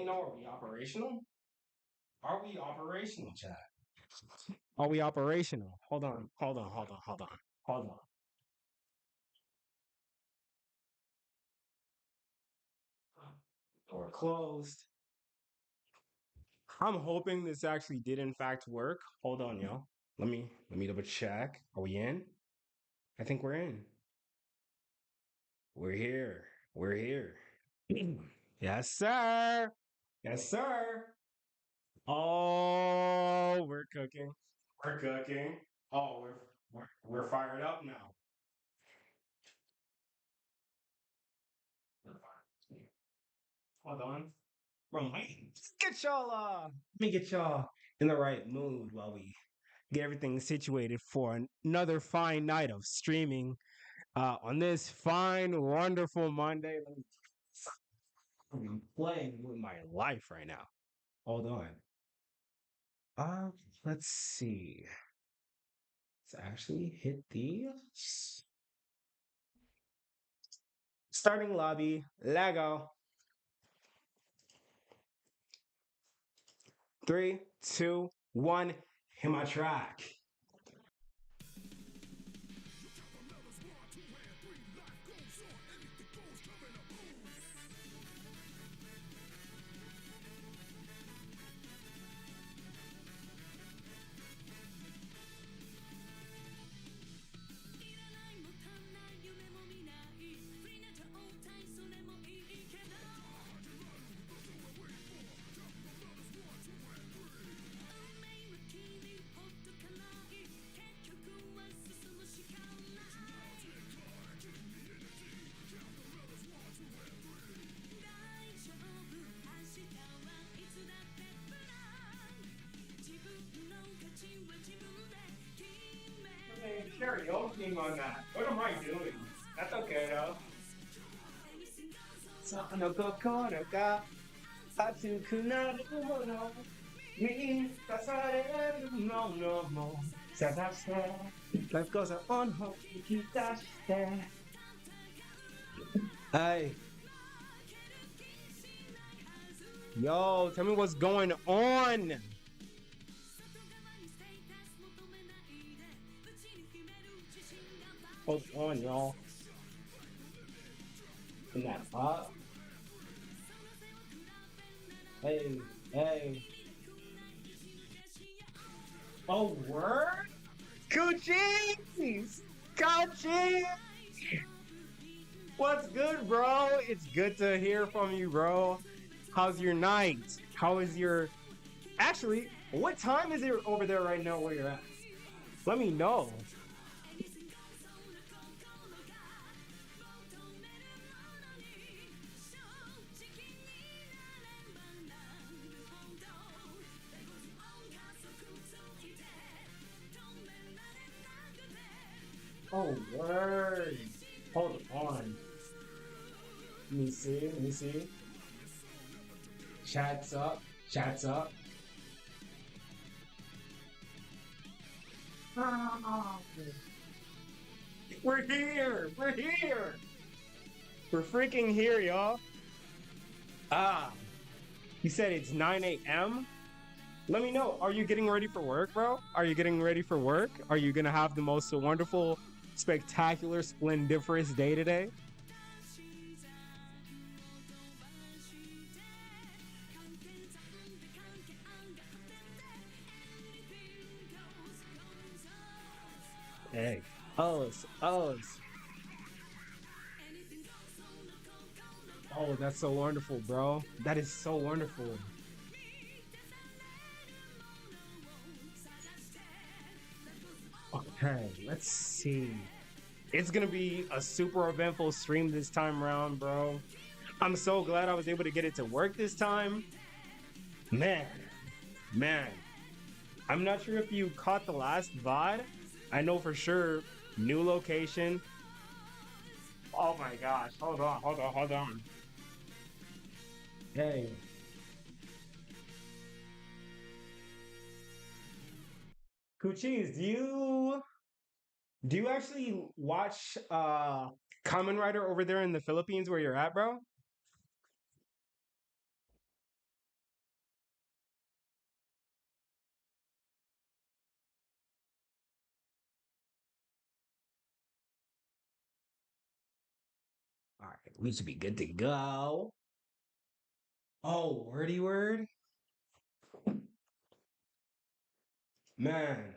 know, are we operational? Are we operational, chat? Are we operational? Hold on. Door closed. I'm hoping this actually did in fact work. Hold on, yo. Let me double check. Are we in? I think we're in. We're here. We're here. Yes, sir. Yes, sir. Oh, we're cooking. We're cooking. Oh, we're fired up now. We're fired. Hold on. Bro, let me get y'all in the right mood while we get everything situated for another fine night of streaming on this fine, wonderful Monday. I'm playing with my life right now. Hold on. Let's see. Let's actually hit the starting lobby. Lego. 3, 2, 1. Hit my track. Karaoke on that. What am I doing? That's okay though. その心が熱くなるもの満たされるものも探して Life goes on 引き出して Hey Yo, tell me what's going on. Hold on, y'all. In that pop. Hey. Oh, word? Coochies! Coochie! What's good, bro? It's good to hear from you, bro. How's your night? How is your... Actually, what time is it over there right now where you're at? Let me know. Oh, word. Hold on. Let me see. Chat's up. We're here. We're freaking here, y'all. You said it's 9 a.m.? Let me know. Are you getting ready for work, bro? Are you getting ready for work? Are you going to have the most wonderful, spectacular, splendiferous day today? Hey. Us. Oh, that's so wonderful, bro. That is so wonderful. Okay, let's see. It's gonna be a super eventful stream this time around, bro. I'm so glad I was able to get it to work this time. Man. I'm not sure if you caught the last VOD. I know for sure, new location. Oh my gosh, hold on. Hey. Coochies, do you actually watch Kamen Rider over there in the Philippines where you're at, bro? We should be good to go. Oh, wordy word? Man.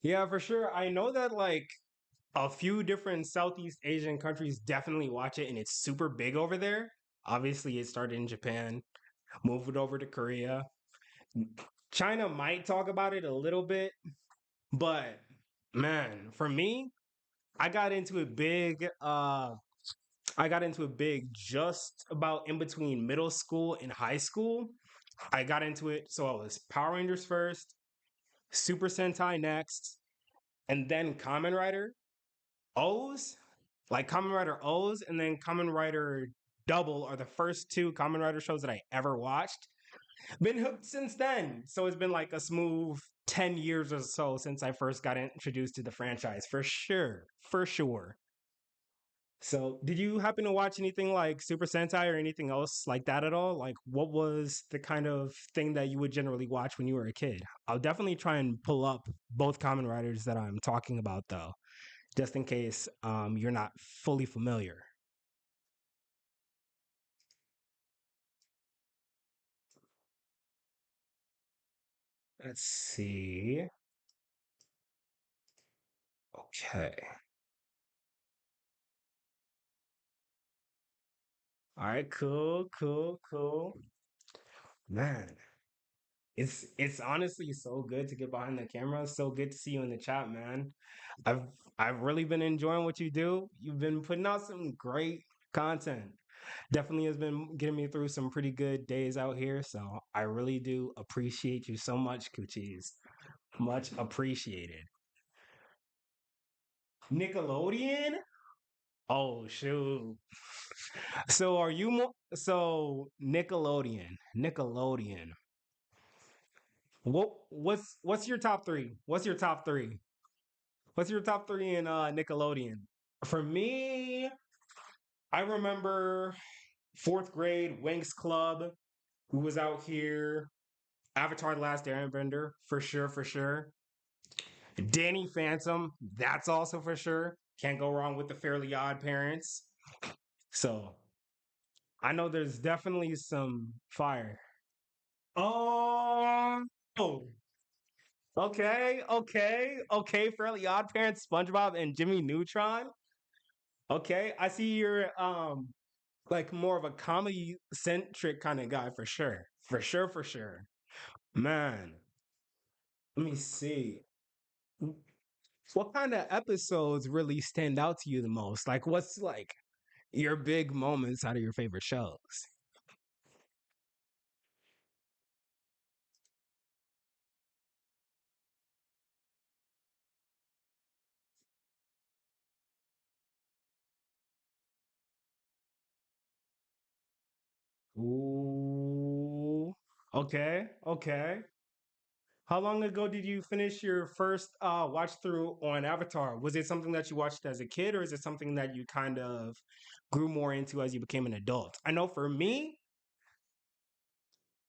Yeah, for sure. I know that like a few different Southeast Asian countries definitely watch it and it's super big over there. Obviously, it started in Japan, moved over to Korea. China might talk about it a little bit, but man, for me, I got into it big. I got into it big just about in between middle school and high school. I got into it, so I was Power Rangers first, Super Sentai next, and then Kamen Rider O's, like Kamen Rider O's, and then Kamen Rider Double are the first two Kamen Rider shows that I ever watched. Been hooked since then. So it's been like a smooth 10 years or so since I first got introduced to the franchise, for sure. For sure. So, did you happen to watch anything like Super Sentai or anything else like that at all? Like, what was the kind of thing that you would generally watch when you were a kid? I'll definitely try and pull up both Kamen Riders that I'm talking about, though, just in case you're not fully familiar. Let's see. Okay. All right, cool, cool, cool. Man, it's honestly so good to get behind the camera. So good to see you in the chat, man. I've I've really been enjoying what you do. You've been putting out some great content. Definitely has been getting me through some pretty good days out here. So I really do appreciate you so much, Coochies. Much appreciated. Nickelodeon? Oh shoot. So are you so Nickelodeon? Nickelodeon. What's your top three? What's your top three? What's your top three in Nickelodeon? For me, I remember fourth grade Winx Club, who was out here. Avatar: The Last Airbender, for sure, for sure. Danny Phantom, that's also for sure. Can't go wrong with the Fairly Odd Parents. So I know there's definitely some fire. Oh, okay, okay, okay. Fairly Odd Parents, SpongeBob, and Jimmy Neutron. Okay, I see you're like more of a comedy centric kind of guy for sure. For sure, for sure. Man, let me see. What kind of episodes really stand out to you the most? Like what's like your big moments out of your favorite shows? Ooh. Okay, okay. How long ago did you finish your first watch through on Avatar? Was it something that you watched as a kid or is it something that you kind of grew more into as you became an adult? I know for me,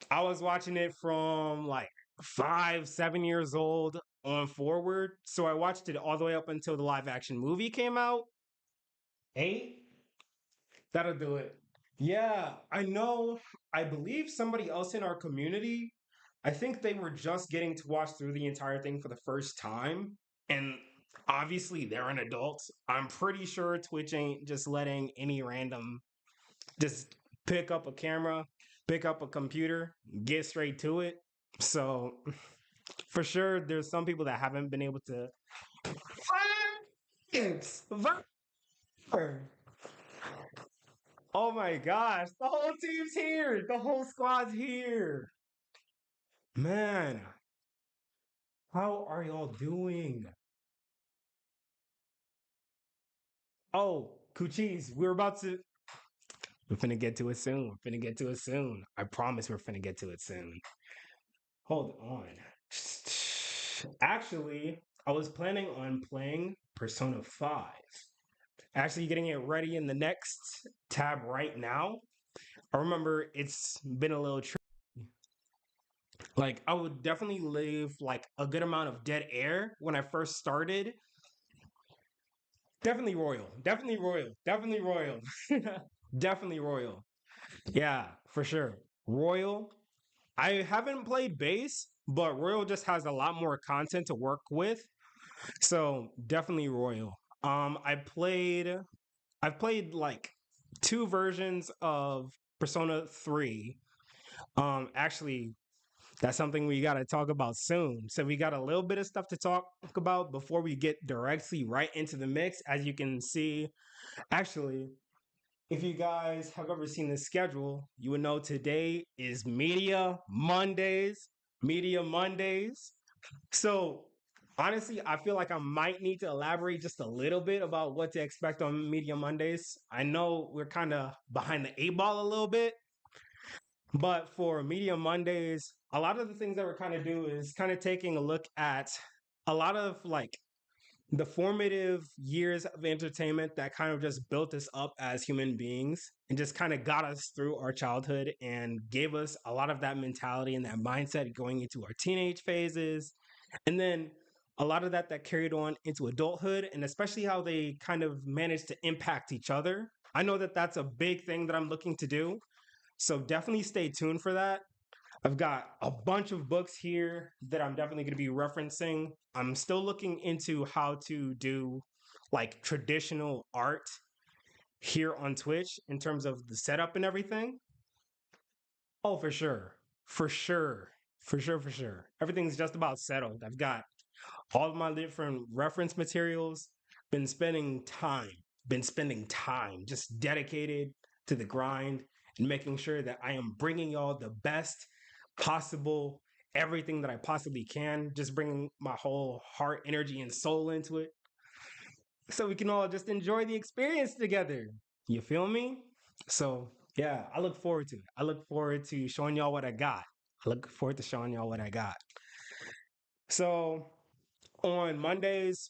I was watching it from like 5, 7 years old on forward. So I watched it all the way up until the live action movie came out. 8? That'll do it. Yeah, I know. I believe somebody else in our community, I think they were just getting to watch through the entire thing for the first time. And obviously, they're an adult. I'm pretty sure Twitch ain't just letting any random just pick up a camera, pick up a computer, get straight to it. So, for sure, there's some people that haven't been able to. Thanks. Oh my gosh, the whole team's here. The whole squad's here. Man, how are y'all doing? Oh, Coochies, we're finna get to it soon. We're finna get to it soon. I promise we're finna get to it soon. Hold on. Actually, I was planning on playing Persona 5. Actually, getting it ready in the next tab right now. I remember it's been a little tricky. Like I would definitely leave like a good amount of dead air when I first started. Definitely royal. Definitely royal. Definitely royal. Definitely royal. Yeah, for sure. Royal. I haven't played base, but Royal just has a lot more content to work with. So definitely Royal. I've played like two versions of Persona 3. Actually, that's something we got to talk about soon. So we got a little bit of stuff to talk about before we get directly right into the mix. As you can see, actually, if you guys have ever seen the schedule, you would know today is Media Mondays. Media Mondays. So honestly, I feel like I might need to elaborate just a little bit about what to expect on Media Mondays. I know we're kind of behind the eight ball a little bit, but for Media Mondays, a lot of the things that we're kind of do is kind of taking a look at a lot of like the formative years of entertainment that kind of just built us up as human beings and just kind of got us through our childhood and gave us a lot of that mentality and that mindset going into our teenage phases. And then a lot of that carried on into adulthood and especially how they kind of managed to impact each other. I know that that's a big thing that I'm looking to do. So definitely stay tuned for that. I've got a bunch of books here that I'm definitely going to be referencing. I'm still looking into how to do like traditional art here on Twitch in terms of the setup and everything. Oh, for sure. For sure. For sure. For sure. Everything's just about settled. I've got all of my different reference materials, been spending time just dedicated to the grind and making sure that I am bringing y'all the best possible everything that I possibly can, just bringing my whole heart, energy, and soul into it so we can all just enjoy the experience together. You feel me? So, yeah, I look forward to it. I look forward to showing y'all what I got. I look forward to showing y'all what I got. So, on Mondays,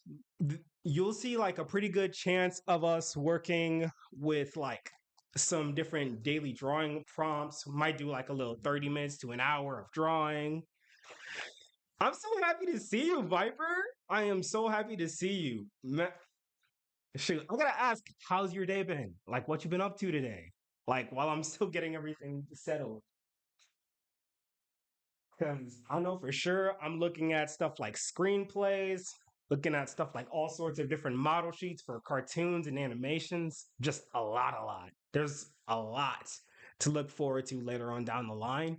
you'll see like a pretty good chance of us working with like some different daily drawing prompts. Might do like a little 30 minutes to an hour of drawing. I'm so happy to see you, Viper. I am so happy to see you. Shoot, I gotta ask, how's your day been? Like, what you been up to today? Like, while I'm still getting everything settled. Because I know for sure I'm looking at stuff like screenplays, looking at stuff like all sorts of different model sheets for cartoons and animations. Just a lot, a lot. There's a lot to look forward to later on down the line.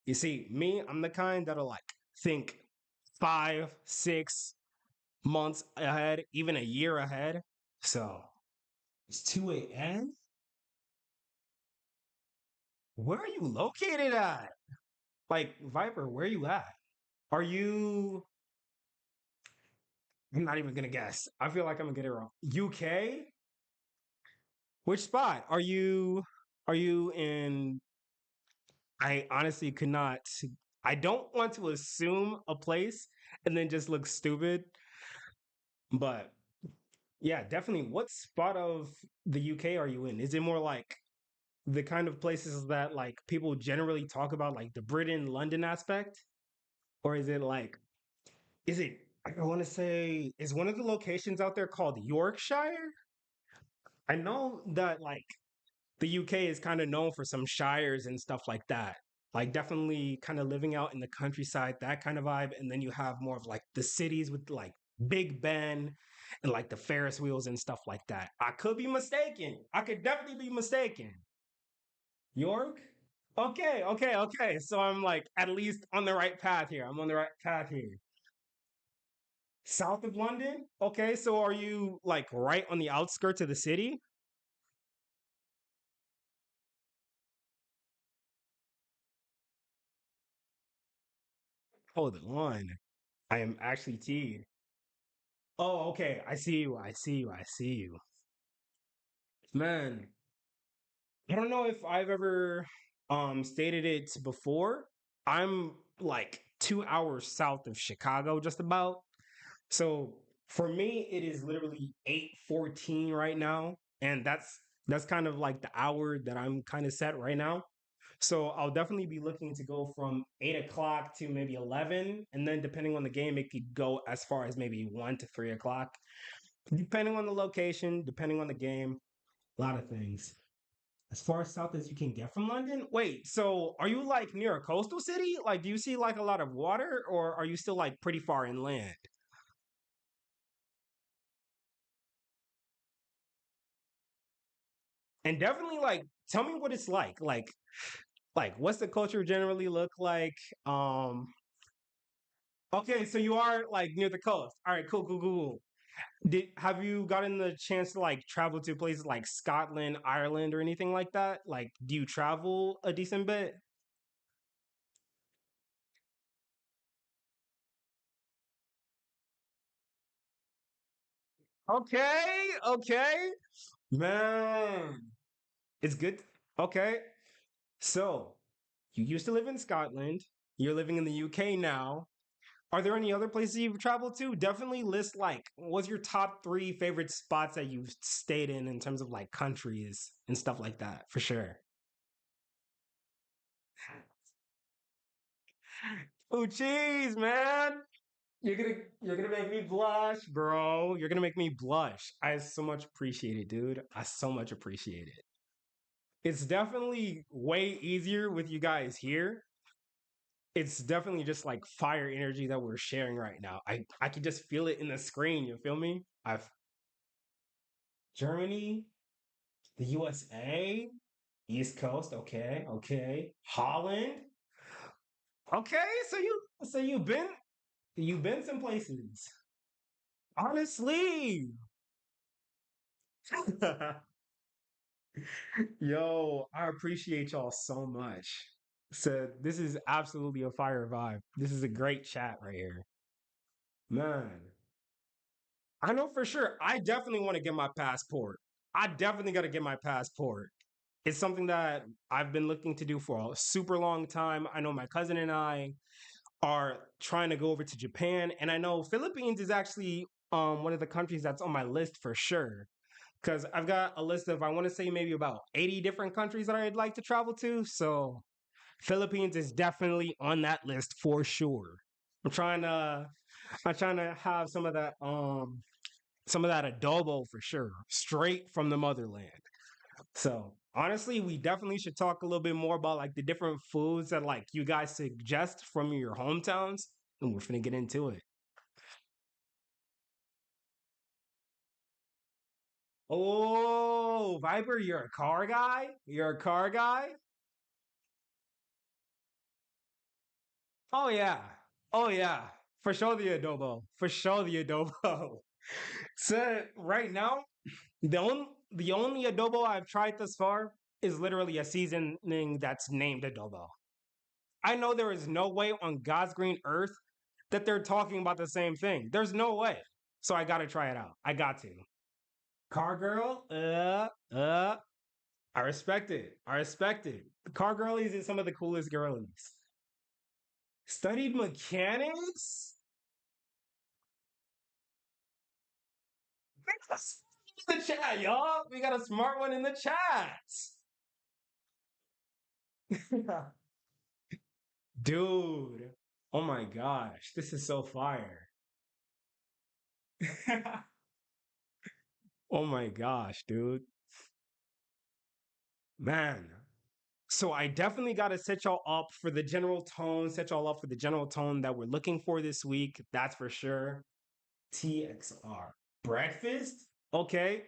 You see, me, I'm the kind that'll like think 5, 6 months ahead, even a year ahead. So it's 2 a.m. Where are you located at? Like, Viper, where are you at? Are you I'm not even gonna guess. I feel like I'm gonna get it wrong. UK? Which spot? Are you in I honestly could not I don't want to assume a place and then just look stupid, but yeah, definitely. What spot of the UK are you in? Is it more like the kind of places that like people generally talk about, like the Britain, London aspect? Or is it like is it I want to say is one of the locations out there called Yorkshire? I know that like the UK is kind of known for some shires and stuff like that. Like definitely kind of living out in the countryside, that kind of vibe. And then you have more of like the cities with like Big Ben and like the Ferris wheels and stuff like that. I could be mistaken. I could definitely be mistaken. York? Okay, okay, okay. So I'm like at least on the right path here. I'm on the right path here. South of London? Okay, so are you like right on the outskirts of the city? Hold on. I am actually T. Oh, okay. I see you. I see you. I see you. Man, I don't know if I've ever stated it before. I'm like 2 hours south of Chicago, just about. So for me, it is literally 8:14 right now. And that's kind of like the hour that I'm kind of set right now. So I'll definitely be looking to go from 8 o'clock to maybe 11. And then depending on the game, it could go as far as maybe 1 to 3 o'clock, depending on the location, depending on the game, a lot of things. As far as south as you can get from London? Wait, so are you like near a coastal city? Like, do you see like a lot of water or are you still like pretty far inland? And definitely like tell me what it's like. Like what's the culture generally look like? Um okay, so you are like near the coast. All right, cool, cool, cool, cool. Did have you gotten the chance to like travel to places like Scotland, Ireland, or anything like that? Like, do you travel a decent bit? Okay, okay. Man, it's good. Okay. So, you used to live in Scotland. You're living in the UK now. Are there any other places you've traveled to? Definitely list like what's your top three favorite spots that you've stayed in terms of like countries and stuff like that, for sure. Oh, jeez, man. You're gonna make me blush, bro. You're gonna make me blush. I so much appreciate it, dude. I so much appreciate it. It's definitely way easier with you guys here. It's definitely just like fire energy that we're sharing right now. I can just feel it in the screen. You feel me? I've Germany, the USA, East Coast. Okay, okay. Holland. Okay, so you've been some places. Honestly. Yo, I appreciate y'all so much. So this is absolutely a fire vibe. This is a great chat right here. Man, I know for sure. I definitely want to get my passport. I definitely got to get my passport. It's something that I've been looking to do for a super long time. I know my cousin and I are trying to go over to Japan, and I know Philippines is actually one of the countries that's on my list for sure. Because I've got a list of I want to say maybe about 80 different countries that I'd like to travel to. So Philippines is definitely on that list for sure. I'm trying to I'm trying to have some of that adobo for sure, straight from the motherland. So honestly, we definitely should talk a little bit more about like the different foods that like you guys suggest from your hometowns, and we're gonna get into it. Oh, Viper, you're a car guy. You're a car guy. Oh yeah. Oh yeah. For sure the adobo. For sure the adobo. So right now, the only adobo I've tried thus far is literally a seasoning that's named adobo. I know there is no way on God's green earth that they're talking about the same thing. There's no way. So I gotta try it out. I got to. Car girl, I respect it. I respect it. Car girlies is some of the coolest girlies. Studied mechanics? That's in the chat, y'all. We got a smart one in the chat. Dude. Oh my gosh. This is so fire. Oh my gosh, dude. Man. So I definitely got to set y'all up for the general tone, set y'all up for the general tone that we're looking for this week. That's for sure. TXR. Breakfast? Okay.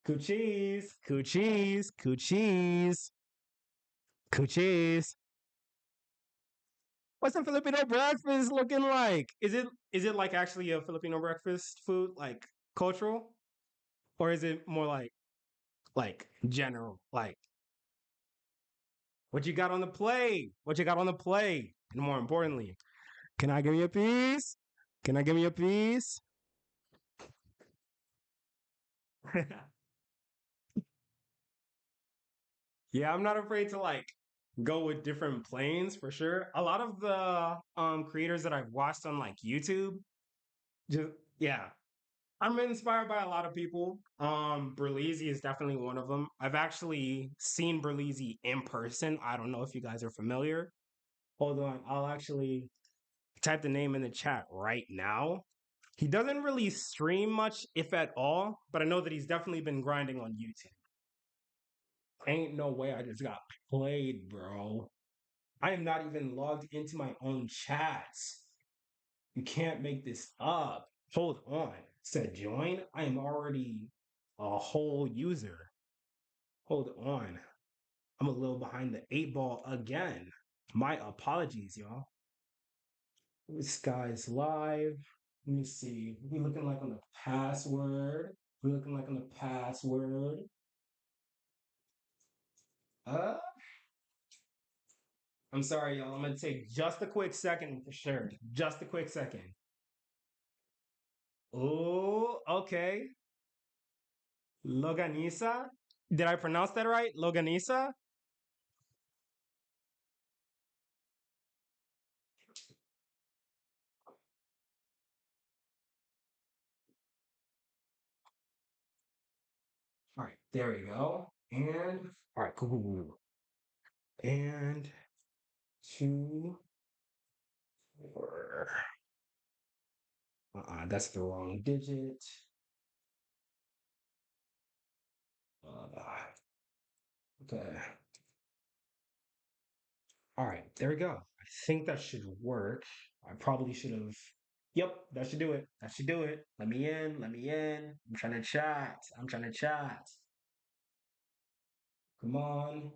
Coochies. Coochies. Coochies. Coochies. What's a Filipino breakfast looking like? Is it like actually a Filipino breakfast food, like cultural, or is it more like general? Like what you got on the plate? What you got on the plate? And more importantly, can I give you a piece? Can I give you a piece? Yeah, I'm not afraid to like go with different planes for sure. A lot of the creators that I've watched on like YouTube, just yeah, I'm inspired by a lot of people. Berlizzi is definitely one of them. I've actually seen Berlizzi in person. I don't know if you guys are familiar. Hold on, I'll actually type the name in the chat right now. He doesn't really stream much, if at all, but I know that he's definitely been grinding on YouTube. Ain't no way I just got played, bro. I am not even logged into my own chats. You can't make this up. Hold on. Said join. I am already a whole user. Hold on. I'm a little behind the eight ball again. My apologies, y'all. This guy's live. Let me see. We looking like on the password. We looking like on the password. Uh, I'm sorry, y'all. I'm gonna take just a quick second for sure. Just a quick second. Oh, okay. Loganisa. Did I pronounce that right? Loganisa? All right, there we go. And all right, cool. And two, four. That's the wrong digit. Okay. All right, there we go. I think that should work. I probably should have. Yep, that should do it. That should do it. Let me in. Let me in. I'm trying to chat. I'm trying to chat. Come on.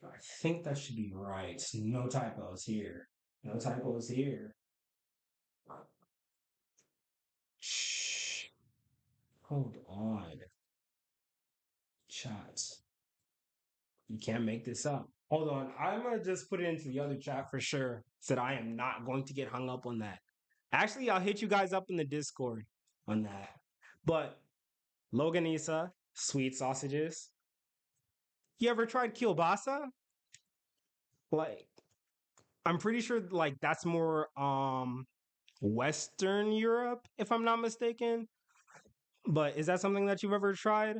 I think that should be right. No typos here. No typos here. Shh. Hold on. Chat. You can't make this up. Hold on. I'm gonna just put it into the other chat for sure. Said I am not going to get hung up on that. Actually, I'll hit you guys up in the Discord on that. But Loganisa, sweet sausages. You ever tried kielbasa? Like, I'm pretty sure like that's more Western Europe, if I'm not mistaken. But is that something that you've ever tried?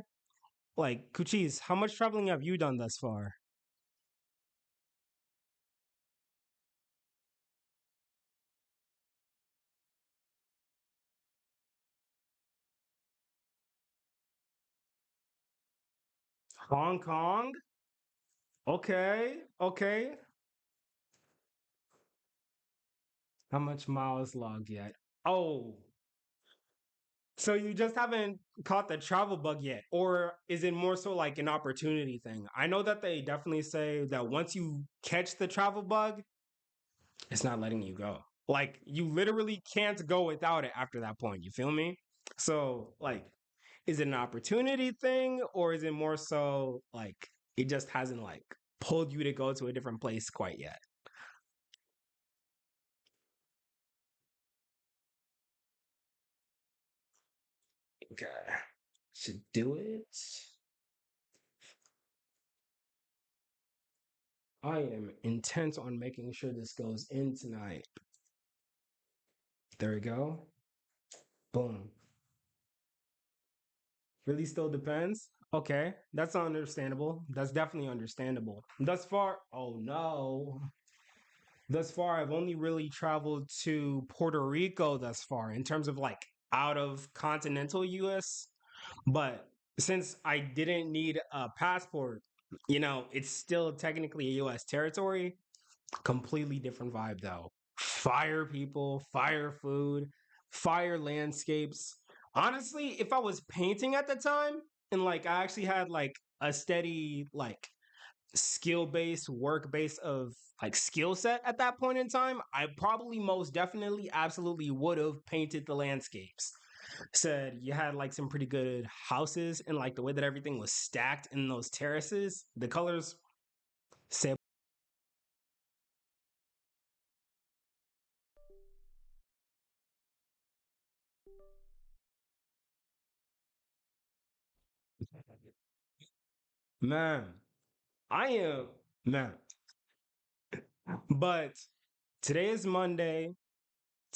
Like, Kuchis, how much traveling have you done thus far? Hong Kong? Okay, okay. How much miles logged yet? Oh, so you just haven't caught the travel bug yet, or is it more so like an opportunity thing? I know that they definitely say that once you catch the travel bug, it's not letting you go. Like you literally can't go without it after that point. You feel me? So, like, is it an opportunity thing, or is it more so like it just hasn't like pulled you to go to a different place quite yet? Okay, should do it. I am intent on making sure this goes in tonight. There we go. Boom. Really still depends. Okay, that's understandable. That's definitely understandable. Thus far, oh no. Thus far, I've only really traveled to Puerto Rico thus far in terms of like out of continental US. But since I didn't need a passport, it's still technically a US territory. Completely different vibe though. Fire people, fire food, fire landscapes. Honestly, if I was painting at the time and like I actually had like a steady like skill base, work base of like skill set at that point in time, I probably most definitely absolutely would have painted the landscapes. Said you had like some pretty good houses and like the way that everything was stacked in those terraces, the colors say man, I am man. But today is Monday.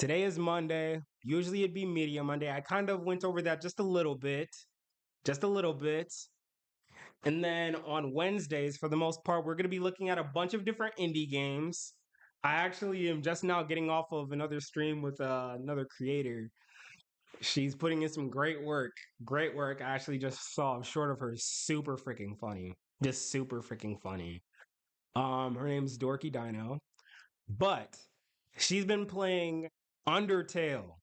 Today is Monday. Usually it'd be Media Monday. I kind of went over that just a little bit. Just a little bit. And then on Wednesdays, for the most part, we're going to be looking at a bunch of different indie games. I actually am just now getting off of another stream with another creator. She's putting in some great work. Great work. I actually just saw a short of her. Super freaking funny. Just super freaking funny. Her name's Dorky Dino. But she's been playing Undertale.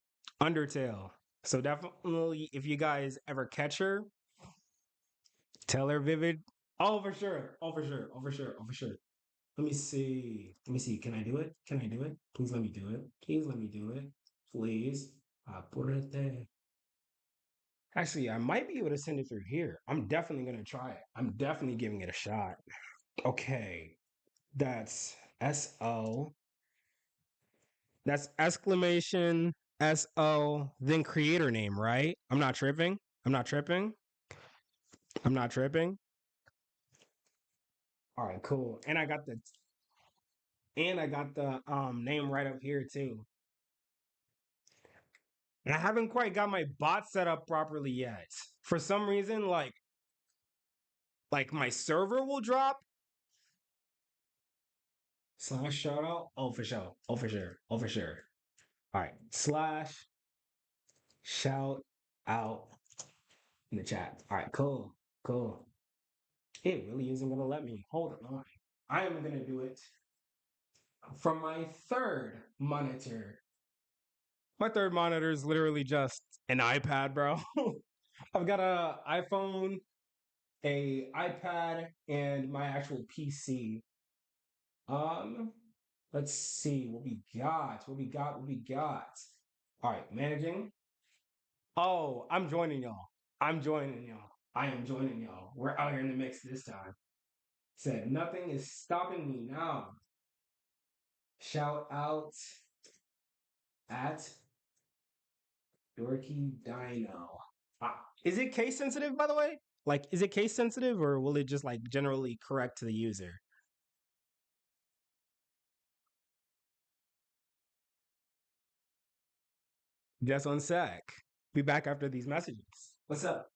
Undertale. So definitely if you guys ever catch her, tell her Vivid. Oh, for sure. Oh, for sure. Oh, for sure. Oh, for sure. Let me see. Let me see. Can I do it? Can I do it? Please let me do it. Please let me do it. Please. Apúrate. Actually, I might be able to send it through here. I'm definitely going to try it. I'm definitely giving it a shot. Okay. That's SO. That's exclamation SO, then creator name, right? I'm not tripping. I'm not tripping. I'm not tripping. All right, cool. And I got the name right up here too. And I haven't quite got my bot set up properly yet. For some reason, like my server will drop. Slash shout out. Oh, for sure. Oh, for sure. Oh, for sure. All right. Slash shout out in the chat. All right, cool. Cool. It really isn't gonna let me. Hold on. I am gonna do it from my third monitor. My third monitor is literally just an iPad, bro. I've got a iPhone, a iPad, and my actual PC. Um, let's see what we got. What we got. What we got. All right, managing. Oh, I'm joining y'all. I'm joining y'all. I am joining y'all. We're out here in the mix this time. Said nothing is stopping me now. Shout out at Dorky Dino. Is it case sensitive, by the way? Like, is it case sensitive or will it just like generally correct to the user? Just one sec. Be back after these messages. What's up?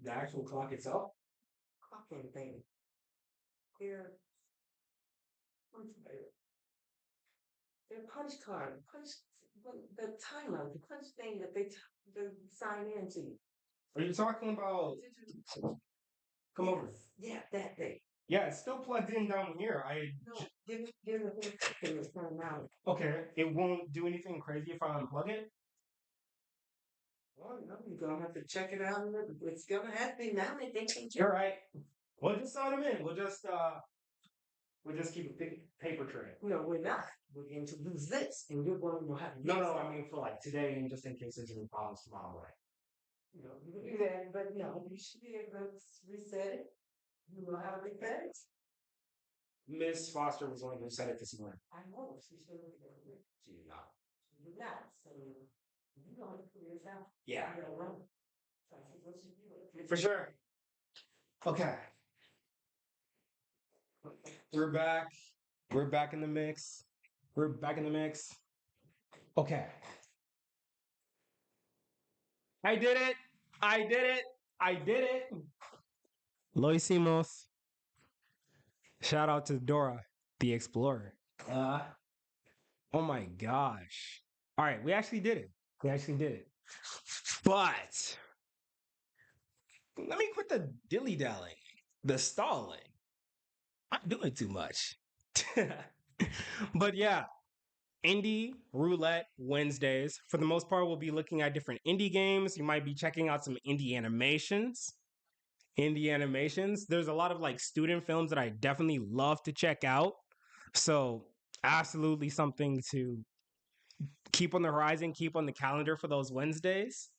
The actual clock itself? Clocking thing. Here. Their punch card, the timer, the punch thing that they sign into. Are you talking about? Come over. Yeah, that thing. Yeah, it's still plugged in down here. No, give it a second to turn out. Okay, it won't do anything crazy if I unplug it. Well, no, you're gonna have to check it out. It's gonna have to be now. They can. You're right. We'll just sign them in. We'll just keep a paper trail. No, we're not. We're going to lose this, and you're going to have. No. I mean for like today, and just in case there's any problems tomorrow, right? You know, you can do that, but no, you should be able to reset it. You know how to reset it. Miss Foster was the one who said it this morning. I know she should have been able to. She did not. She did not. So you know how to figure it out. Yeah. You know, run. For sure. Okay. We're back. We're back in the mix. We're back in the mix. Okay. I did it. I did it. I did it. Lo hicimos. Shout out to Dora, the explorer. Uh, oh my gosh. All right, we actually did it. We actually did it. But let me quit the dilly dallying, the stalling. I'm doing too much. But yeah, Indie Roulette Wednesdays. For the most part, we'll be looking at different indie games. You might be checking out some indie animations. Indie animations. There's a lot of like student films that I definitely love to check out. So, absolutely something to keep on the horizon, keep on the calendar for those Wednesdays.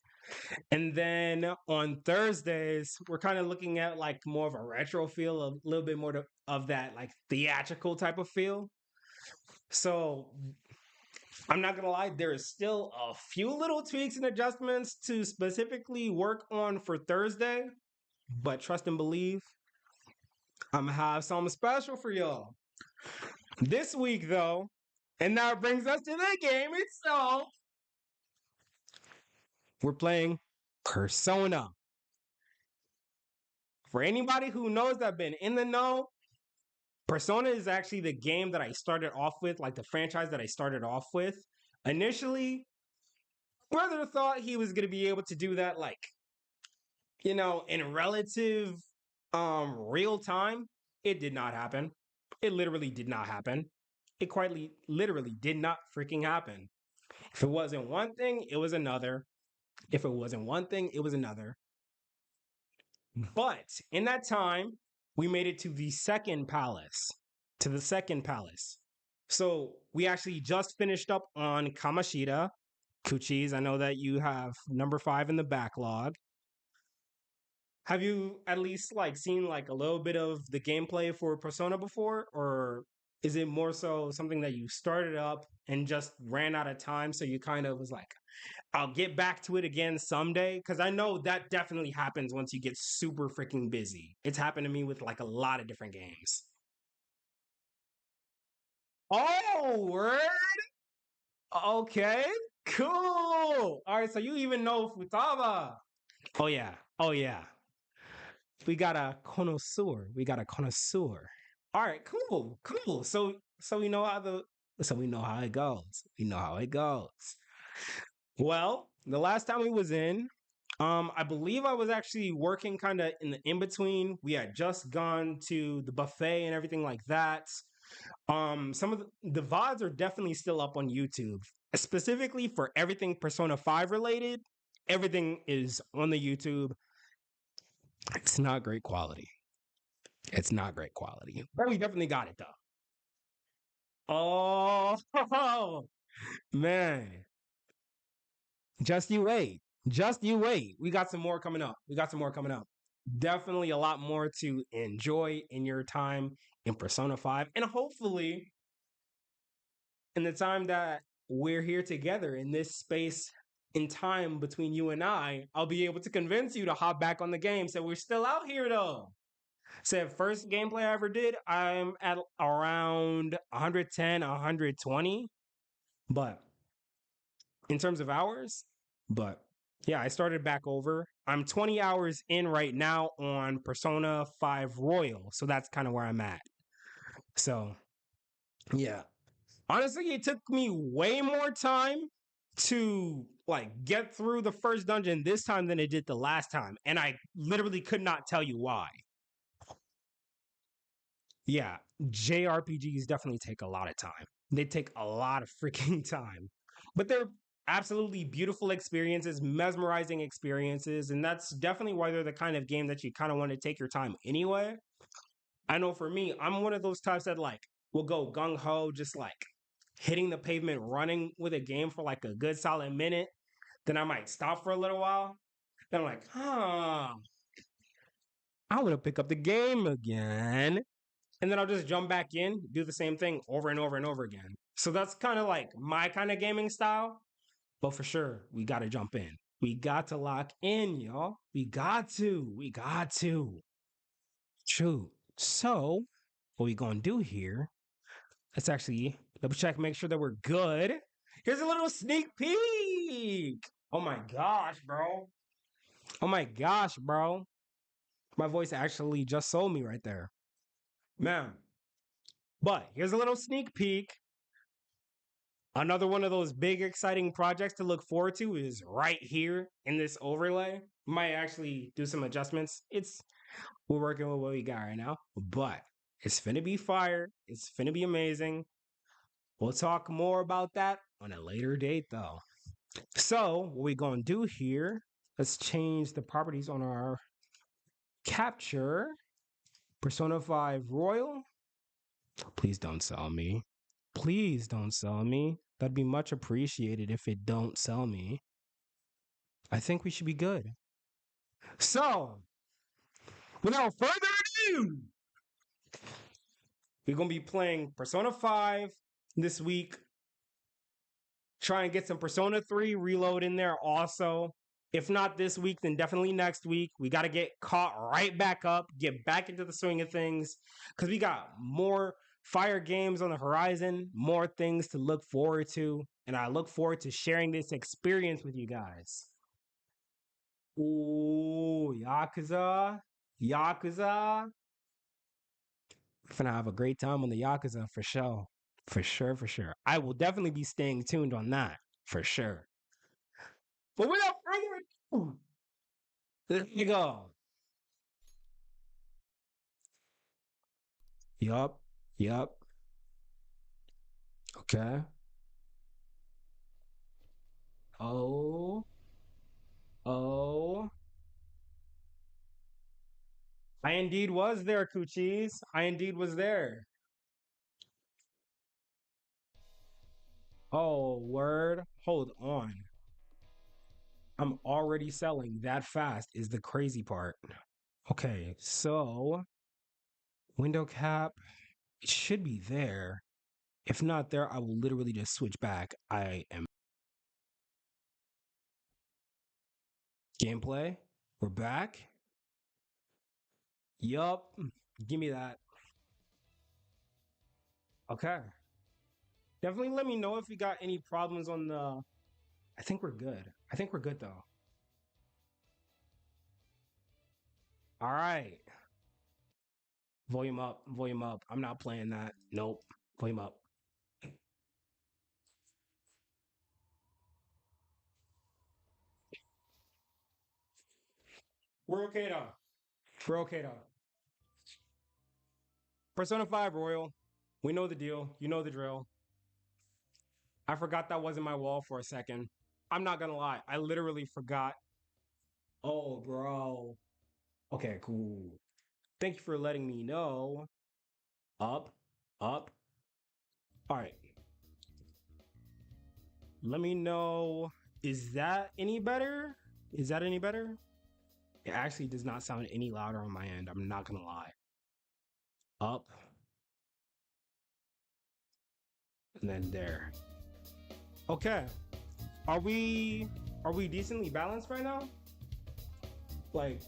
And then on Thursdays, we're kind of looking at like more of a retro feel, a little bit more of that like theatrical type of feel. So I'm not gonna lie, there is still a few little tweaks and adjustments to specifically work on for Thursday, but trust and believe, I'm gonna have something special for y'all. This week, though, and that brings us to the game itself. We're playing Persona. For anybody who knows that been in the know, Persona is actually the game that I started off with, like the franchise that I started off with. Initially, brother thought he was gonna be able to do that, like, in relative real time. It did not happen. It literally did not happen. It quite literally did not freaking happen. If it wasn't one thing, it was another. If it wasn't one thing, it was another. But in that time, we made it to the second palace. To the second palace. So we actually just finished up on Kamashita. Kuchis, I know that you have number 5 in the backlog. Have you at least like seen like a little bit of the gameplay for Persona before, or is it more so something that you started up and just ran out of time, so you kind of was like, I'll get back to it again someday? Because I know that definitely happens once you get super freaking busy. It's happened to me with like a lot of different games. Oh, word. Okay, cool. All right, so you even know Futaba. Oh yeah, oh yeah. We got a connoisseur. We got a connoisseur. All right, cool, cool. So we know how it goes. We know how it goes. Well, the last time we was in, I believe I was actually working kind of in the in between. We had just gone to the buffet and everything like that. Some of the VODs are definitely still up on YouTube, specifically for everything Persona 5 related. Everything is on the YouTube. It's not great quality. It's not great quality, but we definitely got it though. Oh man, just you wait. Just you wait. We got some more coming up. We got some more coming up. Definitely a lot more to enjoy in your time in Persona 5. And hopefully, in the time that we're here together in this space in time between you and I'll be able to convince you to hop back on the game. So we're still out here though. Said first gameplay I ever did, I'm at around 110, 120. But in terms of hours, but yeah, I started back over. I'm 20 hours in right now on Persona 5 Royal. So that's kind of where I'm at. So yeah. Honestly, it took me way more time to like get through the first dungeon this time than it did the last time. And I literally could not tell you why. Yeah, JRPGs definitely take a lot of time. They take a lot of freaking time. But they're absolutely beautiful experiences, mesmerizing experiences, and that's definitely why they're the kind of game that you kind of want to take your time anyway. I know for me, I'm one of those types that like will go gung ho, just like hitting the pavement running with a game for like a good solid minute. Then I might stop for a little while. Then I'm like, I want to pick up the game again. And then I'll just jump back in, do the same thing over and over and over again. So that's kind of like my kind of gaming style. But for sure, we got to jump in. We got to lock in, y'all. We got to. We got to. True. So, what we going to do here, let's actually double check, make sure that we're good. Here's a little sneak peek. Oh my gosh, bro. Oh my gosh, bro. My voice actually just sold me right there. Man. But here's a little sneak peek. Another one of those big, exciting projects to look forward to is right here in this overlay. Might actually do some adjustments. We're working with what we got right now, but it's finna be fire. It's finna be amazing. We'll talk more about that on a later date, though. So, what we gonna do here? Let's change the properties on our capture. Persona 5 Royal. Please don't sell me. Please don't sell me. That'd be much appreciated if it don't sell me. I think we should be good. So, without further ado, we're going to be playing Persona 5 this week. Try and get some Persona 3 reload in there also. If not this week, then definitely next week. We got to get caught right back up, get back into the swing of things, because we got more fire games on the horizon, more things to look forward to. And I look forward to sharing this experience with you guys. Ooh, Yakuza. Yakuza. We're gonna have a great time on the Yakuza for sure. For sure, for sure. I will definitely be staying tuned on that. For sure. But without further ado, there you go. Yup. Yup. Okay. Oh. Oh. I indeed was there, Coochies. I indeed was there. Oh, word. Hold on. I'm already selling that fast is the crazy part. Okay, so window cap, it should be there. If not there, I will literally just switch back. I am gameplay. We're back. Yup. Give me that. Okay. Definitely let me know if you got any problems on the. I think we're good. I think we're good though. All right. Volume up. Volume up. I'm not playing that. Nope. Volume up. We're okay though. We're okay though. Persona 5 Royal. We know the deal. You know the drill. I forgot that wasn't my wall for a second. I'm not gonna lie. I literally forgot. Oh, bro. Okay, cool. Thank you for letting me know. Up, up. All right. Let me know. Is that any better? Is that any better? It actually does not sound any louder on my end. I'm not gonna lie. Up. And then there. Okay. Are we decently balanced right now? Like,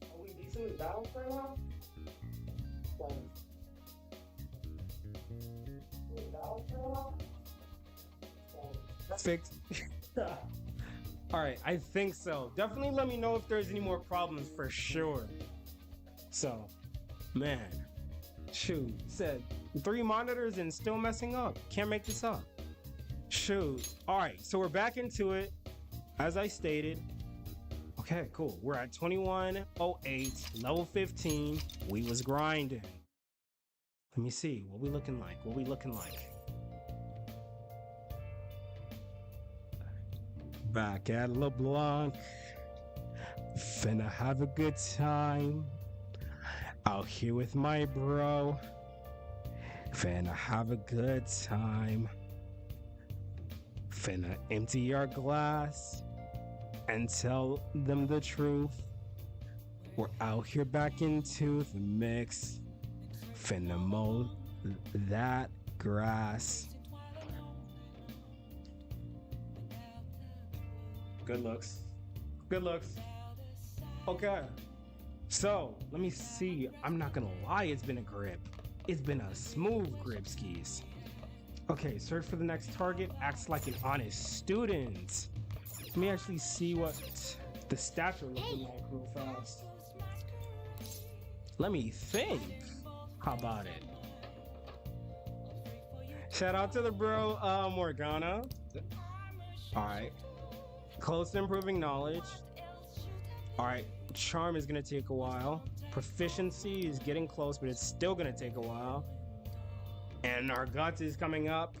are we decently balanced right now? Like, are we balanced right now? That's fixed. All right, I think so. Definitely let me know if there's any more problems for sure. So, man, shoot, said 3 monitors and still messing up. Can't make this up. Shoot. All right, so we're back into it. As I stated. Okay, cool. We're at 2108, level 15. We was grinding. Let me see. What we looking like? What we looking like? Back at LeBlanc. Finna have a good time. Out here with my bro. Finna have a good time. Finna empty our glass and tell them the truth. We're out here back into the mix. Finna mow that grass. Good looks. Good looks. Okay. So, let me see. I'm not gonna lie, it's been a grip. It's been a smooth grip, skis. Okay, search for the next target. Acts like an honest student. Let me actually see what the stats are looking like real fast. Let me think. How about it? Shout out to the bro, Morgana. All right. Close to improving knowledge. All right. Charm is going to take a while. Proficiency is getting close, but it's still going to take a while. And our guts is coming up.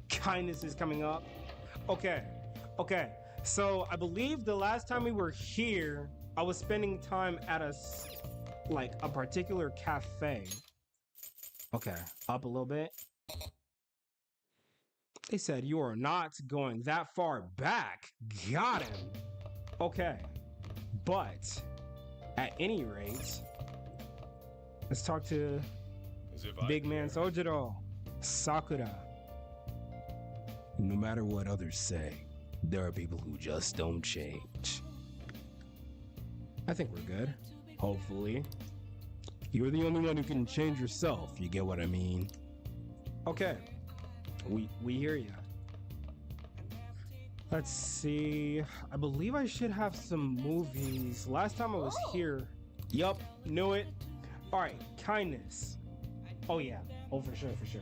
Kindness is coming up. Okay. Okay. So I believe the last time we were here, I was spending time at a particular cafe. Okay. Up a little bit. They said you are not going that far back. Got him. Okay. But at any rate, let's talk to Big Man Sojiro, Sakura. No matter what others say, there are people who just don't change. I think we're good. Hopefully. You're the only one who can change yourself, you get what I mean? Okay. We hear you. Let's see. I believe I should have some movies. Last time I was here. Yup, knew it. Alright, kindness. Oh yeah. Oh, for sure, for sure.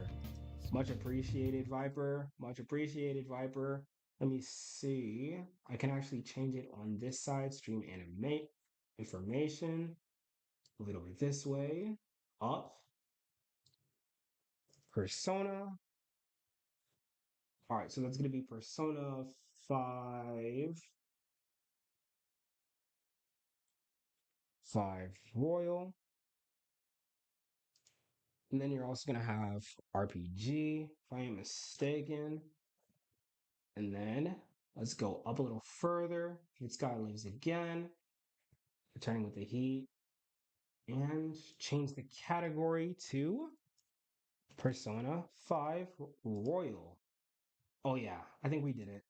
Much appreciated, Viper. Much appreciated, Viper. Let me see. I can actually change it on this side. Stream animate information. Move it over this way. Up. Persona. All right, so that's going to be Persona 5. 5 Royal. And then you're also going to have RPG, if I am mistaken. And then let's go up a little further. It's Sky Lives Again. Returning with the Heat. And change the category to Persona 5 Royal. Oh yeah, I think we did it.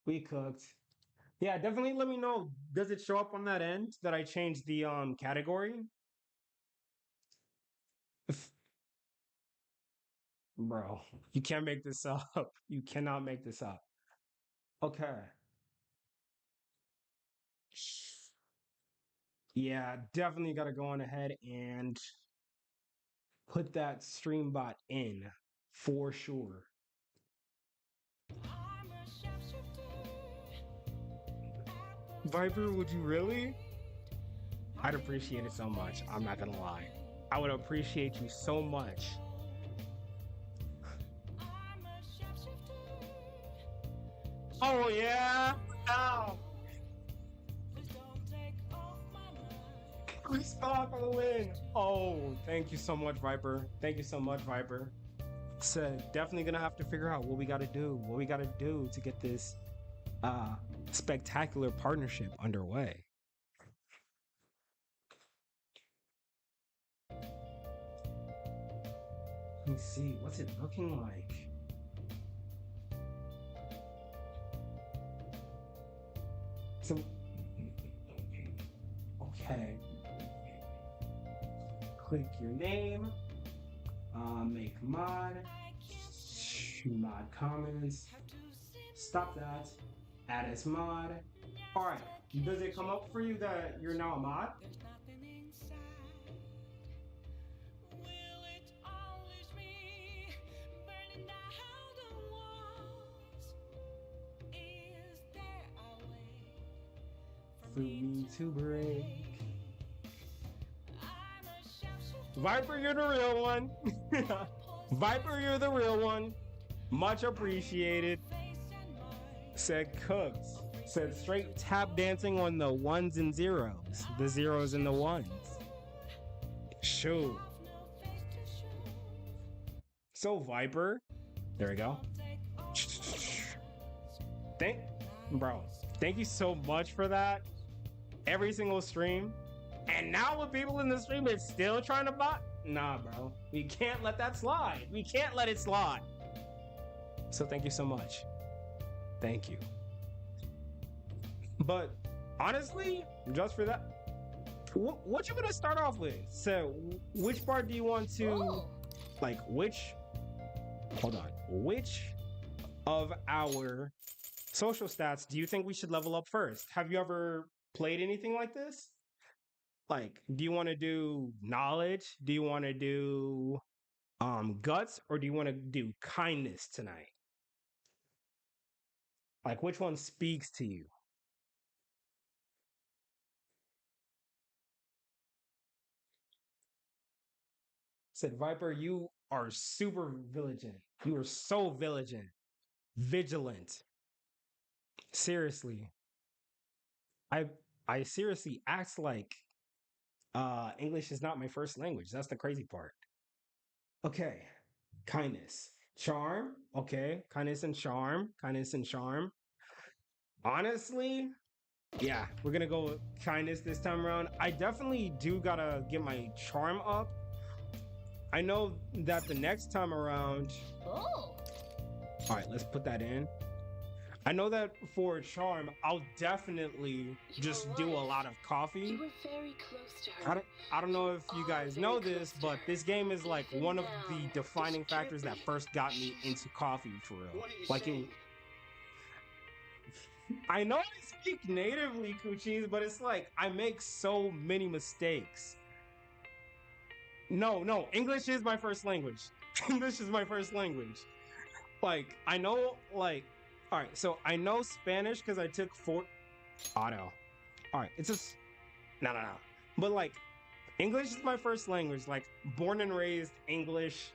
We cooked. Yeah, definitely let me know. Does it show up on that end that I changed the category? Bro, you can't make this up. You cannot make this up. Okay. Yeah, definitely got to go on ahead and put that stream bot in for sure. Viper, would you really? I'd appreciate it so much. I'm not gonna lie. I would appreciate you so much. Oh yeah. Ow. We stop for the win. Oh, thank you so much, Viper. Thank you so much, Viper. So definitely gonna have to figure out what we gotta do. What we gotta do to get this spectacular partnership underway. Let me see. What's it looking like? So, okay. Click your name, make mod comments, stop that, add as mod. All right, does it come up for you that you're now a mod? For me to break. Viper, you're the real one. Viper, you're the real one. Much appreciated. Said cooked. Said straight tap dancing on the ones and zeros. The zeros and the ones. Shoot. So Viper. There we go. Thank you so much for that. Every single stream. And now with people in the stream, it's still trying to bot? Nah, bro. We can't let that slide. We can't let it slide. So thank you so much. Thank you. But honestly, just for that, what you gonna start off with? So which part do you want to, like, which of our social stats do you think we should level up first? Have you ever played anything like this? Like, do you want to do knowledge? Do you want to do guts? Or do you want to do kindness tonight? Like, which one speaks to you? Said Viper, you are super vigilant. You are so vigilant. Seriously. I seriously act like English is not my first language. That's the crazy part. Okay. Kindness. Charm. Okay. Kindness and charm. Kindness and charm. Honestly, yeah, we're gonna go with kindness this time around. I definitely do gotta get my charm up. I know that the next time around, All right, let's put that in. I know that for Charm, I'll definitely just do a lot of coffee. You were very close to I her. don't, I don't know if you guys Very know close this, to but her. this game is like Even one of now, the just defining factors that dripping. first got me into coffee for real. What are you Like saying? I know I speak natively, Coochies, but it's like I make so many mistakes. No, English is my first language. English is my first language. Like I know, like, all right. So I know Spanish because I took auto. All right, it's just no. But like, English is my first language. Like, born and raised English,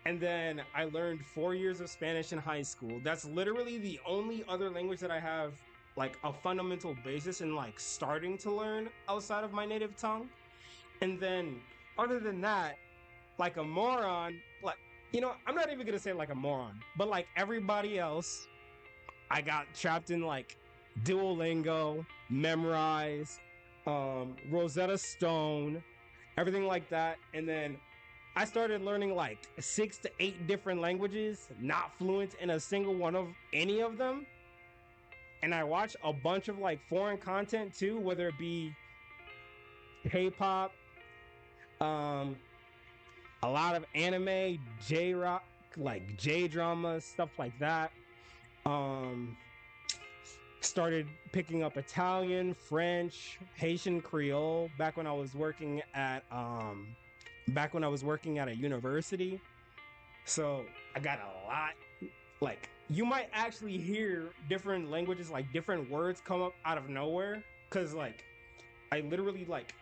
and then I learned 4 years of Spanish in high school. That's literally the only other language that I have like a fundamental basis in like starting to learn outside of my native tongue. And then, other than that, like a moron, like I'm not even gonna say like a moron, but like everybody else, I got trapped in like Duolingo, Memrise, Rosetta Stone, everything like that. And then I started learning like 6 to 8 different languages, not fluent in a single one of any of them. And I watch a bunch of like foreign content too, whether it be K-pop, a lot of anime, J-rock, like J-drama, stuff like that. Started picking up Italian, French, Haitian Creole back when I was working at a university. So I got a lot. Like you might actually hear different languages, like different words come up out of nowhere, because like I literally like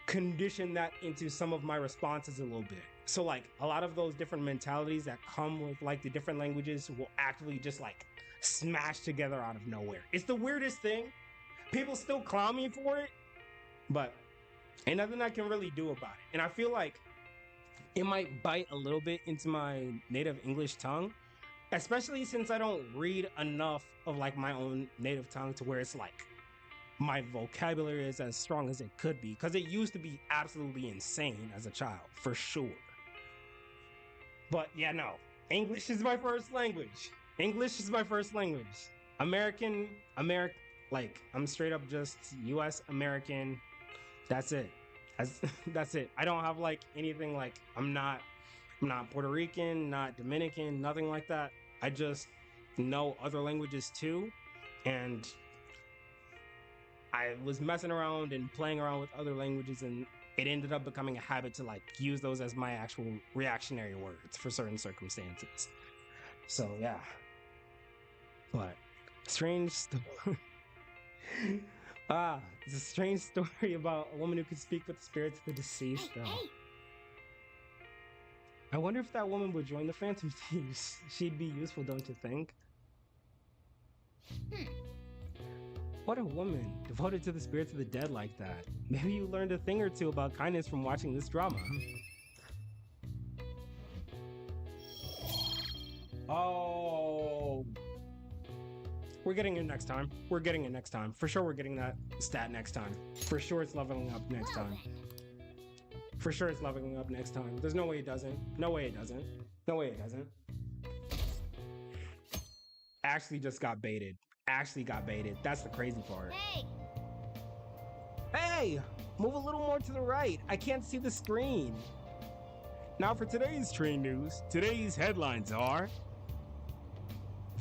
condition that into some of my responses a little bit. So like a lot of those different mentalities that come with like the different languages will actually just like smash together out of nowhere. It's the weirdest thing. People still clown me for it, but ain't nothing I can really do about it. And I feel like it might bite a little bit into my native English tongue, especially since I don't read enough of like my own native tongue to where it's like my vocabulary is as strong as it could be, because it used to be absolutely insane as a child, for sure. But yeah, no, English is my first language. English is my first language. American, like I'm straight up just U.S. American. That's it. That's it. I don't have like anything like I'm not Puerto Rican, not Dominican, nothing like that. I just know other languages too, and I was messing around and playing around with other languages, and it ended up becoming a habit to like use those as my actual reactionary words for certain circumstances. So yeah, but strange story. It's a strange story about a woman who could speak with the spirits of the deceased. Though Hey, I wonder if that woman would join the Phantom Thieves. She'd be useful, don't you think? What a woman, devoted to the spirits of the dead like that. Maybe you learned a thing or two about kindness from watching this drama. Oh. We're getting it next time. We're getting it next time. For sure we're getting that stat next time. For sure it's leveling up next well time. then. For sure it's leveling up next time. There's no way it doesn't. No way it doesn't. No way it doesn't. Actually just got baited. Actually got baited. That's the crazy part. Hey, Hey! Move a little more to the right. I can't see the screen. Now for today's train news, today's headlines are: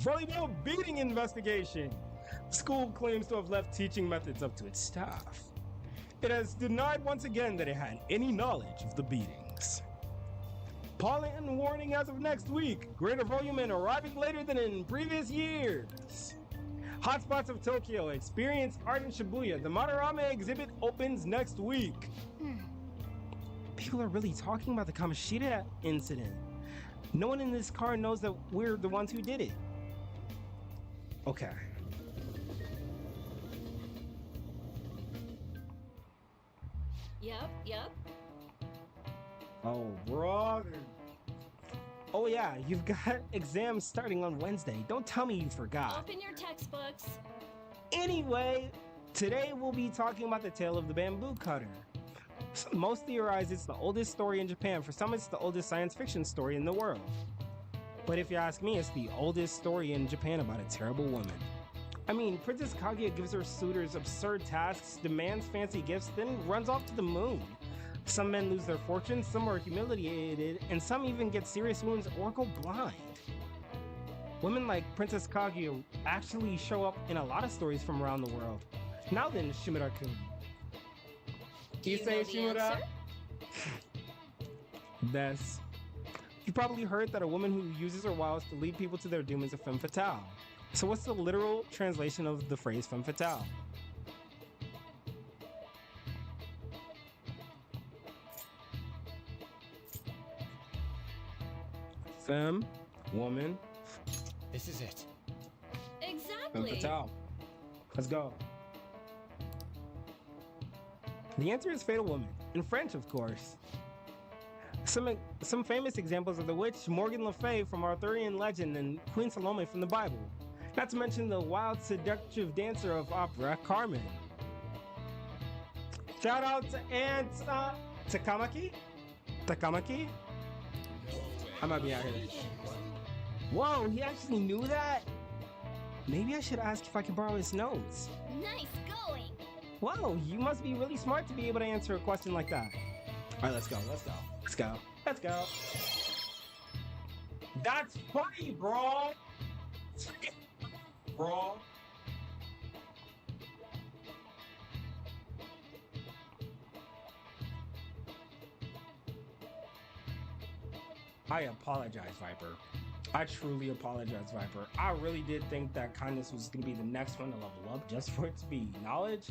volleyball beating investigation. School claims to have left teaching methods up to its staff. It has denied once again that it had any knowledge of the beatings. Pollen warning as of next week. Greater volume and arriving later than in previous years. Hotspots of Tokyo experience art in Shibuya. The Madarame exhibit opens next week. People are really talking about the Kamoshida incident. No one in this car knows that we're the ones who did it. Okay. Yup. Oh, brother. Oh yeah, you've got exams starting on Wednesday. Don't tell me you forgot. Open your textbooks. Anyway, today we'll be talking about the tale of the bamboo cutter. Most theorize it's the oldest story in Japan. For some, it's the oldest science fiction story in the world. But if you ask me, it's the oldest story in Japan about a terrible woman. I mean, Princess Kaguya gives her suitors absurd tasks, demands fancy gifts, then runs off to the moon. Some men lose their fortunes, some are humiliated, and some even get serious wounds or go blind. Women like Princess Kaguya actually show up in a lot of stories from around the world. Now then, Shimura-kun. Do you say know the Shimura? answer? This. You probably heard that a woman who uses her wiles to lead people to their doom is a femme fatale. So what's the literal translation of the phrase femme fatale? Femme, woman, This is it. femme Exactly. fatale. Let's go. The answer is fatal woman, in French, of course. Some famous examples of the witch, Morgan Le Fay from Arthurian legend and Queen Salome from the Bible. Not to mention the wild, seductive dancer of opera, Carmen. Shout out to Aunt Takamaki? Takamaki? I might be out here. Whoa, he actually knew that? Maybe I should ask if I can borrow his notes. Nice going. Whoa, you must be really smart to be able to answer a question like that. All right, let's go. That's funny, bro. Bro. I apologize, Viper. I truly apologize, Viper. I really did think that kindness was going to be the next one to level up just for it to be knowledge.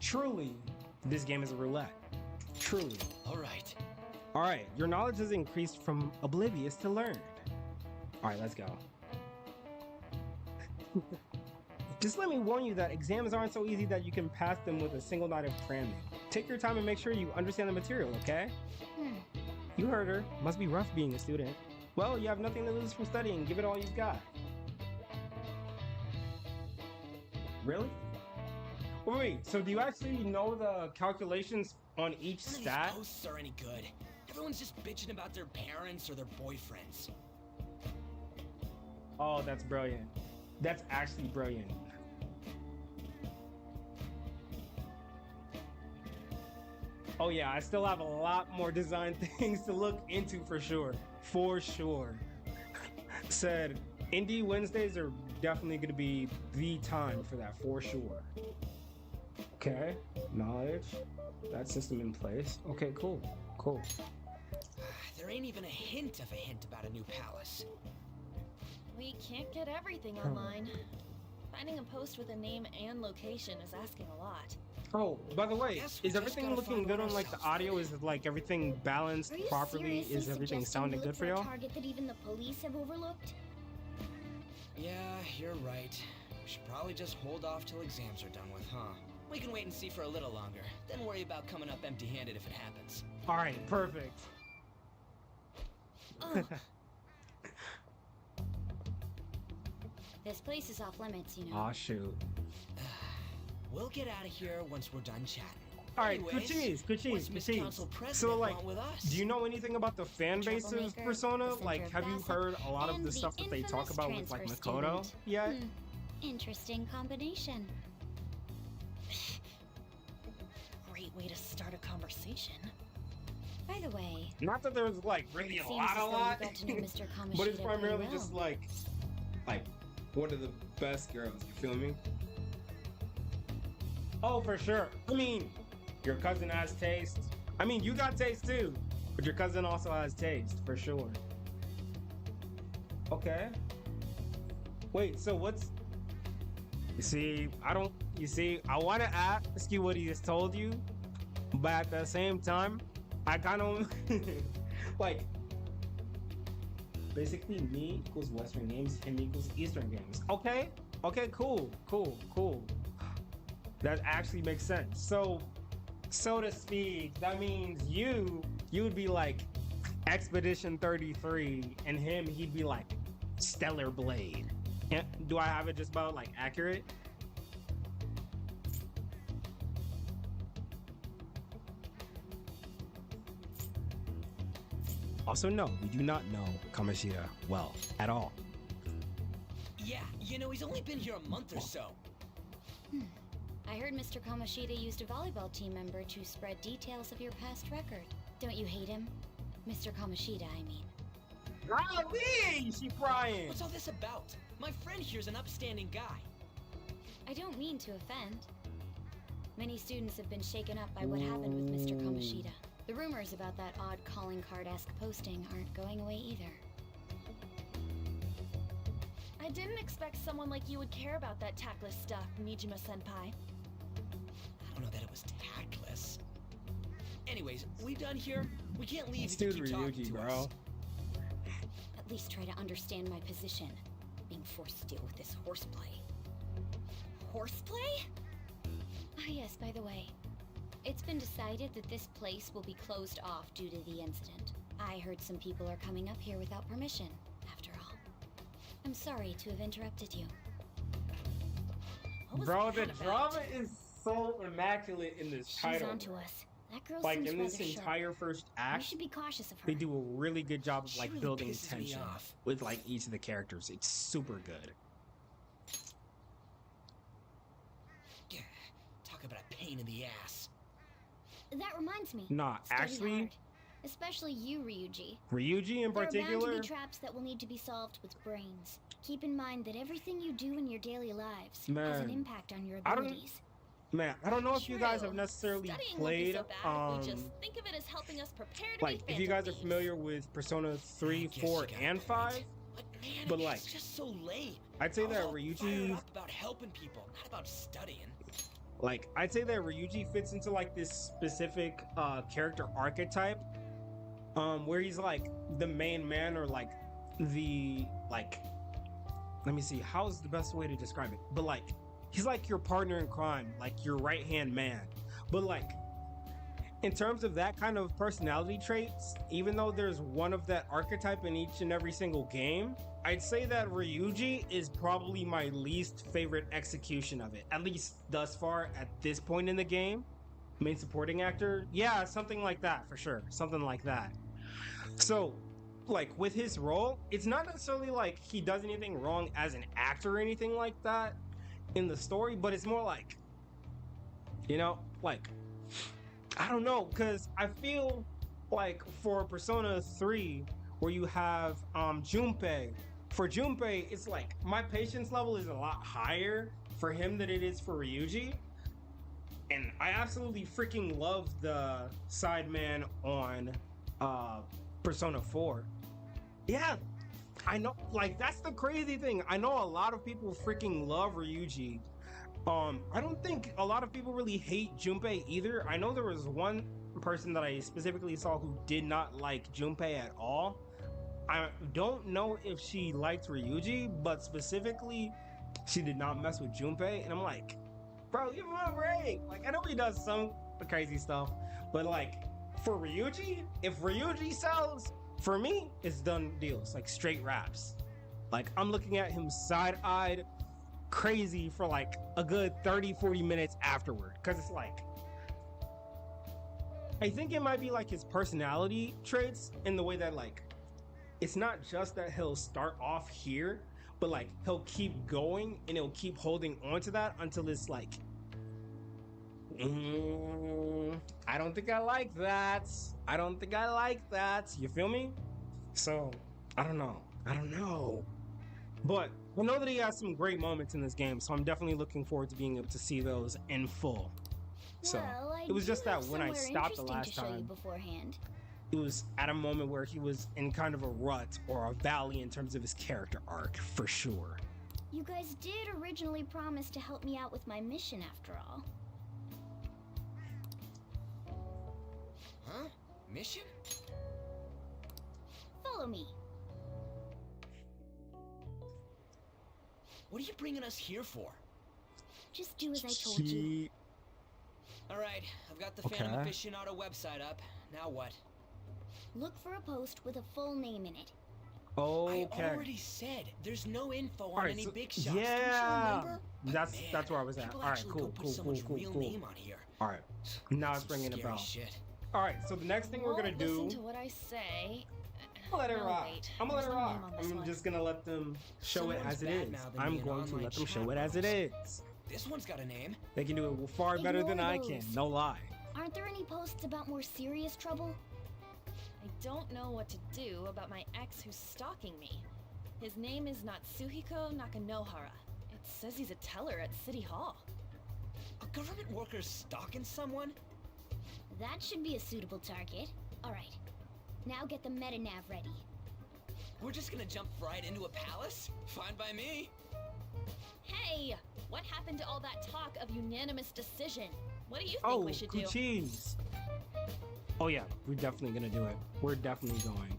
Truly, this game is a roulette. Truly. All right. All right, your knowledge has increased from oblivious to learned. All right, let's go. Just let me warn you that exams aren't so easy that you can pass them with a single night of cramming. Take your time and make sure you understand the material, okay? You heard her. Must be rough being a student. Well, you have nothing to lose from studying. Give it all you've got. Really? Wait, so do you actually know the calculations on each None of stat? these posts are any good. Everyone's just bitching about their parents or their boyfriends. Oh, that's brilliant. That's actually brilliant. Oh yeah, I still have a lot more design things to look into for sure. For sure. Said, Indie Wednesdays are definitely going to be the time for that, for sure. Okay, knowledge. That system in place. Okay, cool. Cool. There ain't even a hint of a hint about a new palace. We can't get everything online. Finding a post with a name and location is asking a lot. Oh, by the way, Guess we is just everything gotta looking find good one on like the ourselves, audio? then. Is like everything balanced Are you properly? seriously Is everything suggesting sounding we good look for a y'all? target that even the police have overlooked? Yeah, you're right. We should probably just hold off till exams are done with, huh? We can wait and see for a little longer, then worry about coming up empty-handed if it happens. All right, perfect. Ugh. This place is off limits, you know. Aw, shoot. We'll get out of here once we're done chatting. All right, Anyways, good cheese. what's Miss Council So, President like, want with us? do you know anything about the fan base of Troublemaker, Persona? the center Like, of have you gossip, heard a lot of and the the stuff that they talk infamous about with like transfer Makoto student. yet? Interesting combination. Great way to start a conversation. By the way, Not that there's like really a seems lot, as though you lot, got to know Mr. Kamoshida but it's pretty primarily well. just like one of the best girls. You feel me? Oh, for sure. I mean, your cousin has taste. I mean, you got taste too, but your cousin also has taste for sure. Okay. Wait, so what's? You see, I want to ask you what he has told you, but at the same time, I kind of like. Basically, me equals Western games, him equals Eastern games. Okay, cool. That actually makes sense. So to speak, that means you would be like Expedition 33, and he'd be like Stellar Blade. Yeah, do I have it just about like accurate? Also, no, we do not know Kamoshida well at all. Yeah, you know, he's only been here a month or so. I heard Mr. Kamoshida used a volleyball team member to spread details of your past record. Don't you hate him? Mr. Kamoshida, I mean. Golly, she crying. What's all this about? My friend here's an upstanding guy. I don't mean to offend. Many students have been shaken up by what happened with Mr. Kamoshida. The rumors about that odd calling card-esque posting aren't going away either. I didn't expect someone like you would care about that tactless stuff, Mijima-senpai. I don't know that it was tactless. Anyways, we done here? We can't leave It's if you dude keep talking Ryuji, to bro. us. At least try to understand my position. Being forced to deal with this horseplay. Horseplay? Ah yes, by the way. It's been decided that this place will be closed off due to the incident. I heard some people are coming up here without permission, after all. I'm sorry to have interrupted you. What was Bro, the that about? drama is so immaculate in this She's title. onto us. That girl Like seems in rather this sharp. entire first We act, should be cautious of her. they do a really good job of She like really building pisses me tension off. with like each of the characters. It's super good. Yeah, talk about a pain in the ass. That reminds me. Nah, Study actually, hard. Especially you, Ryuji. Ryuji in There are bound to particular. be traps that will need to be solved with brains. Keep in mind that everything you do in your daily lives has an Man, impact on your I don't- abilities. Man, I don't know if you guys True. have necessarily Studying played. won't be so bad if we just think of it as helping us prepare to Like be if you guys are Phantom familiar Thieves. with Persona 3, I guess 4, you got a and point. 5, But man, But, it's like, just so lame. I'd say I was that all fired Ryuji, up about helping people, not about studying. I'd say that Ryuji fits into like this specific character archetype, where he's like the main man or like the like. Let me see, how's the best way to describe it? But like, he's like your partner in crime, like your right hand man. But like, in terms of that kind of personality traits, even though there's one of that archetype in each and every single game, I'd say that Ryuji is probably my least favorite execution of it, at least thus far at this point in the game. Main supporting actor, yeah, something like that for sure, something like that. So, like with his role, it's not necessarily like he does anything wrong as an actor or anything like that in the story, but it's more like, you know, like, I don't know, because I feel like for Persona 3, where you have Junpei, for Junpei, it's like my patience level is a lot higher for him than it is for Ryuji. And I absolutely freaking love the sideman on Persona 4. Yeah, I know, like that's the crazy thing. I know a lot of people freaking love Ryuji. I don't think a lot of people really hate Junpei either. I know there was one person that I specifically saw who did not like Junpei at all. I don't know if she liked Ryuji, but specifically, she did not mess with Junpei. And I'm like, bro, give him a break. Like, I know he does some crazy stuff, but like, for Ryuji, if Ryuji sells, for me, it's done deals, like straight raps. Like, I'm looking at him side-eyed crazy for like a good 30-40 minutes afterward, because it's like, I think it might be like his personality traits in the way that like, it's not just that he'll start off here, but like he'll keep going and he'll keep holding on to that until it's like, I don't think I like that. I don't think I like that. You feel me? So, I don't know. But I know that he has some great moments in this game, so I'm definitely looking forward to being able to see those in full. So, well, I it was do just that have when I somewhere stopped the interesting last to show you time, beforehand. it was at a moment where he was in kind of a rut or a valley in terms of his character arc, for sure. You guys did originally promise to help me out with my mission after all. Huh? Mission? Follow me. What are you bringing us here for? Just do as I told you. Alright, I've got the Phantom Okay. Aficionado website up. Now what? Look for a post with a full name in it. I Okay. already said there's no info on Alright, any so- big shots. Don't yeah. you remember? But That's- man, that's where I was at. people Alright, actually cool, go put cool, someone's cool, real cool. name on here. All right. Now it's Some ringing a scary bell. shit. All right, so the next thing we're gonna do. Listen to what I say. Let it No, rock. wait, I'm gonna let there's it no rock. name on this I'm one. just gonna let them show it Someone's as it bad is. mouthing I'm me in going to online let them show chat it as it rooms. is. This one's got a name. They can do it far better than Ignore I can. those. No lie. Aren't there any posts about more serious trouble? I don't know what to do about my ex who's stalking me. His name is Natsuhiko Nakanohara. It says he's a teller at City Hall. A government worker stalking someone? That should be a suitable target. Alright. Now get the meta-nav ready. We're just gonna jump right into a palace? Fine by me. Hey! What happened to all that talk of unanimous decision? What do you think Oh, we should do? cheese. Oh yeah, we're definitely gonna do it. We're definitely going.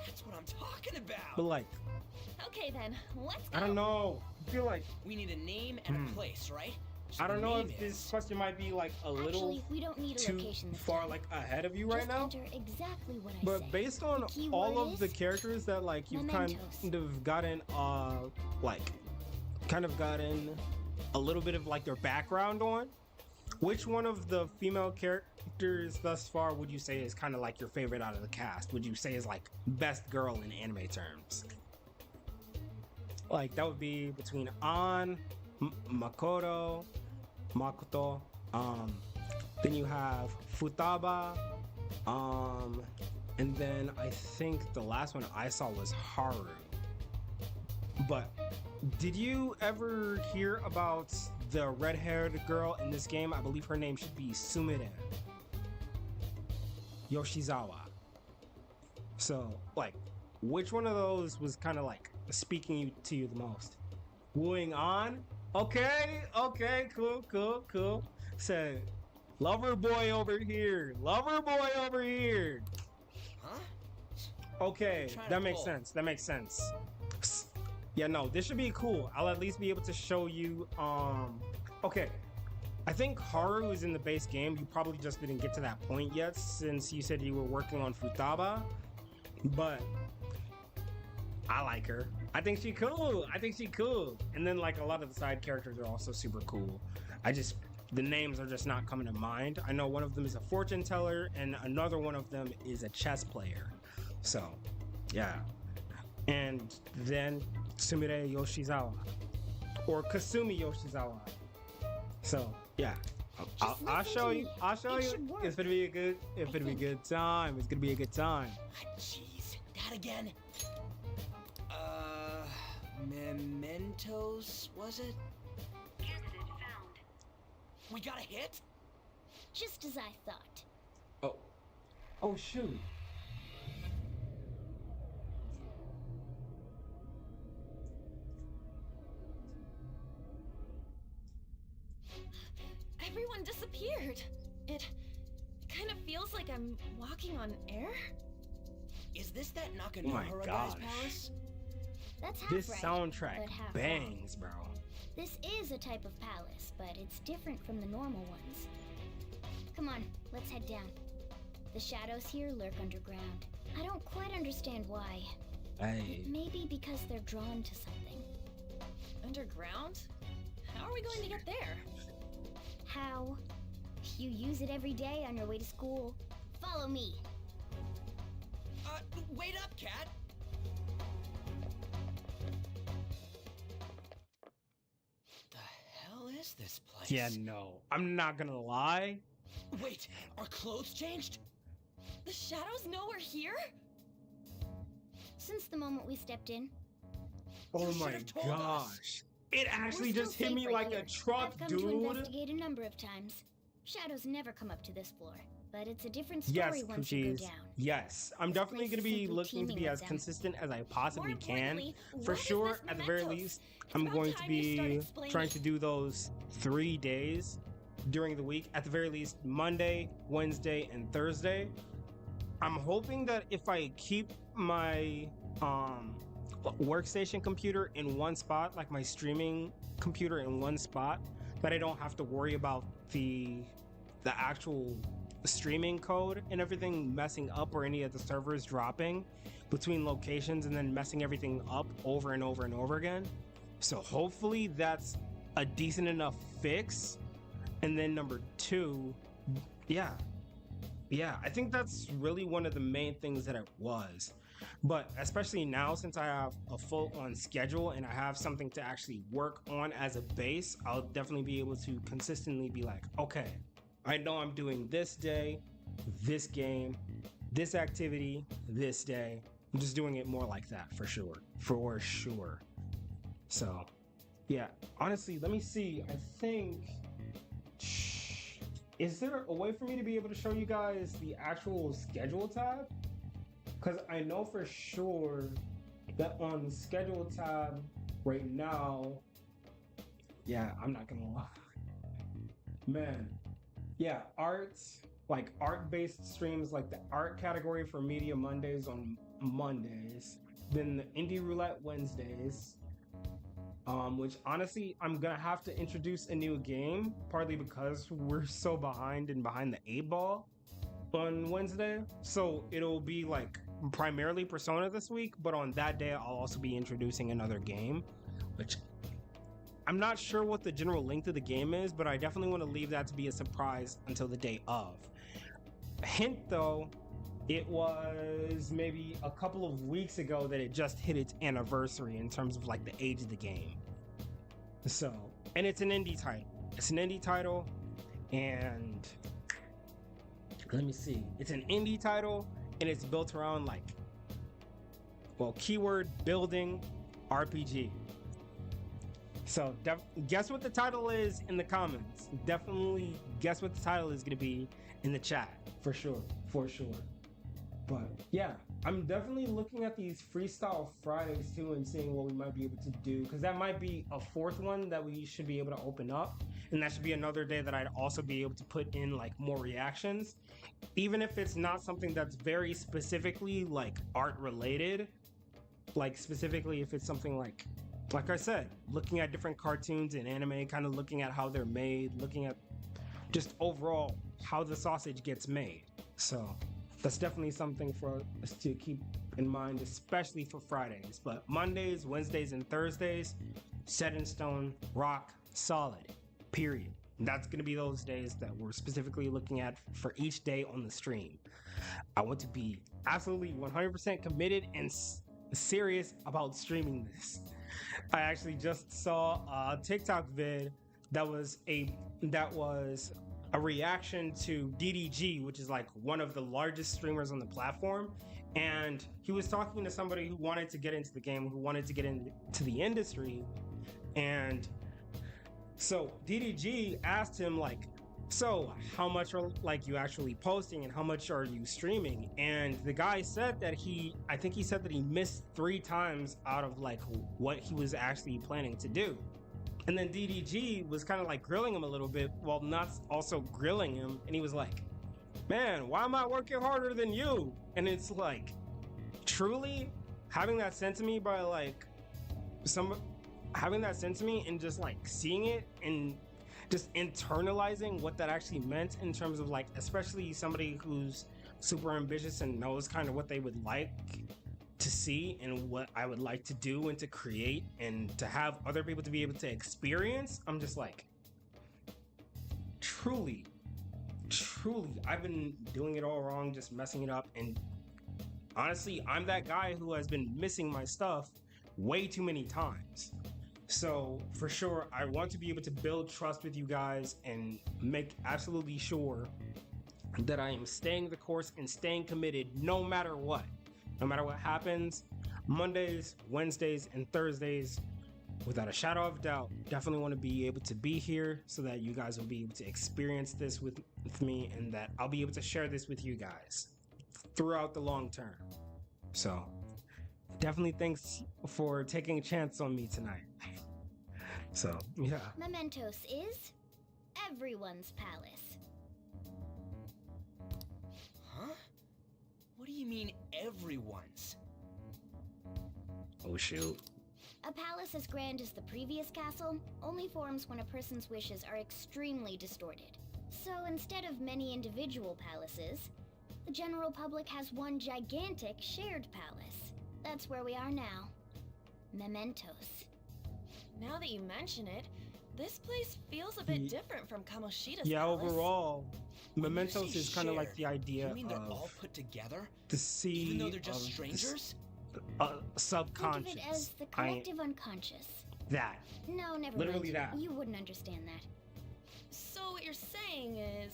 That's what I'm talking about. But like, Okay then, let's go. I don't know. I feel like We need a name and a place, right? So I don't the know name if this is- question might be like a little Actually, we don't need a too location this far time. like ahead of you right Just now. enter exactly what I But say. based on The key all word of the is characters that like you've mementos. kind of gotten like kind of gotten a little bit of like their background on, which one of the female characters thus far would you say is kind of like your favorite out of the cast? Would you say is like best girl in anime terms? Like that would be between An, Makoto, then you have Futaba, and then I think the last one I saw was Haru. But did you ever hear about the red-haired girl in this game? I believe her name should be Sumire Yoshizawa. So, like, which one of those was kind of like speaking to you the most? Wooing On? Okay, cool. So, lover boy over here. Huh? Okay, Trying to that makes pull. sense. Yeah, no, this should be cool. I'll at least be able to show you. Okay, I think Haru is in the base game. You probably just didn't get to that point yet, since you said you were working on Futaba. But I like her. I think she's cool. And then like a lot of the side characters are also super cool. The names are just not coming to mind. I know one of them is a fortune teller, and another one of them is a chess player. So, yeah. And then Sumire Yoshizawa, or Kasumi Yoshizawa. So, yeah. I'll listen show to you. me. I'll show It you. should work. It's gonna be a good. It's gonna be a think. good time. It's gonna be a good time. Ah, jeez. That again. Mementos, was it? Candidate found. We got a hit? Just as I thought. Oh. Oh shoot. Everyone disappeared. It kind of feels like I'm walking on air. Is this that Oh my Nakanohara guy's gosh. palace? That's half This right, soundtrack but half bangs, bro. wrong. This is a type of palace, but it's different from the normal ones. Come on, let's head down. The shadows here lurk underground. I don't quite understand why. Hey. Maybe because they're drawn to something. Underground? How are we going to get there? How? You use it every day on your way to school. Follow me. Wait up, Cat! The hell is this place? Yeah, no. I'm not gonna lie. Wait, our clothes changed? The shadows know we're here? Since the moment we stepped in, Oh You should my have told us. gosh. It actually we're still just hit me safe right like here. a truck, I've come to dude. investigate a number of times. Shadows never come up to this floor, but it's a different Yes, story once you go Coochies. down. Yes, I'm This definitely place going to is be simply looking to teeming be with as them. consistent as I possibly More can. importantly, For what is sure, this at the very mementos? least, It's I'm about going to time you start be explaining. trying to do those 3 days during the week. At the very least, Monday, Wednesday, and Thursday. I'm hoping that if I keep my workstation computer in one spot, like my streaming computer in one spot, that I don't have to worry about the actual streaming code and everything messing up, or any of the servers dropping between locations and then messing everything up over and over and over again. So hopefully that's a decent enough fix. And then number two, yeah, yeah, I think that's really one of the main things that it was. But especially now, since I have a full on schedule and I have something to actually work on as a base, I'll definitely be able to consistently be like, okay, I know I'm doing this day, this game, this activity, this day. I'm just doing it more like that for sure. For sure. So, yeah, honestly, let me see. I think. Is there a way for me to be able to show you guys the actual schedule tab? Because I know for sure that on the schedule tab right now, yeah, I'm not gonna lie. Man, yeah, like art-based streams, like the art category for Media Mondays on Mondays, then the Indie Roulette Wednesdays, which honestly, I'm gonna have to introduce a new game, partly because we're so behind and behind the 8 ball on Wednesday. So it'll be like primarily Persona this week, but on that day, I'll also be introducing another game, which I'm not sure what the general length of the game is, but I definitely want to leave that to be a surprise until the day of. Hint though, it was maybe a couple of weeks ago that it just hit its anniversary in terms of like the age of the game. So, and it's an indie title. It's an indie title, and let me see. It's an indie title, and it's built around like, well, keyword building RPG. So guess what the title is in the comments. Definitely guess what the title is going to be in the chat for sure. But yeah, I'm definitely looking at these Freestyle Fridays too and seeing what we might be able to do, because that might be a fourth one that we should be able to open up, and that should be another day that I'd also be able to put in like more reactions, even if it's not something that's very specifically like art related. Like specifically if it's something like I said, looking at different cartoons and anime, kind of looking at how they're made, looking at just overall how the sausage gets made. So that's definitely something for us to keep in mind, especially for Fridays. But Mondays, Wednesdays, and Thursdays, set in stone, rock solid, period. And that's going to be those days that we're specifically looking at for each day on the stream. I want to be absolutely 100% committed and serious about streaming this. I actually just saw a TikTok vid that was a reaction to DDG, which is like one of the largest streamers on the platform, and he was talking to somebody who wanted to get into the game, who wanted to get into the industry, and so DDG asked him like, so how much are like you actually posting and how much are you streaming? And the guy said that I think he said that he missed 3 times out of like what he was actually planning to do. And then DDG was kind of like grilling him a little bit while not also grilling him. And he was like, man, why am I working harder than you? And it's like, truly having that sent to me by like having that sent to me and just like seeing it and just internalizing what that actually meant in terms of like, especially somebody who's super ambitious and knows kind of what they would like to see and what I would like to do and to create and to have other people to be able to experience. I'm just like, truly, I've been doing it all wrong, just messing it up. And honestly, I'm that guy who has been missing my stuff way too many times. So for sure, I want to be able to build trust with you guys and make absolutely sure that I am staying the course and staying committed no matter what. No matter what happens, Mondays, Wednesdays, and Thursdays, without a shadow of doubt, definitely want to be able to be here so that you guys will be able to experience this with me and that I'll be able to share this with you guys throughout the long term. So definitely thanks for taking a chance on me tonight. So, yeah. Mementos is everyone's palace. Huh? What do you mean, everyone's? Oh, shoot. A palace as grand as the previous castle only forms when a person's wishes are extremely distorted. So instead of many individual palaces, the general public has one gigantic shared palace. That's where we are now. Mementos. Now that you mention it, This place feels a bit Ye- different from Kamoshida's Yeah, palace. overall, When you Mementos say is kind of like shared, the idea You mean they're all of put together? the sea Even though they're just of the strangers? subconscious. Think of it as the collective unconscious. That. No, never Literally mind. that. You wouldn't understand that. So what you're saying is,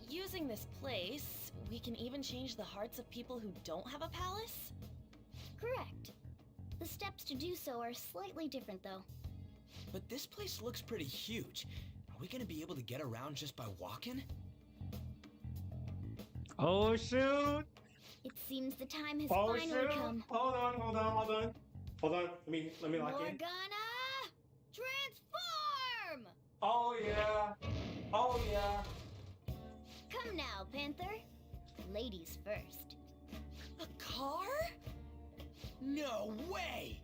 using this place, we can even change the hearts of people who don't have a palace? Correct. The steps to do so are slightly different, though. But this place looks pretty huge. Are we gonna be able to get around just by walking? Oh shoot! It seems the time has Oh finally shoot! come. Hold on. Let me lock in. Morgana, transform! Oh yeah. Come now, Panther. Ladies first. A car? No way!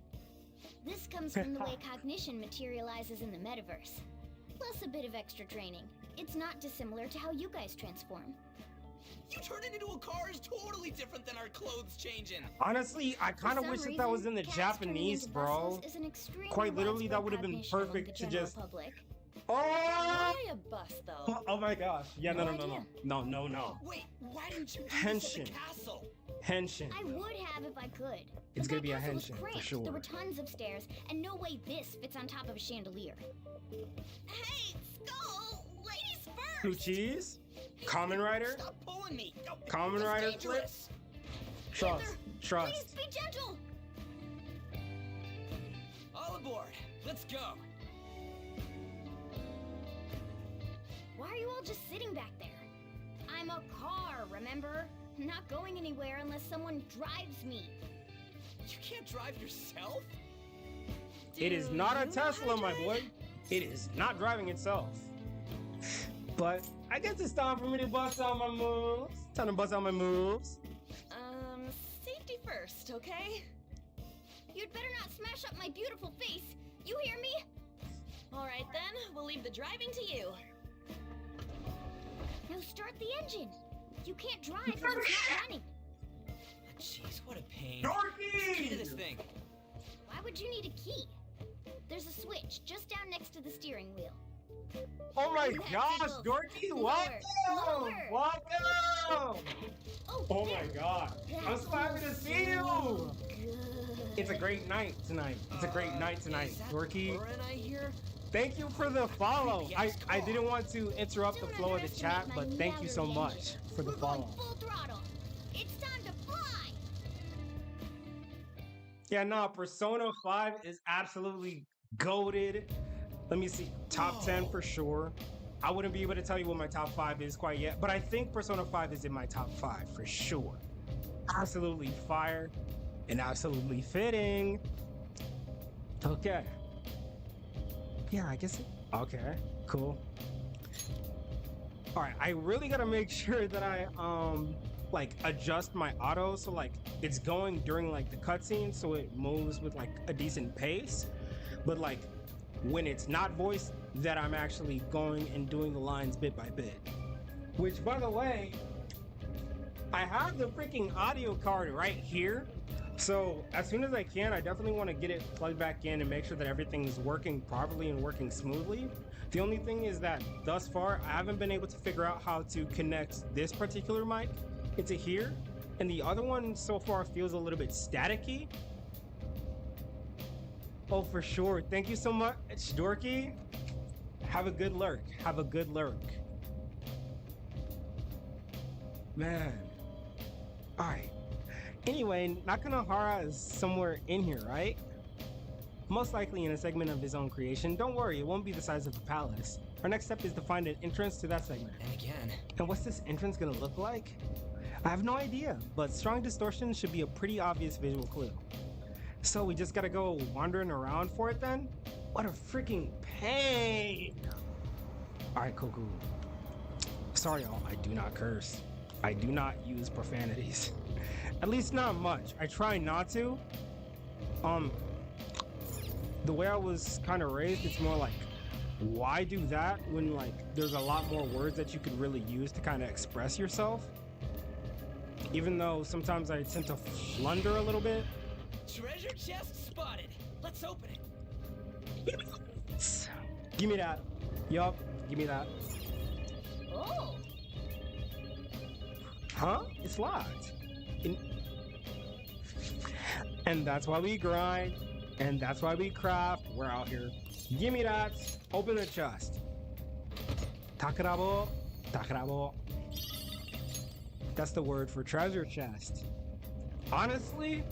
This comes from the way cognition materializes in the metaverse. Plus a bit of extra training. It's not dissimilar to how you guys transform. You turning into a car is totally different than our clothes changing. Honestly, I kind of For wish some that that was reason, in the cats turning Japanese, into bro. buses is an extremely Quite literally, that widespread would have been cognition among perfect the to general just. public. Oh! Why a bus, though? Oh my gosh. Yeah, no. idea. No. Wait, why didn't you do this at Henshin. the castle? Henshin. I would have if I could. It's But gonna be a that castle was henshin, for cramped. sure. There were tons of stairs, and no way this fits on top of a chandelier. Hey, Skull! Ladies Blue first! cheese? Common Rider? Stop pulling me! No, Kamen that's Rider dangerous. Trust. Please Trust. be gentle. All aboard. Let's go. Why are you all just sitting back there? I'm a car, remember? Not going anywhere unless someone drives me. You can't drive yourself? It is Do not a you know how to Tesla, my drive? boy. It is not driving itself. But I guess it's time for me to bust out my moves. Time to bust out my moves. Safety first, okay? You'd better not smash up my beautiful face. You hear me? Alright then, we'll leave the driving to you. Now start the engine. You can't drive if it's not running. Jeez, what a pain. Key to this Dorky! thing. Why would you need a key? There's a switch just down next to the steering wheel. Oh my That's gosh, evil. Dorky, Lower, welcome! lower. Welcome! Oh my there. god. I'm so happy to see you! Good. It's a great night tonight. It's a great night tonight, Is that Dorky. Burin I hear? Thank you for the follow. I didn't want to interrupt the Don't flow of the chat, underestimate but my thank you so Mallory much engine. for the We're going follow. full throttle. It's time to fly. Yeah, no, Persona 5 is absolutely goated. Let me see. Top 10 for sure. I wouldn't be able to tell you what my top 5 is quite yet, but I think Persona 5 is in my top 5 for sure. Absolutely fire and absolutely fitting. Okay. Yeah, I guess. Okay, cool. All right, I really gotta make sure that I like adjust my auto so like it's going during like the cutscene so it moves with like a decent pace, but like when it's not voiced, that I'm actually going and doing the lines bit by bit. Which, by the way, I have the freaking audio card right here. So as soon as I can, I definitely want to get it plugged back in and make sure that everything is working properly and working smoothly. The only thing is that thus far, I haven't been able to figure out how to connect this particular mic into here. And the other one so far feels a little bit staticky. Oh, for sure. Thank you so much, Dorky. Have a good lurk. Have a good lurk. Man. All right. Anyway, Nakanohara is somewhere in here, right? Most likely in a segment of his own creation. Don't worry, it won't be the size of the palace. Our next step is to find an entrance to that segment. And again. And what's this entrance gonna look like? I have no idea, but strong distortion should be a pretty obvious visual clue. So we just gotta go wandering around for it then? What a freaking pain! Alright, cool. Sorry y'all, I do not curse. I do not use profanities. At least not much. I try not to. The way I was kind of raised, it's more like, why do that when like there's a lot more words that you could really use to kind of express yourself? Even though sometimes I tend to flunder a little bit. Treasure chest spotted. Let's open it. Give me that. Yup, give me that. Oh, Huh? It's locked. And that's why we grind. And that's why we craft. We're out here. Give me that. Open the chest. Takarabo. Takarabo. That's the word for treasure chest. Honestly,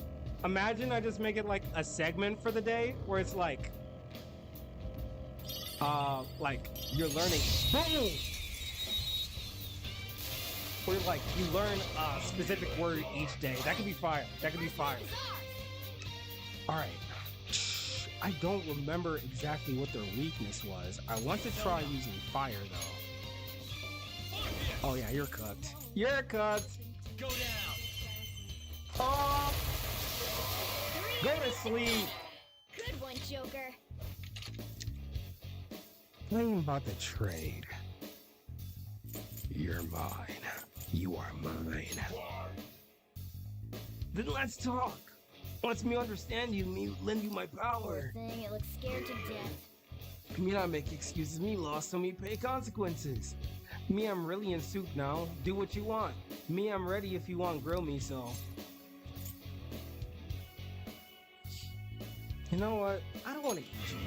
imagine I just make it like a segment for the day where it's like you're learning. Boom! Or like you learn a specific word each day. That could be fire. That could be fire. Alright. I don't remember exactly what their weakness was. I want to try using fire though. Oh yeah, you're cooked. You're cooked. Go down. Oh, go to sleep. Good one, Joker. I'm about to trade. You're mine. You are mine. Then let's talk. Lets me understand you, me lend you my power. Poor thing, it looks scared to death. Me not make excuses, me lost, so me pay consequences. Me, I'm really in soup now. Do what you want. Me, I'm ready if you want grill me, so. You know what? I don't want to eat you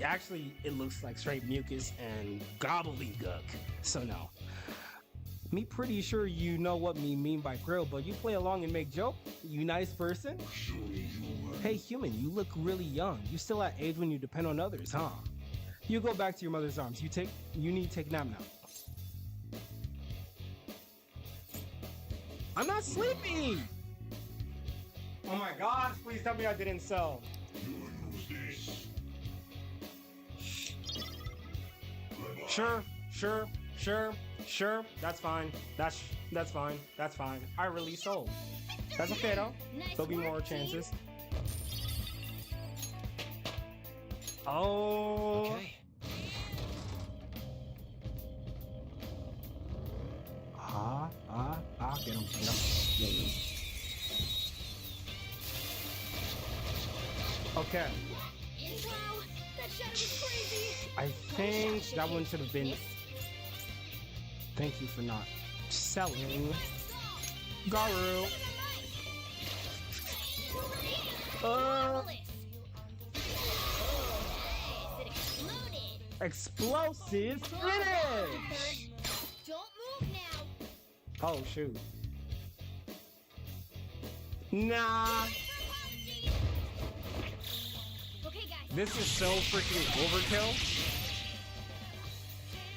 now. Actually, it looks like straight mucus and gobbledygook, so no. Me pretty sure you know what me mean by grill, but you play along and make joke? You nice person? Hey human, you look really young. You still at age when you depend on others, huh? You go back to your mother's arms. You need to take a nap now. I'm not sleepy! Oh my gosh, please tell me I didn't sell. Sure. That's fine. That's fine. That's fine. I really sold. That's okay though. Nice There'll be work, more team. chances. Oh. Okay. Get him. Okay. Intro! That shadow was crazy! I think that one should have been. Thank you for not selling. Garu. It exploded! Explosive finish! Don't move now! Oh shoot. Nah. Okay, guys. This is so freaking overkill.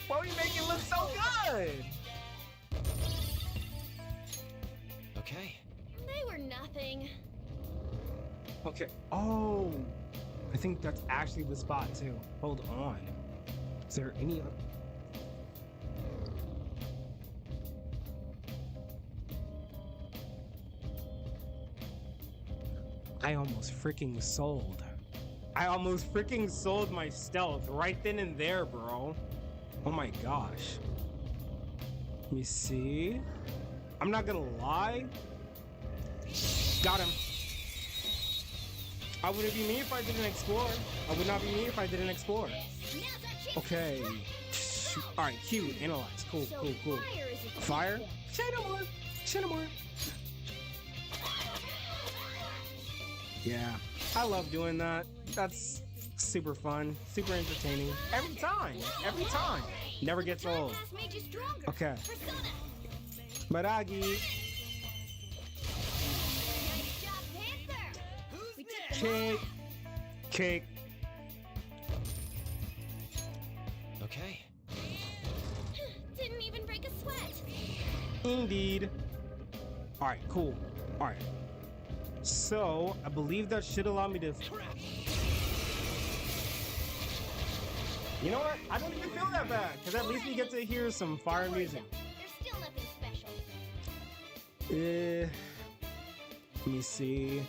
Why do you make it look so good? Okay. they were nothing. Okay. Oh, I think that's actually the spot too. Hold on. Is there any? I almost freaking sold. I almost freaking sold my stealth right then and there, bro. Oh my gosh. Let me see. I'm not gonna lie. Got him. I wouldn't be me if I didn't explore. I would not be me if I didn't explore. Now's our chance. Okay. Alright, Q, analyze. Cool, So cool, cool. fire is a Fire? key. Say no more. Say no more. Yeah, I love doing that. That's super fun, super entertaining. Every time. Every time. Never gets Time old. pass made you stronger. Okay. Persona. Maragi. Nice job, Panther. We took them Cake. Cake. Okay. Didn't even break a sweat. Indeed. Alright, cool. Alright. So, I believe that should allow me to... You know what? I don't even feel that bad, because at least we get to hear some fire Don't worry, music. though. There's still nothing special. Let me see.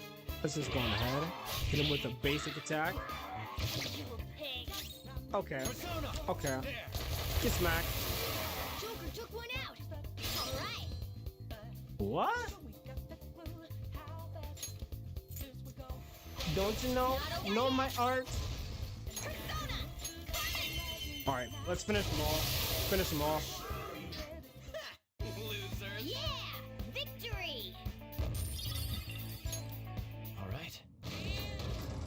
Let's just go on ahead. Hit him with a basic attack. You pig. Okay. Persona. Okay. There. Get smacked. Joker took one out. All right. What? Don't you know? Know my art? Persona. All right, let's finish them all. Finish them all. Losers. Yeah! Victory! All right.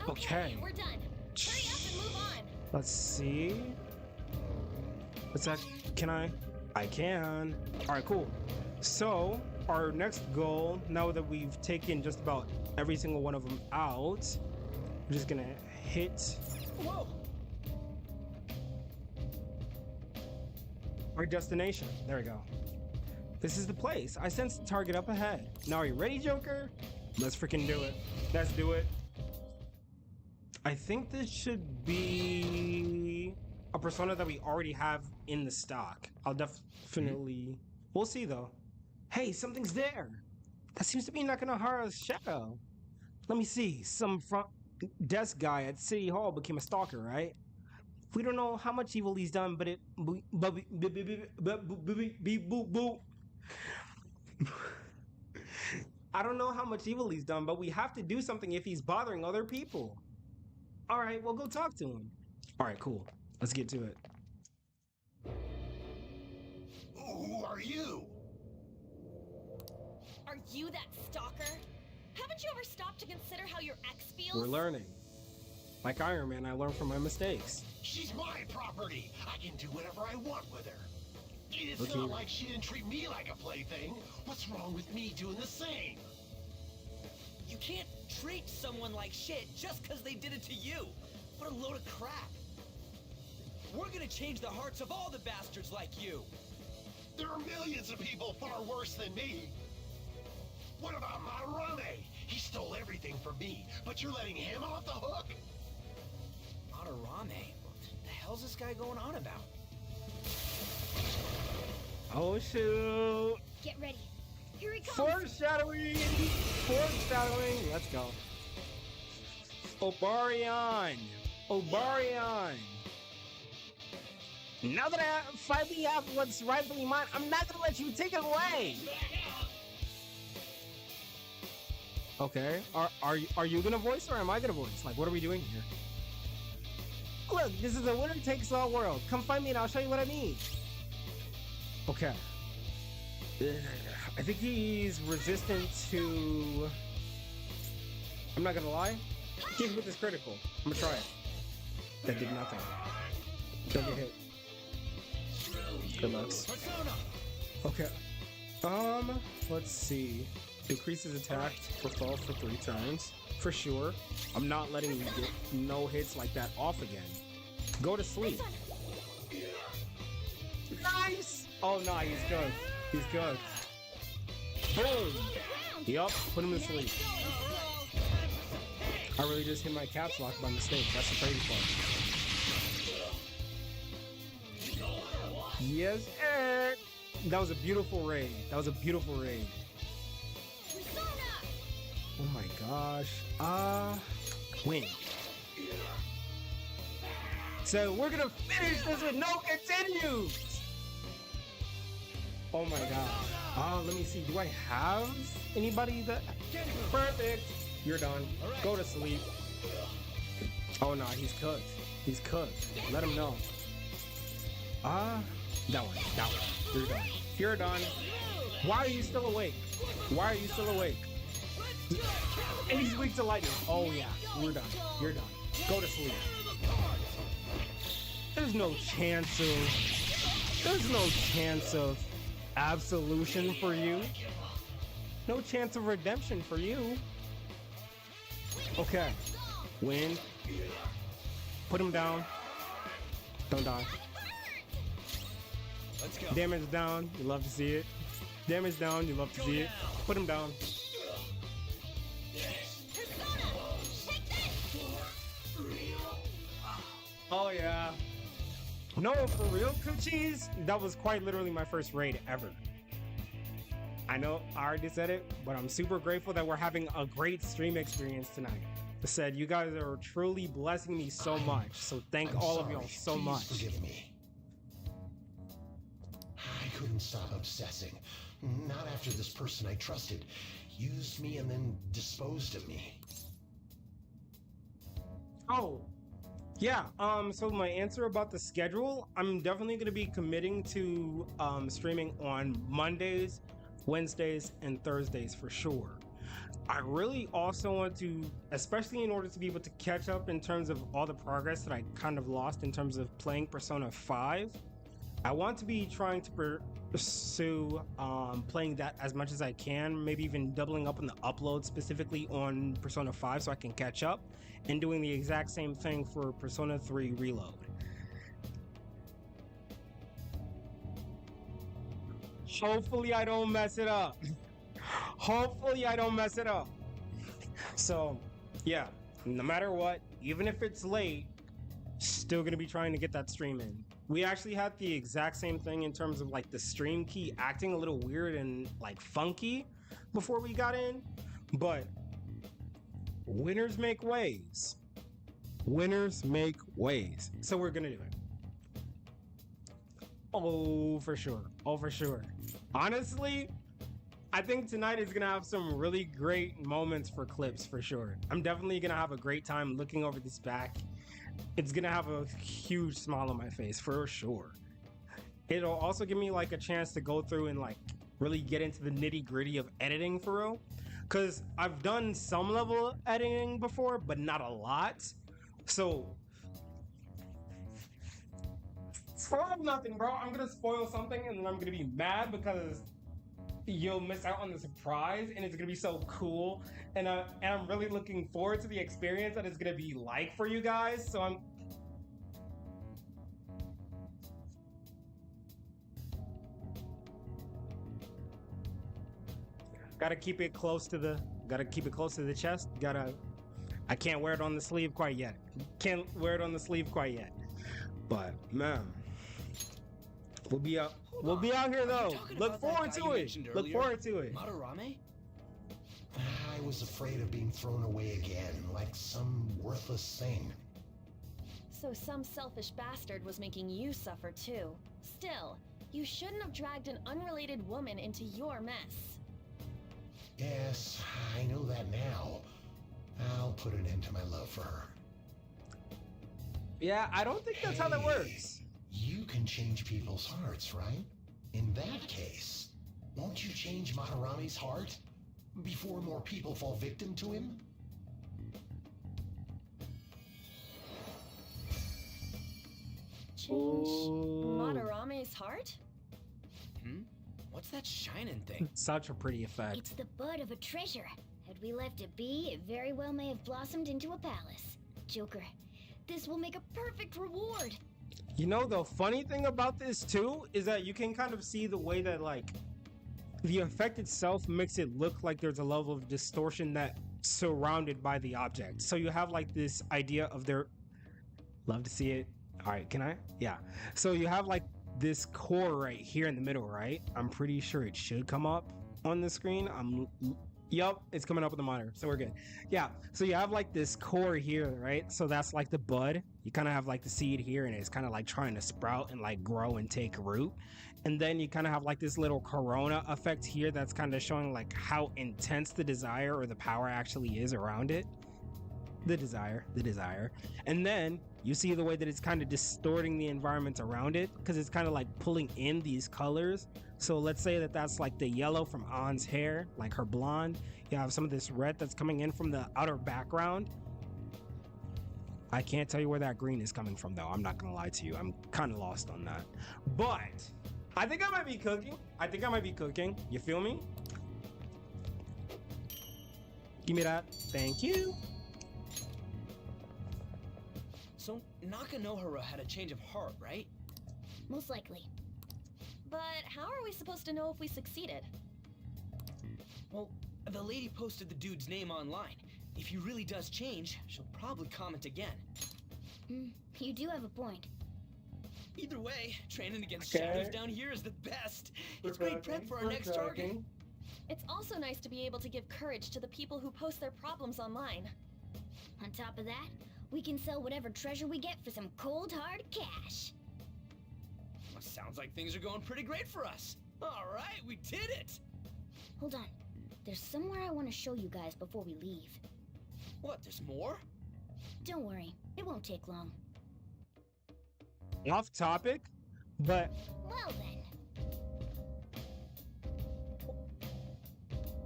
Okay. We're done. Hurry up and move on. Let's see. What's that? Can I? I can. All right, cool. So our next goal, now that we've taken just about every single one of them out, we're just gonna hit Whoa. our destination. There we go. This is the place. I sense the target up ahead. Now are you ready, Joker? Let's freaking do it. Let's do it. I think this should be a persona that we already have in the stock. I'll definitely... We'll see, though. Hey, something's there. That seems to be Nakanohara's shadow. Let me see. Some front desk guy at City Hall became a stalker, right? We don't know how much evil he's done, but I don't know how much evil he's done, but we have to do something if he's bothering other people. All right, well, go talk to him. All right, cool. Let's get to it. Who are you? Are you that stalker? Haven't you ever stopped to consider how your ex feels? We're learning. Like Iron Man, I learn from my mistakes. She's my property. I can do whatever I want with her. It's Okay. not like she didn't treat me like a plaything. What's wrong with me doing the same? You can't treat someone like shit just because they did it to you. What a load of crap. We're gonna change the hearts of all the bastards like you. There are millions of people far worse than me. What about Madarame? He stole everything from me, but you're letting him off the hook? Madarame? What the hell's this guy going on about? Oh, shoot. Get ready. Here he comes! Foreshadowing! Foreshadowing! Let's go. Obarion! Obarion! Now that I finally have what's rightfully mine, I'm not gonna let you take it away! Okay, are you gonna voice or am I gonna voice? Like, what are we doing here? Look, this is a winner takes all world. Come find me and I'll show you what I mean. Okay. I think he's resistant to... I'm not gonna lie. Hit with this critical. I'm gonna try it. That did nothing. Don't get hit. Good luck. Okay. Let's see. Increases attack for fall for 3 turns. For sure. I'm not letting you get no hits like that off again. Go to sleep. Nice! Oh no, he's good. He's good. Boom! Yup, put him to sleep. I really just hit my caps lock by mistake. That's the crazy part. Yes, sir. That was a beautiful raid. That was a beautiful raid. Oh my gosh. Win. So we're gonna finish this with no continues. Oh my god. Let me see. Do I have anybody that... Perfect. You're done. Go to sleep. Oh no, he's cooked. He's cooked. Let him know. That one. That one. You're done. You're done. Why are you still awake? Why are you still awake? And he's weak to lightning. Oh yeah. We're done. You're done. Go to sleep. There's no chance of... There's no chance of absolution for you. No chance of redemption for you. Okay. Win. Put him down. Don't die. Let's go. Damage down. You love to see it. Damage down. You love to see it. Put him down. Oh yeah. No, for real, Coochies? That was quite literally my first raid ever. I know I already said it, but I'm super grateful that we're having a great stream experience tonight. I said, you guys are truly blessing me so much, so thank I'm all of sorry. y'all so Please much. Forgive me. I couldn't stop obsessing. Not after this person I trusted used me and then disposed of me. Oh, Yeah, so my answer about the schedule, I'm definitely going to be committing to streaming on Mondays, Wednesdays, and Thursdays for sure. I really also want to, especially in order to be able to catch up in terms of all the progress that I kind of lost in terms of playing Persona 5, I want to be trying to pursue playing that as much as I can, maybe even doubling up on the upload specifically on Persona 5 so I can catch up, and doing the exact same thing for Persona 3 Reload. Hopefully I don't mess it up. Hopefully I don't mess it up. So, yeah, no matter what, even if it's late, still gonna be trying to get that stream in. We actually had the exact same thing in terms of like the stream key acting a little weird and like funky before we got in, but winners make ways. Winners make ways. So we're gonna do it. Oh, for sure. Oh, for sure. Honestly, I think tonight is gonna have some really great moments for clips for sure. I'm definitely gonna have a great time looking over this back. It's gonna have a huge smile on my face for sure. It'll also give me like a chance to go through and like really get into the nitty gritty of editing for real. Cause I've done some level of editing before, but not a lot. So spoil nothing, bro. I'm gonna spoil something and then I'm gonna be mad because you'll miss out on the surprise and it's gonna be so cool. And I'm really looking forward to the experience that it's gonna be like for you guys. So I'm gotta keep it close to the chest. I can't wear it on the sleeve quite yet. Can't wear it on the sleeve quite yet. But man, we'll be out here though. Look forward to it. Look forward to it. Madarame? I was afraid of being thrown away again, like some worthless thing. So some selfish bastard was making you suffer too. Still, you shouldn't have dragged an unrelated woman into your mess. Yes, I know that now. I'll put an end to my love for her. Yeah, I don't think that's how that works. You can change people's hearts, right? In that case, won't you change Madarame's heart before more people fall victim to him? Change Ooh. Madarame's heart? What's that shining thing? Such a pretty effect. It's the bud of a treasure. Had we left it be, it very well may have blossomed into a palace. Joker, this will make a perfect reward. You know, the funny thing about this too is that you can kind of see the way that like the effect itself makes it look like there's a level of distortion that surrounded by the object. So you have like this idea of their love to see it. All right, can I? Yeah. So you have like this core right here in the middle, right? I'm pretty sure it should come up on the screen. Yup, it's coming up with the monitor, so we're good. Yeah, so you have like this core here, right? So that's like the bud. You kind of have like the seed here, and it's kind of like trying to sprout and like grow and take root. And then you kind of have like this little corona effect here that's kind of showing like how intense the desire or the power actually is around it. The desire. And then you see the way that it's kind of distorting the environment around it because it's kind of like pulling in these colors. So let's say that that's like the yellow from Ann's hair, like her blonde. You have some of this red that's coming in from the outer background. I can't tell you where that green is coming from though. I'm not gonna lie to you. I'm kind of lost on that. But I think I might be cooking. You feel me? Give me that. Thank you. So Nakanohara had a change of heart, right? Most likely. But how are we supposed to know if we succeeded? Well, the lady posted the dude's name online. If he really does change, she'll probably comment again. You do have a point. Either way, training against Okay. shadows down here is the best. It's great prep for our next target. It's also nice to be able to give courage to the people who post their problems online. On top of that, we can sell whatever treasure we get for some cold hard cash. Well, sounds like things are going pretty great for us. All right, we did it. Hold on. There's somewhere I want to show you guys before we leave. What, there's more? Don't worry, it won't take long. off topic, but Well then.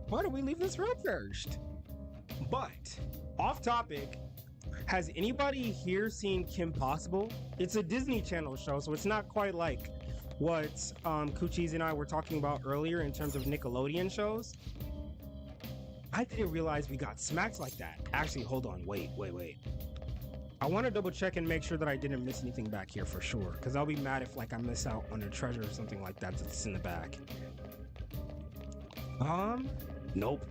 why don't we leave this room first? But off topic, has anybody here seen Kim Possible? It's a Disney Channel show, so it's not quite like what Coochies and I were talking about earlier in terms of Nickelodeon shows. I didn't realize we got smacks like that. Actually, hold on, wait. I want to double check and make sure that I didn't miss anything back here for sure, because I'll be mad if like I miss out on a treasure or something like that that's in the back. Nope.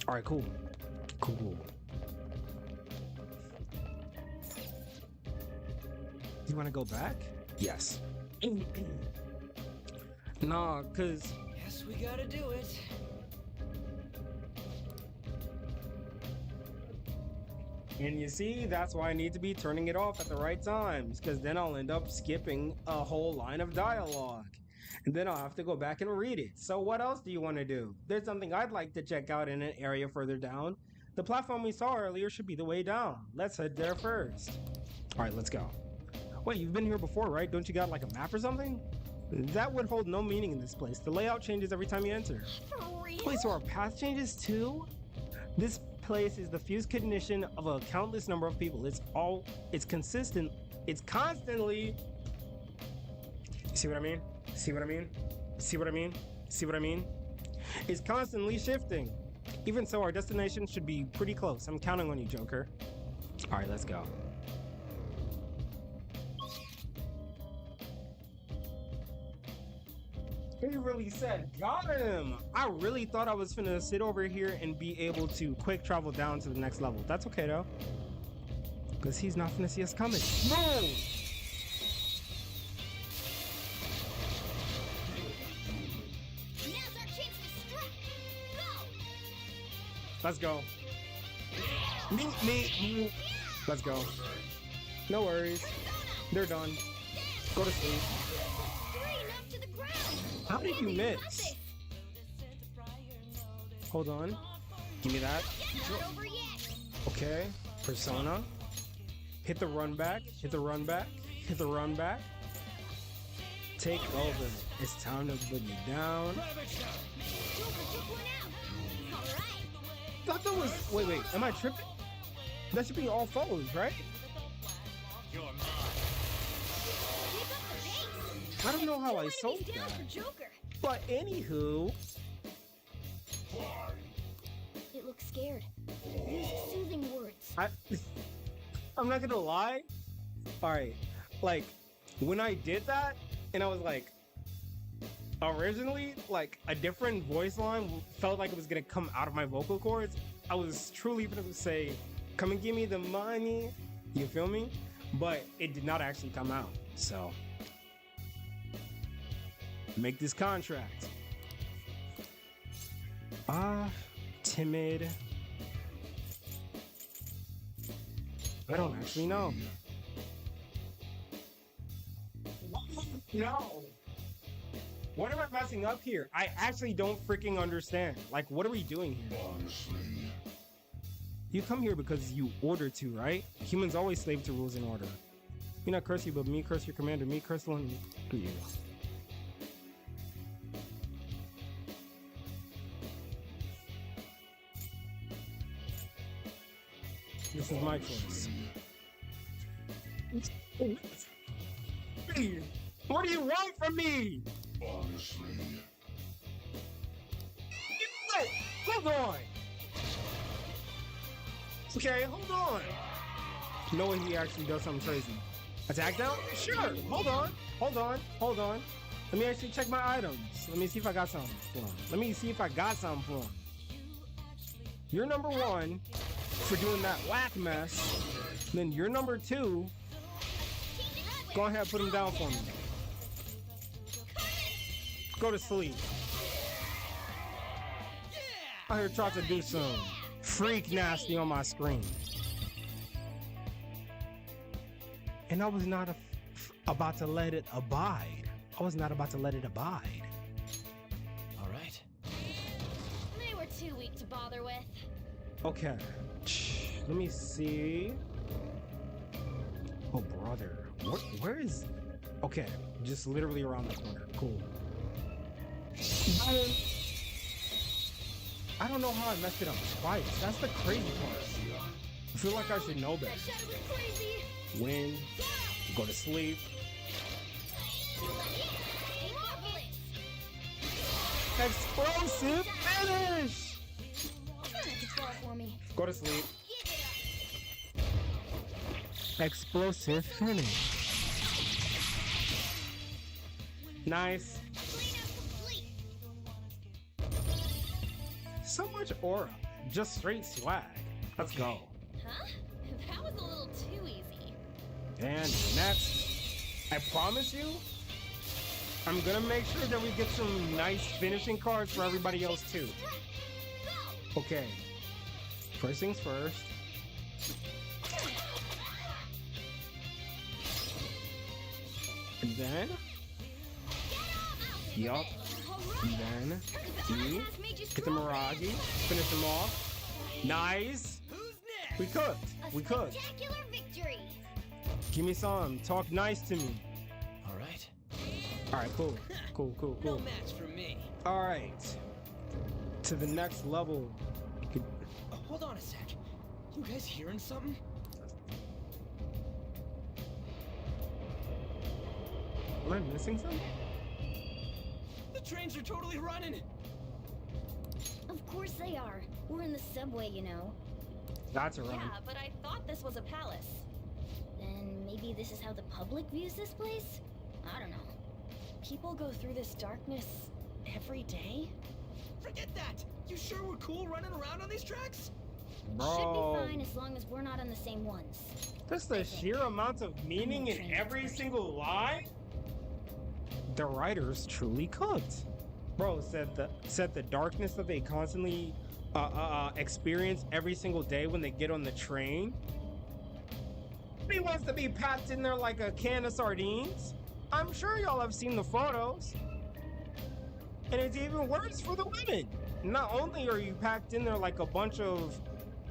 All right, cool. You want to go back? Yes. Nah, cause Guess we gotta do it. and you see, that's why I need to be turning it off at the right times, because then I'll end up skipping a whole line of dialogue. And then I'll have to go back and read it. So what else do you want to do? There's something I'd like to check out in an area further down. The platform we saw earlier should be the way down. Let's head there first. All right, let's go. Wait, you've been here before, right? Don't you got like a map or something? That would hold no meaning in this place. The layout changes every time you enter. For real? Wait, so our path changes too? This place is the fused condition of a countless number of people. It's consistent. It's constantly. See what I mean? See what I mean? See what I mean? See what I mean? It's constantly shifting. Even so, our destination should be pretty close. I'm counting on you, Joker. All right, let's go. He really said, got him! I really thought I was finna sit over here and be able to quick travel down to the next level. That's okay though. Because he's not finna see us coming. No! Now's our chance to strike. Go! Let's go. Me. Let's go. No worries. They're done. Go to sleep. Three, knocked to the ground. How did you Andy, got miss? this. Hold on. Give me that. Not over yet. Okay. Persona. Hit the run back. Hit the run back. Hit the run back. Take over. It's time to put you down. Joker took one out. All right. Thought that was. Wait. Am I tripping? That should be all foes, right? Keep up the pace. I don't know how Two I enemies sold down that. for Joker. But anywho, It looks scared. Use soothing words. I'm not gonna lie. All right, like when I did that, and I was like, originally, like a different voice line felt like it was gonna come out of my vocal cords. I was truly gonna say, "Come and give me the money." You feel me? But it did not actually come out. So make this contract. Timid. I don't actually know. No. What am I messing up here? I actually don't freaking understand. Like, what are we doing here? You come here because you order to, right? Humans always slave to rules and order. Me not curse you, but me curse your commander. Me curse the one who you. This is my choice. What do you want from me? Wait, hold on. Okay, hold on. No way he actually does something crazy. Attack down? Sure. Hold on. Let me actually check my items. Let me see if I got something for him. You're number one for doing that whack mess. Then you're number two. Go ahead, put him down for me. Go to sleep. I heard try to do some freak nasty on my screen. And I was not about to let it abide. All All right. They were too weak to bother with. Okay. Let me see. Oh, brother. Where is... Okay, just literally around the corner. Cool. I don't know how I messed it up twice. That's the crazy part. I feel like I should know better. That shadow was crazy. Win, go to sleep. Explosive finish! Try not to fall for me. Go to sleep. Give it up. Explosive finish. Nice. Cleanup complete. So much aura. Just straight swag. Let's go. Huh? That was a little too easy. And next, I promise you, I'm gonna make sure that we get some nice finishing cards for everybody else too. Okay. First things first. And then, yup. And then, get the Miragi, finish them off. Nice. Who's next? We cooked. We cooked. Spectacular victory. Give me some. Talk nice to me. All right. All right, cool. Cool, cool, No cool. match for me. All right. To the next level. Oh, hold on a sec. You guys hearing something? Am I missing something? The trains are totally running. Of course they are. We're in the subway, you know. That's a run. Yeah, but I thought this was a palace. Then maybe this is how the public views this place? I don't know. People go through this darkness every day? Forget that. You sure we're cool running around on these tracks? Should Bro, be fine as long as we're not on the same ones. just the sheer amount of meaning in every single line. The writers truly cooked. Bro said the darkness that they constantly experience every single day when they get on the train. He wants to be packed in there like a can of sardines. I'm sure y'all have seen the photos. And it's even worse for the women. Not only are you packed in there like a bunch of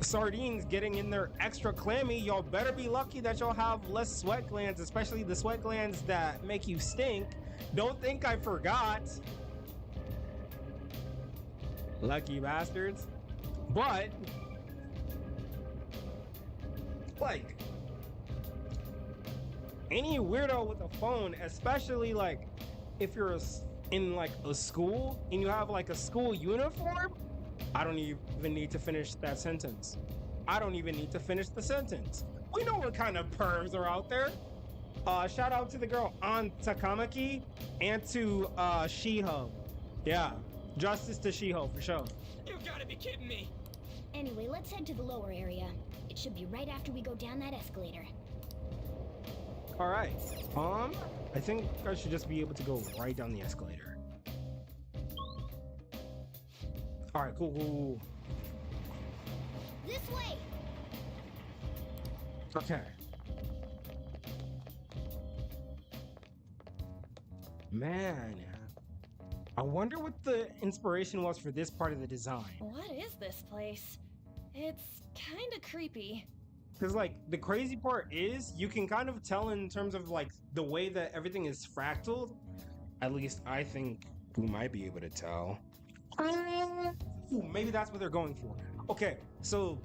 sardines getting in there extra clammy, y'all better be lucky that y'all have less sweat glands, especially the sweat glands that make you stink. Don't think I forgot. Lucky bastards. But, like, any weirdo with a phone, especially like if you're in like a school and you have like a school uniform, I don't even need to finish that sentence. I don't even need to finish the sentence. We know what kind of pervs are out there. Shout out to the girl on Takamaki and to Shiho. Yeah, justice to Shiho for sure. You gotta be kidding me. Anyway, let's head to the lower area. It should be right after we go down that escalator. All right. I think I should just be able to go right down the escalator. All right, cool. This way! Okay. Man, I wonder what the inspiration was for this part of the design. What is this place? It's kinda creepy. Because, like, the crazy part is you can kind of tell in terms of, like, the way that everything is fractaled. At least I think we might be able to tell. Ooh, maybe that's what they're going for. Okay, so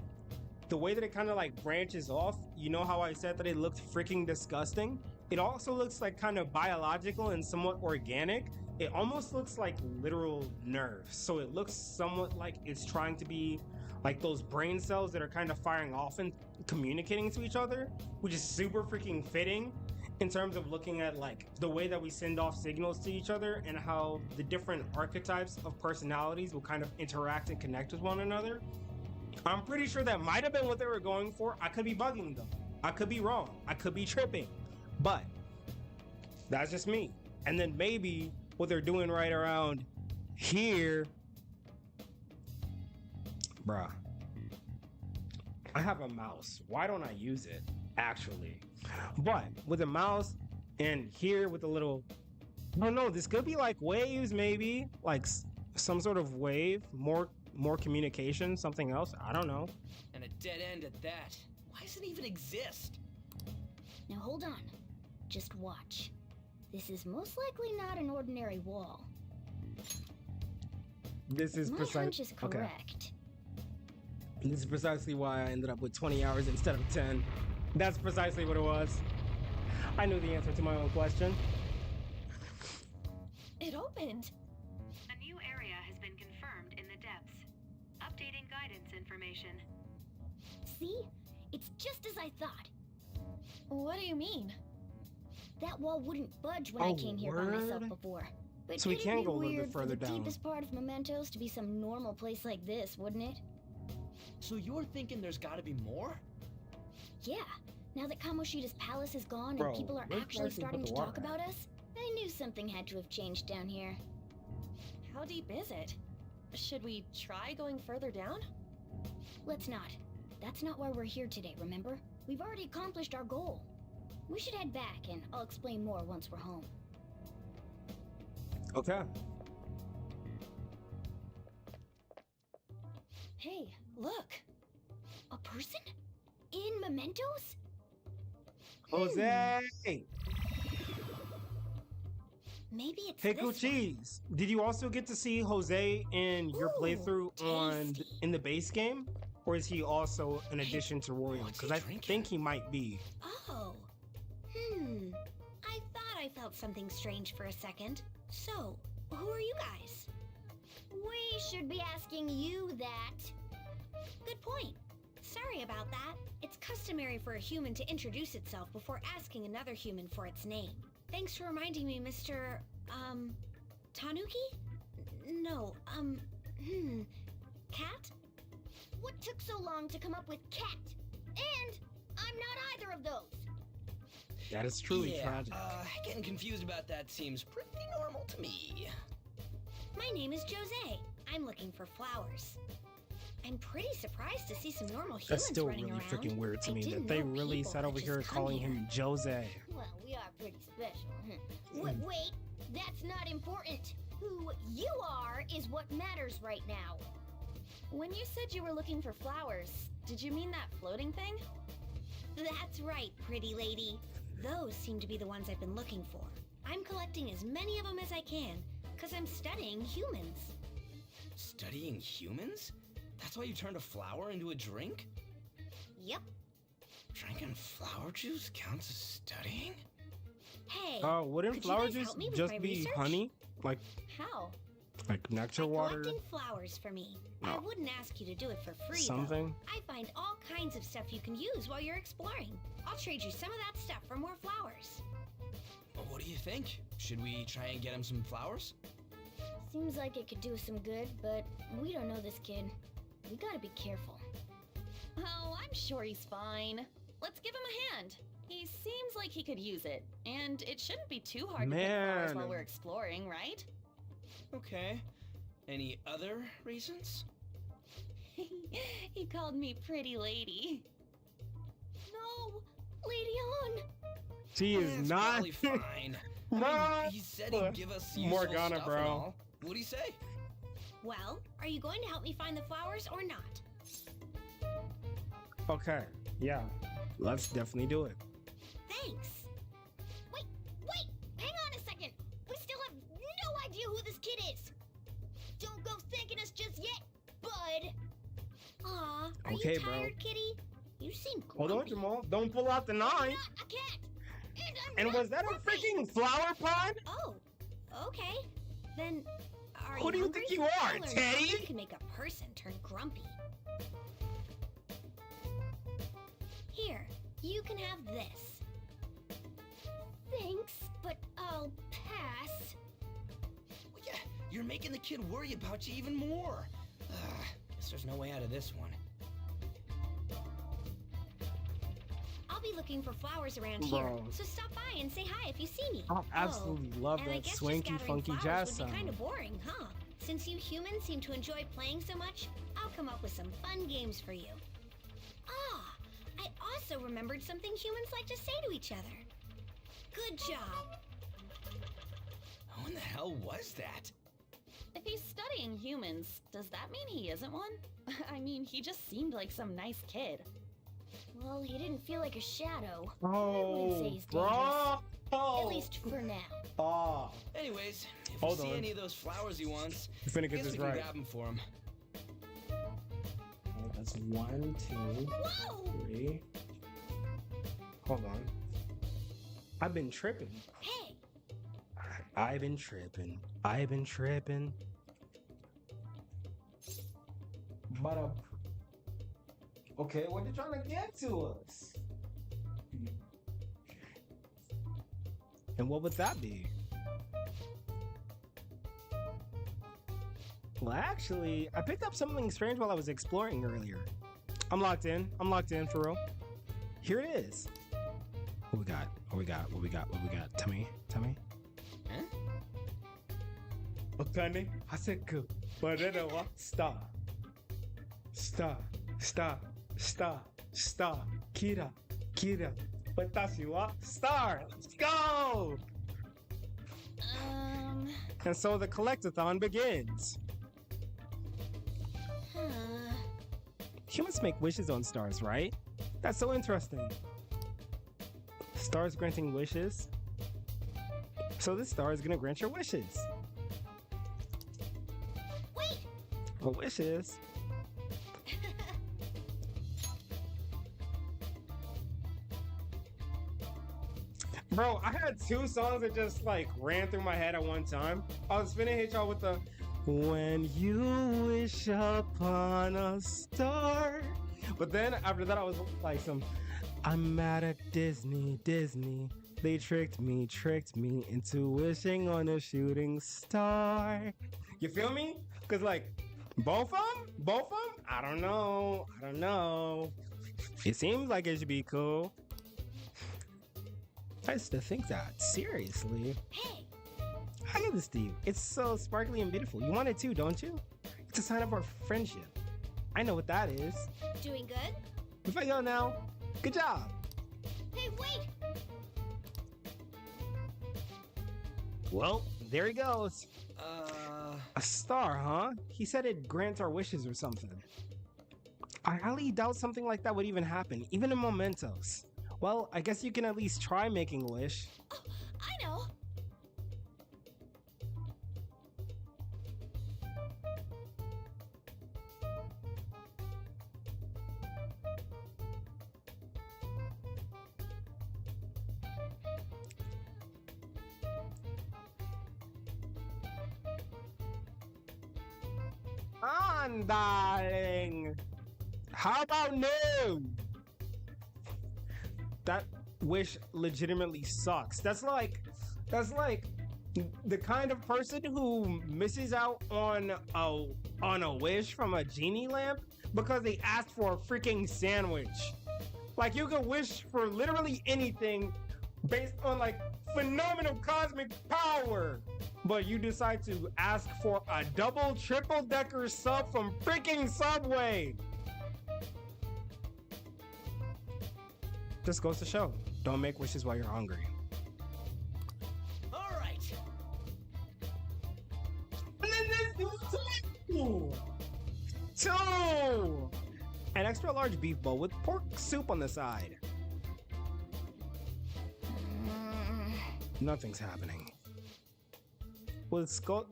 the way that it kind of, like, branches off, you know how I said that it looked freaking disgusting? It also looks, like, kind of biological and somewhat organic. It almost looks like literal nerves. So it looks somewhat like it's trying to be like those brain cells that are kind of firing off and communicating to each other, which is super freaking fitting in terms of looking at like the way that we send off signals to each other and how the different archetypes of personalities will kind of interact and connect with one another. I'm pretty sure that might have been what they were going for. I could be bugging them. I could be wrong. I could be tripping. But that's just me. And then maybe what they're doing right around here. Bruh. I have a mouse. Why don't I use it? Actually. But with a mouse and here with a little, I don't know, this could be like waves maybe. Like some sort of wave. More communication, something else. I don't know. And a dead end at that. Why does it even exist? Now hold on. Just watch. This is most likely not an ordinary wall. This is My hunch is okay. correct. This is precisely why I ended up with 20 hours instead of 10. That's precisely what it was. I knew the answer to my own question. It opened. A new area has been confirmed in the depths. Updating guidance information. See? It's just as I thought. What do you mean? That wall wouldn't budge when I Oh, came here by myself word? before. But So we it'd can be go a little bit weird for further the down. deepest part of Mementos to be some normal place like this, wouldn't it? So you're thinking there's gotta be more? Yeah. Now that Kamoshida's palace is gone Bro, and people are where'd actually Clarkson put starting the to water talk at? about us, I knew something had to have changed down here. How deep is it? Should we try going further down? Let's not. That's not why we're here today, remember? We've already accomplished our goal. We should head back, and I'll explain more once we're home. Okay. Hey, look. A person? In Mementos? Jose! Maybe it's Pickle this one. cheese. Did you also get to see Jose in your Ooh, playthrough tasty. in the base game? Or is he also an addition to Royal? what's Because he I drinking? think he might be. Oh. I thought I felt something strange for a second. So, who are you guys? We should be asking you that. Good point. Sorry about that. It's customary for a human to introduce itself before asking another human for its name. Thanks for reminding me, Mr. Tanuki? No, Cat? What took so long to come up with cat? And I'm not either of those. That is truly yeah, tragic. Getting confused about that seems pretty normal to me. My name is Jose. I'm looking for flowers. I'm pretty surprised to see some normal humans That's still running really around. freaking weird to I me didn't that they know really people sat could over just here come calling here. him Jose. Well, we are pretty special. Wait, that's not important. Who you are is what matters right now. When you said you were looking for flowers, did you mean that floating thing? That's right, pretty lady. Those seem to be the ones I've been looking for. I'm collecting as many of them as I can, because I'm studying humans. Studying humans? That's why you turned a flower into a drink? Yep. Drinking flower juice counts as studying? Hey, Wouldn't could you flower guys juice help me with just my be research? honey? Like How? nectar by water? collecting flowers for me. I No. wouldn't ask you to do it for free, Something? though. I find all kinds of stuff you can use while you're exploring. I'll trade you some of that stuff for more flowers. Well, what do you think? Should we try and get him some flowers? Seems like it could do us some good, but we don't know this kid. We gotta be careful. Oh, I'm sure he's fine. Let's give him a hand. He seems like he could use it, and it shouldn't be too hard to pick flowers while Man. we're exploring, right? Okay. Any other reasons? He called me pretty lady. No! Lady On! She is It's not. probably fine. not. He said he'd give us useful Morgana, stuff bro. and all. What'd he say? Well, are you going to help me find the flowers or not? Okay, yeah. Let's definitely do it. Thanks! Wait! Hang on a second! We still have no idea who this kid is! Don't go thanking us just yet, bud! Aw, are Okay, you bro. tired, kitty? You seem Hold on, grumpy. Jamal. Don't pull out the I'm knife. not a cat! And And not was that a grumpy. freaking flower pot? Oh, okay. Then, are Who do you hungry? think you are, I learned Teddy? hunger can make a person turn grumpy. Here, you can have this. Thanks, but I'll pass. Well, yeah, you're making the kid worry about you even more. Guess there's no way out of this one. I'll be looking for flowers around Bro. here, so stop by and say hi if you see me. I absolutely love and I that guess just swanky, gathering funky flowers jazz would sound. be kind of boring, huh? Since you humans seem to enjoy playing so much, I'll come up with some fun games for you. Ah, I also remembered something humans like to say to each other. Good job. Who in the hell was that? If he's studying humans, does that mean he isn't one? I mean, he just seemed like some nice kid. Well, he didn't feel like a shadow. I Oh, wouldn't say he's dangerous. bro. At least for now. Oh, Anyways, if Hold we see on. any of those flowers he wants, we're finna I get guess this we can right. grab them for him. Oh, that's 1, 2, Whoa! 3. Hold on. I've been tripping. Hey! I've been tripping. I've been tripping. But okay, what you trying to get to us? And what would that be? Well, actually, I picked up something strange while I was exploring earlier. I'm locked in. I'm locked in for real. Here it is. What we got? What we got? What we got? What we got? Tell me. Tell me. Huh? Okay, Haseku. Barera stop. Stop. Stop. Stop. Stop. Kira. Kira. Watashi wa star. Let's go! And so the collectathon begins. Huh. Humans make wishes on stars, right? That's so interesting. Stars granting wishes. So this star is gonna grant your wishes. Wait! What wishes? Bro, I had 2 songs that just like ran through my head at one time. I was finna hit y'all with the "When you wish upon a star," but then after that I was like "I'm mad at Disney, Disney. They tricked me into wishing on a shooting star." You feel me? Cause like both of them, I don't know. It seems like it should be cool. I used to think that. Seriously. Hey! I get this, Steve. It's so sparkly and beautiful. You want it too, don't you? It's a sign of our friendship. I know what that is. Doing good? If I go now, good job. Hey, wait! Well, there he goes. A star, huh? He said it'd grant our wishes or something. I highly doubt something like that would even happen, even in Mementos. Well, I guess you can at least try making a wish. Oh, I know! Darling. How about no? That wish legitimately sucks. That's like the kind of person who misses out on a wish from a genie lamp because they asked for a freaking sandwich. Like you could wish for literally anything based on like phenomenal cosmic power, but you decide to ask for a double, triple decker sub from freaking Subway. Just goes to show, don't make wishes while you're hungry. All right. And then there's two! An extra large beef bowl with pork soup on the side. Nothing's happening. With Skull.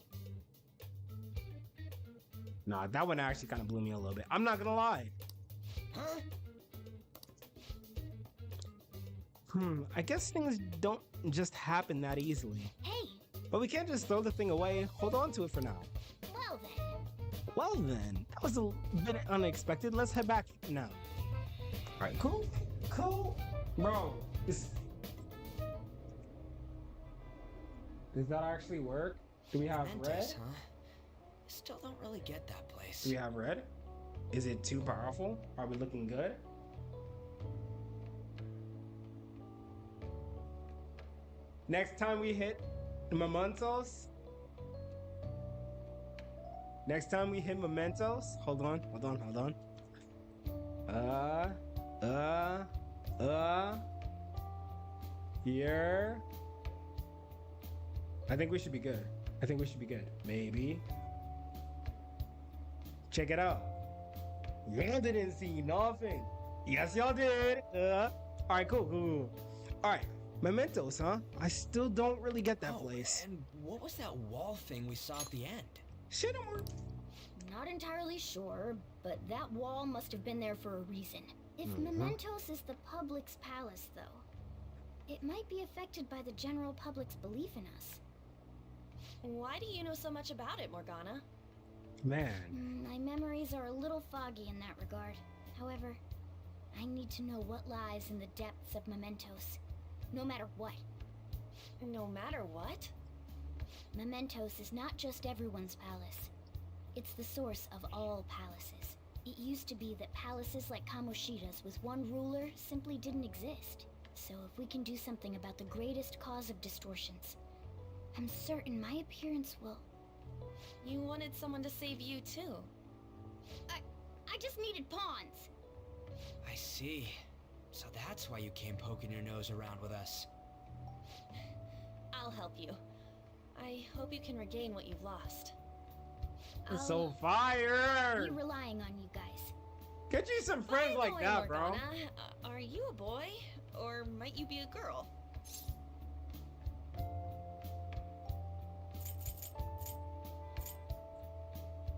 Nah, that one actually kind of blew me a little bit. I'm not gonna lie. Huh? I guess things don't just happen that easily. Hey! But we can't just throw the thing away. Hold on to it for now. Well then. Well then, that was a bit unexpected. Let's head back now. Alright, cool. Bro, does that actually work? Do we have red? Mementos, huh? Still don't really get that place. Do we have red? Is it too powerful? Are we looking good? Next time we hit Mementos. Hold on. Here. I think we should be good. Maybe. Check it out. Y'all didn't see nothing. Yes, y'all did. All right, cool. All right, Mementos, huh? I still don't really get that place. And what was that wall thing we saw at the end? Shit, I'm Not entirely sure, but that wall must have been there for a reason. If Mementos is the public's palace, though, it might be affected by the general public's belief in us. Why do you know so much about it, Morgana? man. My memories are a little foggy in that regard. However, I need to know what lies in the depths of Mementos, no matter what. No matter what? Mementos is not just everyone's palace. It's the source of all palaces. It used to be that palaces like Kamoshida's with one ruler simply didn't exist. So if we can do something about the greatest cause of distortions, I'm certain my appearance will... You wanted someone to save you, too. I just needed pawns. I see. So that's why you came poking your nose around with us. I'll help you. I hope you can regain what you've lost. It's so fire. Be relying on you guys. Get you some friends By the like way, that, bro. Morgana, are you a boy? Or might you be a girl?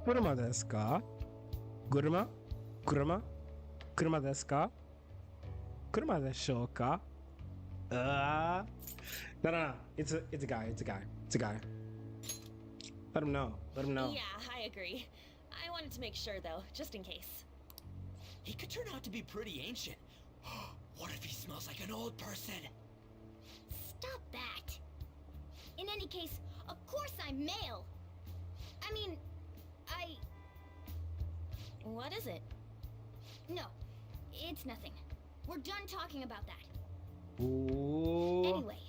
Kuruma desu ka? Kuruma? Kuruma? Kuruma desu ka? Kuruma desho ka? No. It's a guy. Let him know. Yeah, I agree. I wanted to make sure, though, just in case. He could turn out to be pretty ancient. What if he smells like an old person? Stop that. In any case, of course I'm male. I mean, What is it? No, it's nothing. We're done talking about that. Ooh. Anyway,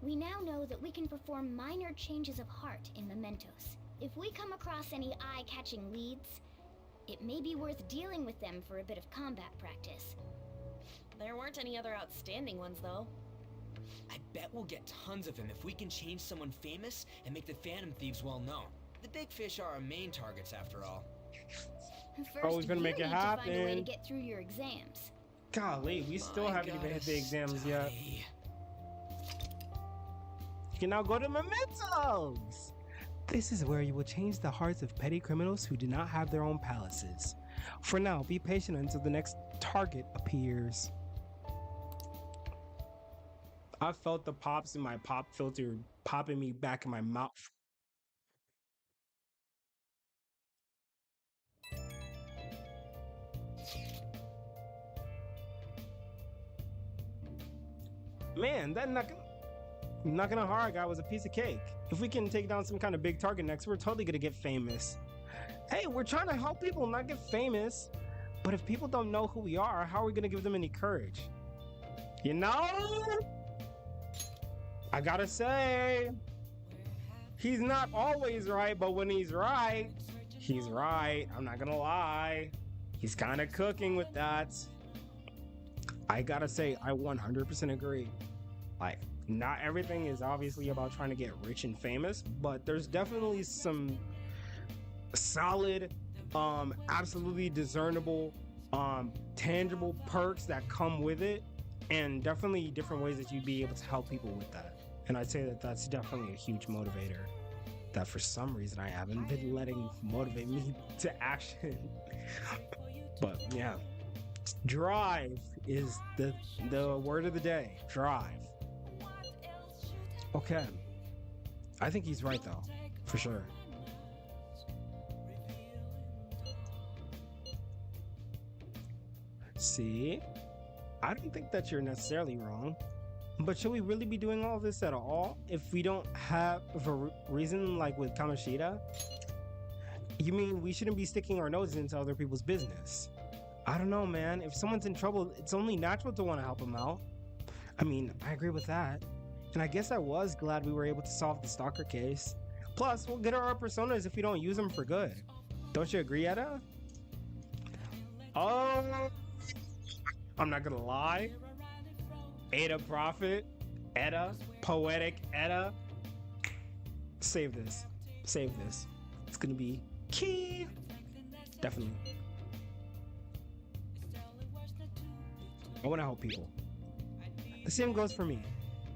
we now know that we can perform minor changes of heart in Mementos. If we come across any eye-catching leads, it may be worth dealing with them for a bit of combat practice. There weren't any other outstanding ones, though. I bet we'll get tons of them if we can change someone famous and make the Phantom Thieves well known. The big fish are our main targets, after all. First, Always gonna you make it need to find a way to happen. get through your exams. Golly, we still My haven't even hit the gotta exams yet. study. You can now go to Mementos! This is where you will change the hearts of petty criminals who do not have their own palaces. For now, be patient until the next target appears. I felt the pops in my pop filter popping me back in my mouth. Man, that Nakanohara guy was a piece of cake. If we can take down some kind of big target next, we're totally gonna get famous. Hey, we're trying to help people not get famous. But if people don't know who we are, how are we gonna give them any courage? You know? I gotta say, he's not always right, but when he's right, he's right. I'm not gonna lie. He's kind of cooking with that. I gotta say, I 100% agree. Like, not everything is obviously about trying to get rich and famous, but there's definitely some solid, absolutely discernible, tangible perks that come with it, and definitely different ways that you'd be able to help people with that. And I'd say that that's definitely a huge motivator that for some reason I haven't been letting motivate me to action. But yeah, drive is the word of the day. Drive. Okay. I think he's right though, for sure. See? I don't think that you're necessarily wrong. But should we really be doing all this at all if we don't have a reason like with Kamoshida? You mean we shouldn't be sticking our noses into other people's business? I don't know, man. If someone's in trouble, it's only natural to want to help them out. I mean, I agree with that. And I guess I was glad we were able to solve the stalker case. Plus, we'll get our personas if we don't use them for good. Don't you agree, Eda? Oh, I'm not gonna lie. Eda Prophet, Eda, Poetic Eda. Save this. It's gonna be key. Definitely. I want to help people. The same goes for me.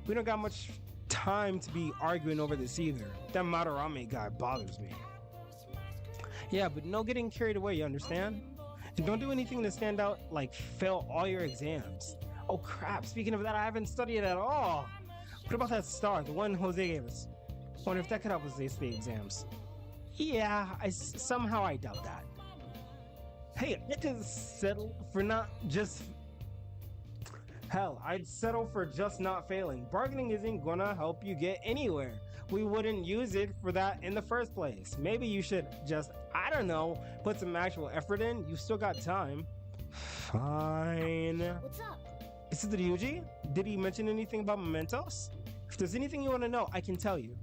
We don't got much time to be arguing over this either. That Madarame guy bothers me. Yeah, but no getting carried away, you understand? And don't do anything to stand out, like fail all your exams. Oh crap, speaking of that, I haven't studied at all. What about that star, the one Jose gave us? Wonder if that could help us ace the exams. Yeah, somehow I doubt that. Hey, I could settle for not just... Hell, I'd settle for just not failing. Bargaining isn't gonna help you get anywhere. We wouldn't use it for that in the first place. Maybe you should just, I don't know, put some actual effort in. You've still got time. Fine. What's up? Is it the Ryuji? Did he mention anything about mementos? If there's anything you want to know, I can tell you.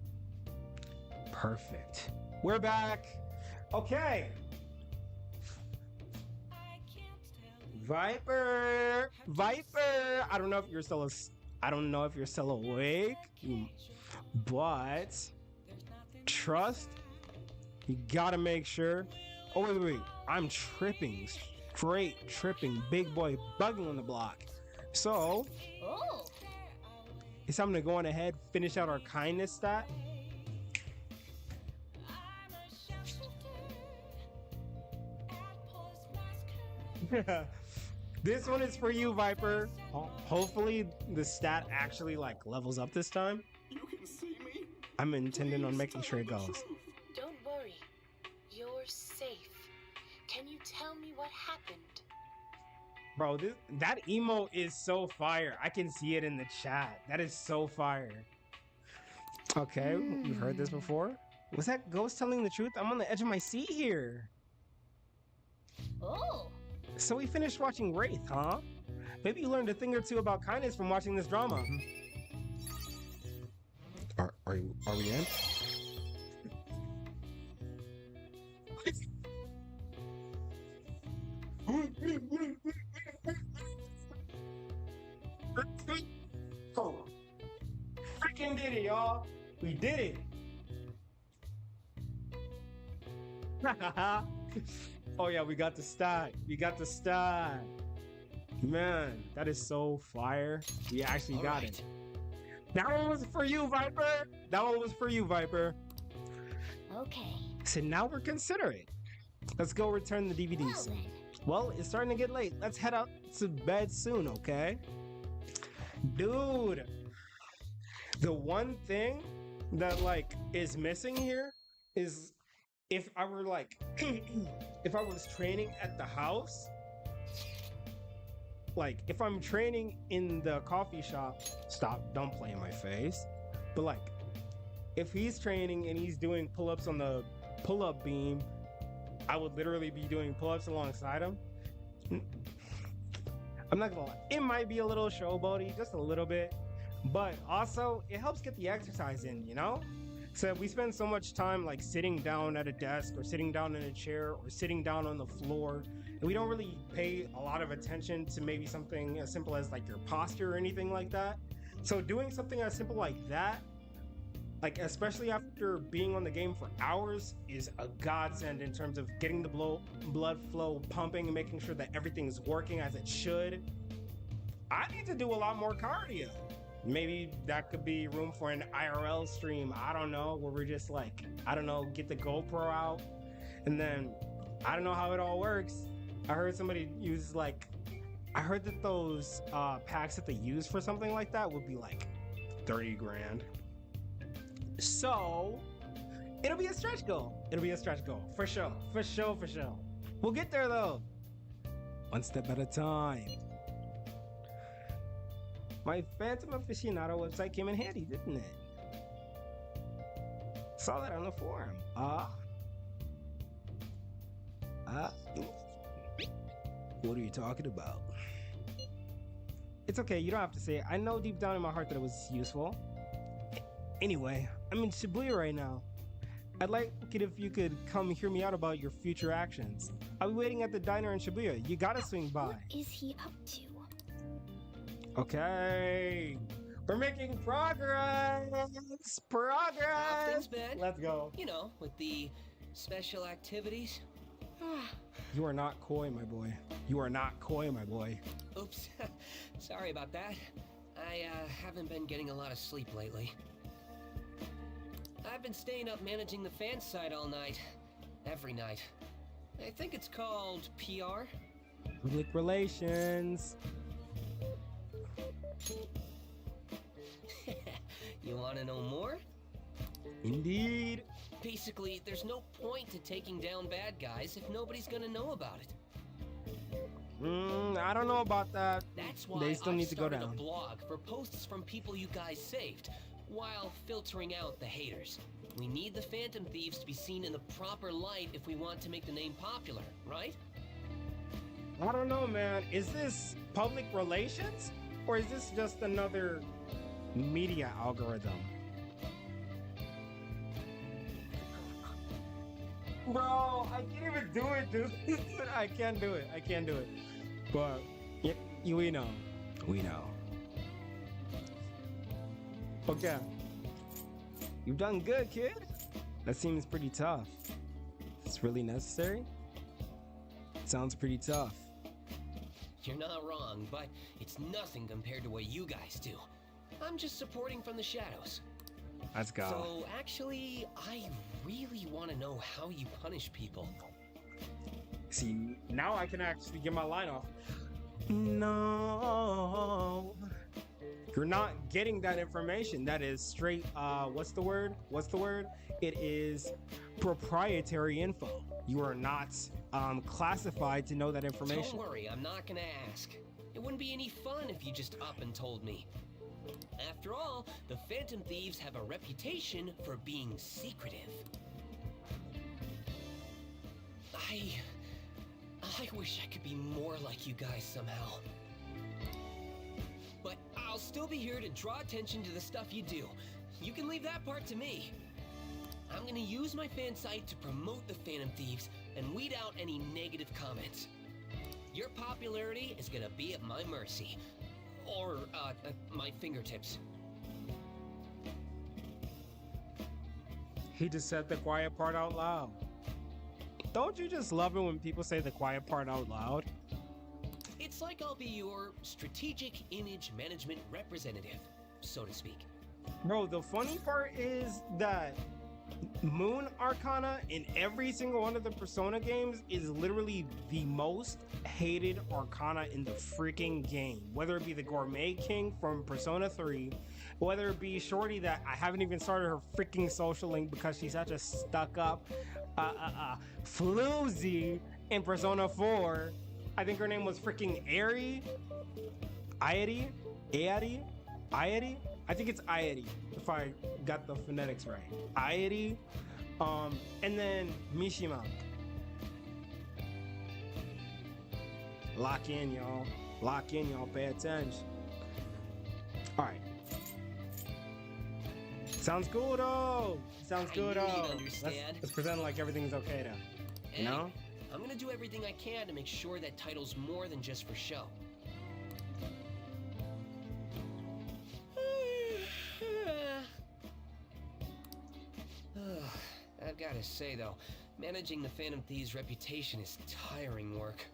Perfect. We're back. Okay. Viper. I don't know if you're still awake, but trust. You gotta make sure. Oh wait. I'm tripping. Straight tripping. Big boy bugging on the block. So Oh. it's time to go on ahead, finish out our kindness stat. This one is for you, Viper. Hopefully the stat actually like levels up this time. You can see me. I'm intending on making sure it goes. Don't worry. You're safe. Can you tell me what happened? Bro, that emo is so fire. I can see it in the chat. That is so fire. Okay, you've heard this before. Was that ghost telling the truth? I'm on the edge of my seat here. Oh. So we finished watching Wraith, huh? Maybe you learned a thing or two about kindness from watching this drama. Are we in? Oh, freaking did it, y'all. We did it. Oh yeah, we got the stat. Man, that is so fire. We actually got it. That one was for you, Viper. Okay. So now we're considerate. Let's go return the DVDs. Well then. Well, it's starting to get late. Let's head out to bed soon, okay? Dude, the one thing that like is missing here is if I were like if I was training at the house, like if I'm training in the coffee shop, don't play in my face. But like if he's training and he's doing pull-ups on the pull-up beam, I would literally be doing pull-ups alongside him. I'm not gonna lie, it might be a little showboaty, just a little bit, but also it helps get the exercise in, you know? So we spend so much time like sitting down at a desk or sitting down in a chair or sitting down on the floor, and we don't really pay a lot of attention to maybe something as simple as like your posture or anything like that. So doing something as simple like that, like especially after being on the game for hours, is a godsend in terms of getting the blood flow pumping and making sure that everything's working as it should. I need to do a lot more cardio. Maybe that could be room for an IRL stream, I don't know, where we're just like, I don't know, get the GoPro out, and then I don't know how it all works. I heard somebody use like, I heard that those packs that they use for something like that would be like 30 grand. So it'll be a stretch goal. For sure. We'll get there though. One step at a time. My Phantom Aficionado website came in handy, didn't it? Saw that on the forum. What are you talking about? It's okay, you don't have to say it. I know deep down in my heart that it was useful. Anyway, I'm in Shibuya right now. I'd like it if you could come hear me out about your future actions. I'll be waiting at the diner in Shibuya. You gotta swing by. What is he up to? Okay. We're making progress. How things been? Let's go. You know, with the special activities. You are not coy, my boy. You are not coy, my boy. Oops. Sorry about that. I haven't been getting a lot of sleep lately. I've been staying up managing the fan site all night. Every night. I think it's called PR. Public relations. You want to know more? Indeed. Basically, there's no point to taking down bad guys if nobody's gonna know about it. I don't know about that. That's why They still I've need to go started down. a blog for posts from people you guys saved, while filtering out the haters. We need the Phantom Thieves to be seen in the proper light if we want to make the name popular, right? I don't know, man. Is this public relations? Or is this just another media algorithm? Bro, I can't even do it, dude. I can't do it. I can't do it. But we know. We know. Okay. You've done good, kid. That seems pretty tough. It's really necessary? Sounds pretty tough. You're not wrong, but it's nothing compared to what you guys do. I'm just supporting from the shadows. Let's go. So, actually, I really want to know how you punish people. See, now I can actually get my line off. No. You're not getting that information. That is straight, what's the word? It is proprietary info. You are not classified to know that information. Don't worry, I'm not gonna ask. It wouldn't be any fun if you just up and told me. After all, the Phantom Thieves have a reputation for being secretive. I wish I could be more like you guys somehow. But I'll still be here to draw attention to the stuff you do. You can leave that part to me. I'm gonna use my fan site to promote the Phantom Thieves and weed out any negative comments. Your popularity is gonna be at my mercy. Or, at my fingertips. He just said the quiet part out loud. Don't you just love it when people say the quiet part out loud? It's like I'll be your strategic image management representative, so to speak. Bro, the funny part is that Moon Arcana in every single one of the Persona games is literally the most hated Arcana in the freaking game. Whether it be the Gourmet King from Persona 3, whether it be Shorty that I haven't even started her freaking social link because she's such a stuck-up floozy in Persona 4. I think her name was freaking Aerie? Aerie? I think it's Aerie, if I got the phonetics right. Aerie, and then Mishima. Lock in, y'all. Lock in, y'all. Pay attention. All right. Sounds good, though. Sounds good, though. Let's pretend like everything's okay, though. You know? I'm gonna do everything I can to make sure that title's more than just for show. I've gotta say though, managing the Phantom Thieves' reputation is tiring work.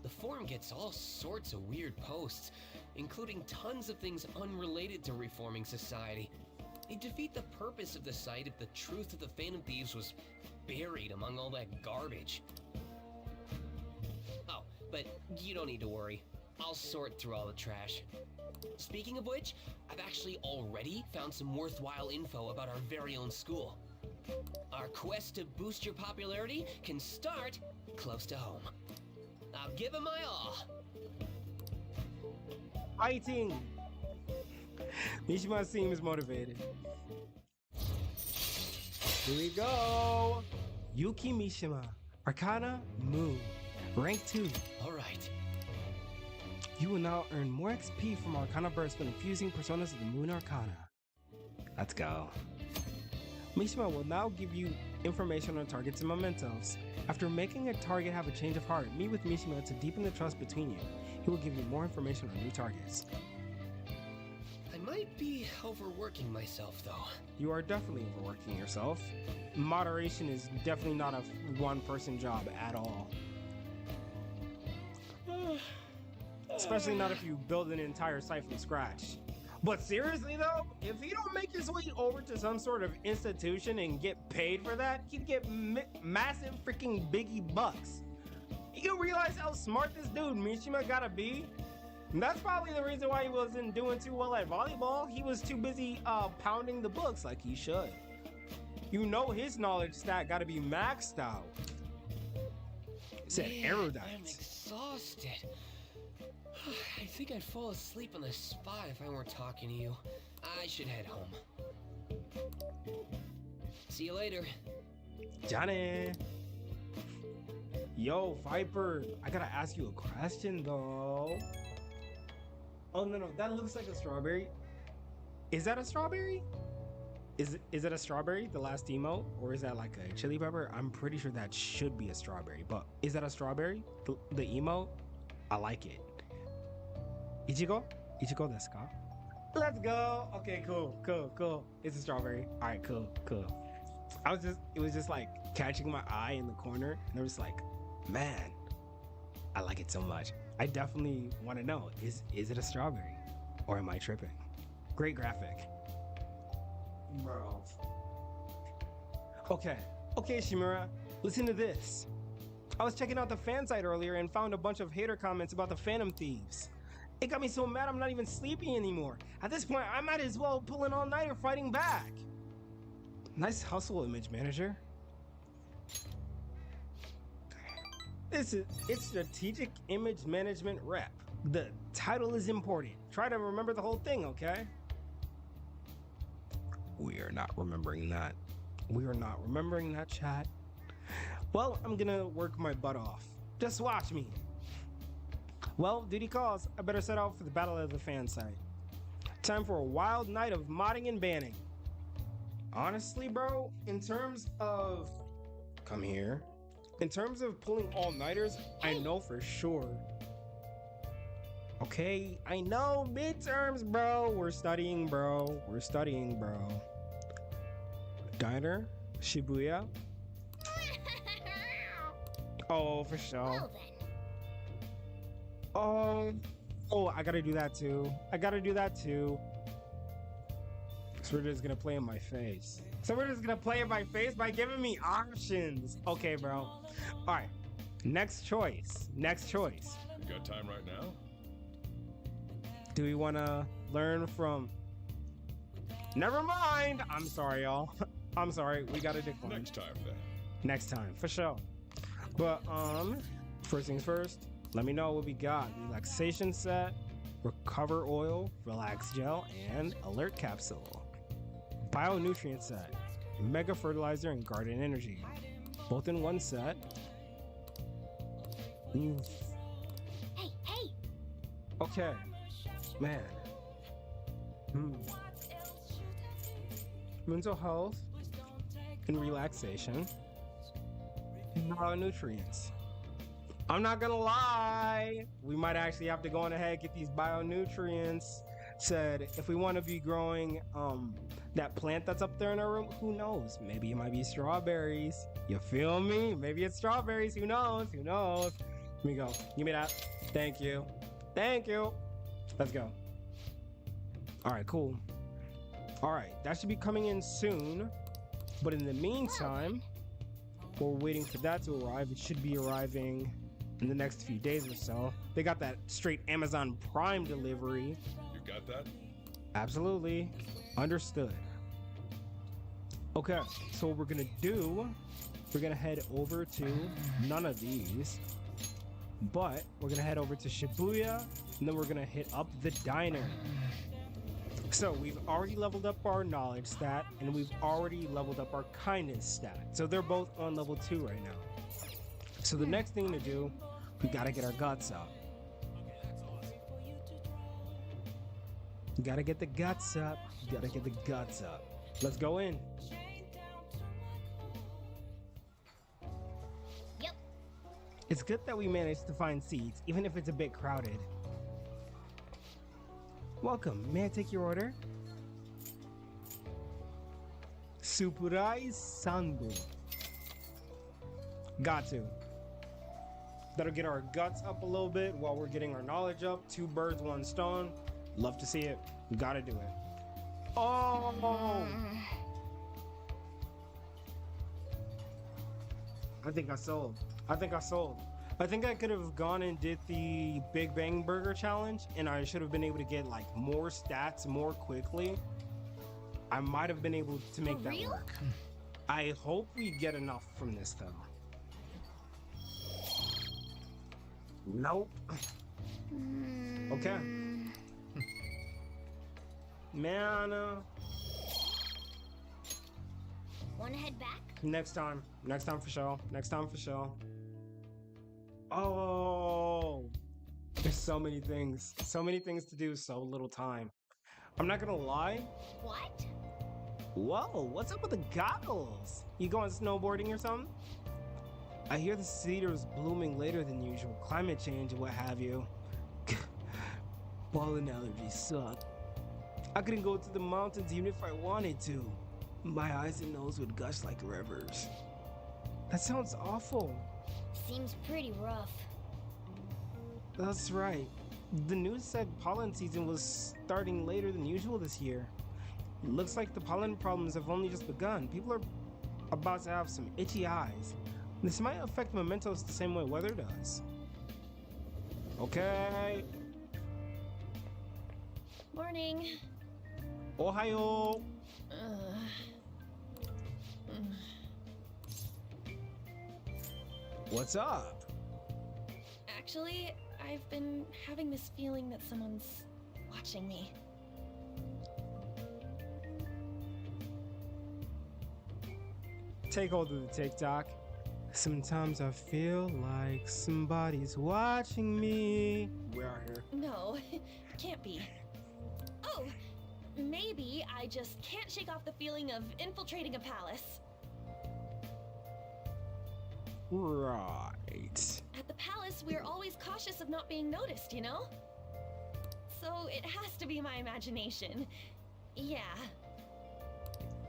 The forum gets all sorts of weird posts, including tons of things unrelated to reforming society. They defeat the purpose of the site if the truth of the Phantom Thieves was buried among all that garbage. Oh, but you don't need to worry. I'll sort through all the trash. Speaking of which, I've actually already found some worthwhile info about our very own school. Our quest to boost your popularity can start close to home. I'll give it my all. Fighting! Mishima seems motivated. Here we go! Yuki Mishima, Arcana Moon, rank 2. Alright. You will now earn more XP from Arcana Burst when infusing personas of the Moon Arcana. Let's go. Mishima will now give you information on targets and mementos. After making a target have a change of heart, meet with Mishima to deepen the trust between you. He will give you more information on new targets. I'm might be overworking myself, though. You are definitely overworking yourself. Moderation is definitely not a one-person job at all. Especially not if you build an entire site from scratch. But seriously though, if he don't make his way over to some sort of institution and get paid for that, he'd get massive freaking biggie bucks. You realize how smart this dude Mishima gotta be? And that's probably the reason why he wasn't doing too well at volleyball. He was too busy pounding the books like he should. You know his knowledge stat gotta be maxed out. It said Man, erudite. I'm exhausted. I think I'd fall asleep on the spot if I weren't talking to you. I should head home. See you later. Johnny. Yo, Viper, I gotta ask you a question though. Oh no, that looks like a strawberry. Is that a strawberry? Is it a strawberry, the last emote? Or is that like a chili pepper? I'm pretty sure that should be a strawberry, but is that a strawberry? The emote? I like it. Ichigo? Ichigo desu ka? Let's go. Okay, cool. It's a strawberry. All right, cool. It was just like catching my eye in the corner, and I was like, man, I like it so much. I definitely want to know, is it a strawberry, or am I tripping? Great graphic, bro. Okay, Shimura, listen to this. I was checking out the fan site earlier and found a bunch of hater comments about the Phantom Thieves. It got me so mad I'm not even sleepy anymore. At this point, I might as well pull an all-nighter fighting back. Nice hustle, Image Manager. It's Strategic Image Management Rep. The title is important. Try to remember the whole thing, okay? We are not remembering that. We are not remembering that, chat. Well, I'm gonna work my butt off. Just watch me. Well, duty calls. I better set out for the Battle of the Fan site. Time for a wild night of modding and banning. Honestly, bro, in terms of... Come here. In terms of pulling all-nighters, I know for sure. Okay, I know, midterms, bro. We're studying, bro. Diner? Shibuya? Oh, for sure. Well then. Oh, I gotta do that too. So we're just gonna play in my face. By giving me options. Okay, bro. All right. Next choice. You got time right now? Do we want to learn from... Never mind. I'm sorry, y'all. I'm sorry. We gotta decline. Next time, then. Next time, for sure. But, first things first, let me know what we got. Relaxation set, recover oil, relax gel, and alert capsule. Bionutrient set, mega fertilizer, and garden energy. Both in one set. Hey! Okay. Man. Mental health and relaxation. Bionutrients. I'm not gonna lie, we might actually have to go on ahead and get these bionutrients. Said if we want to be growing that plant that's up there in our room, who knows? Maybe it might be strawberries. You feel me? Maybe it's strawberries. Who knows? Let me go. Give me that. Thank you. Let's go. All right, cool. All right, that should be coming in soon. But in the meantime, while we're waiting for that to arrive, it should be arriving in the next few days or so. They got that straight Amazon Prime delivery. You got that? Absolutely. Understood. Okay, so what we're gonna do, we're gonna head over to none of these, but we're gonna head over to Shibuya, and then we're gonna hit up the diner. So we've already leveled up our knowledge stat, and we've already leveled up our kindness stat. So they're both on level 2 right now. So the next thing to do, we gotta get our guts up. You gotta get the guts up. Let's go in. Yep. It's good that we managed to find seats, even if it's a bit crowded. Welcome. May I take your order? Supurai Sanbu. Got to. That'll get our guts up a little bit while we're getting our knowledge up. 2 birds, 1 stone. Love to see it. Gotta do it. Oh! I think I sold. I think I could have gone and did the Big Bang Burger challenge, and I should have been able to get like more stats more quickly. I might have been able to make that work. I hope we get enough from this though. Nope. Okay. Man, Wanna head back? next time for sure. Oh, there's so many things to do, so little time. I'm not gonna lie. What? Whoa, what's up with the goggles? You going snowboarding or something? I hear the cedar's blooming later than usual. Climate change and what have you. Pollen allergies suck. I couldn't go to the mountains even if I wanted to. My eyes and nose would gush like rivers. That sounds awful. Seems pretty rough. That's right. The news said pollen season was starting later than usual this year. Looks like the pollen problems have only just begun. People are about to have some itchy eyes. This might affect mementos the same way weather does. Okay. Morning. Ohio. What's up? Actually, I've been having this feeling that someone's watching me. Take hold of the TikTok. Sometimes I feel like somebody's watching me. We are here. No, can't be. Oh, maybe I just can't shake off the feeling of infiltrating a palace. Right. At the palace, we're always cautious of not being noticed, you know? So it has to be my imagination. Yeah.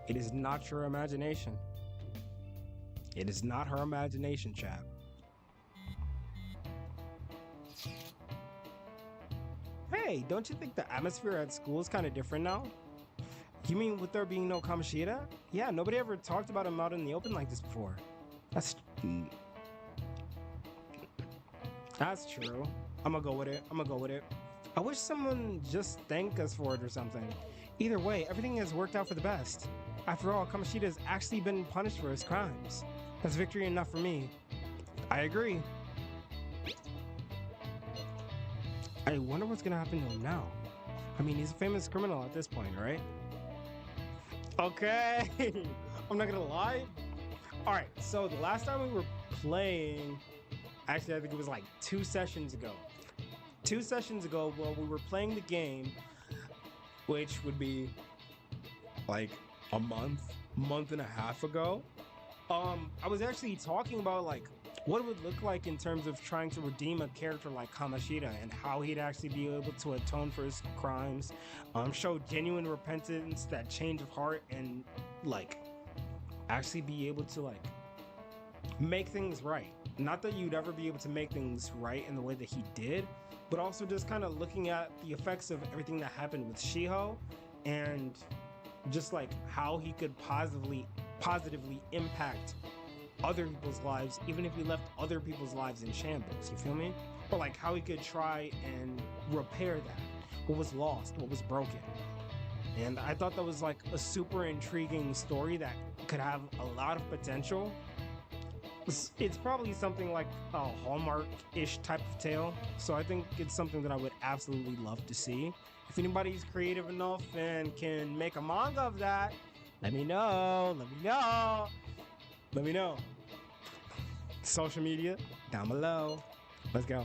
It is not your imagination. It is not her imagination, chap. Hey, don't you think the atmosphere at school is kind of different now? You mean with there being no Kamoshida? Yeah, nobody ever talked about him out in the open like this before. That's true. I'm gonna go with it. I wish someone just thanked us for it or something. Either way, everything has worked out for the best. After all, Kamoshida has actually been punished for his crimes. That's victory enough for me. I agree. I wonder what's gonna happen to him now. I mean, he's a famous criminal at this point, right? Okay. I'm not gonna lie. Alright, so the last time we were playing, actually I think it was like 2 sessions ago. 2 sessions ago, while we were playing the game, which would be like a month and a half ago, I was actually talking about like what it would look like in terms of trying to redeem a character like Kamoshida and how he'd actually be able to atone for his crimes, show genuine repentance, that change of heart, and like actually be able to like make things right. Not that you'd ever be able to make things right in the way that he did, but also just kind of looking at the effects of everything that happened with Shiho and just like how he could positively impact other people's lives, even if he left other people's lives in shambles, you feel me? Or like how he could try and repair that, what was lost, what was broken. And I thought that was like a super intriguing story that could have a lot of potential. It's probably something like a Hallmark-ish type of tale, so I think it's something that I would absolutely love to see. If anybody's creative enough and can make a manga of that, let me know. Social media, down below. Let's go.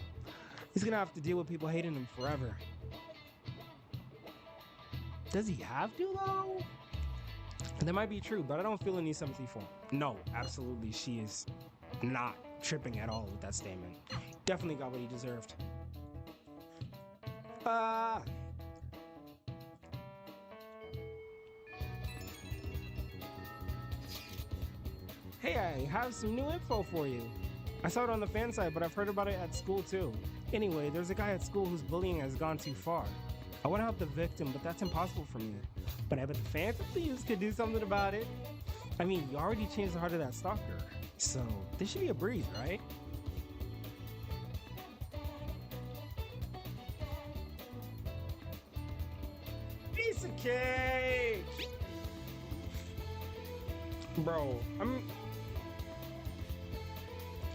He's gonna have to deal with people hating him forever. Does he have to though? That might be true, but I don't feel any sympathy for him. No, absolutely, she is not tripping at all with that statement. Definitely got what he deserved. Hey, I have some new info for you. I saw it on the fan site, but I've heard about it at school too. Anyway, there's a guy at school whose bullying has gone too far. I want to help the victim, but that's impossible for me. But I bet the Phantom Thieves could do something about it. I mean, you already changed the heart of that stalker, so this should be a breeze, right? Piece of cake! Bro,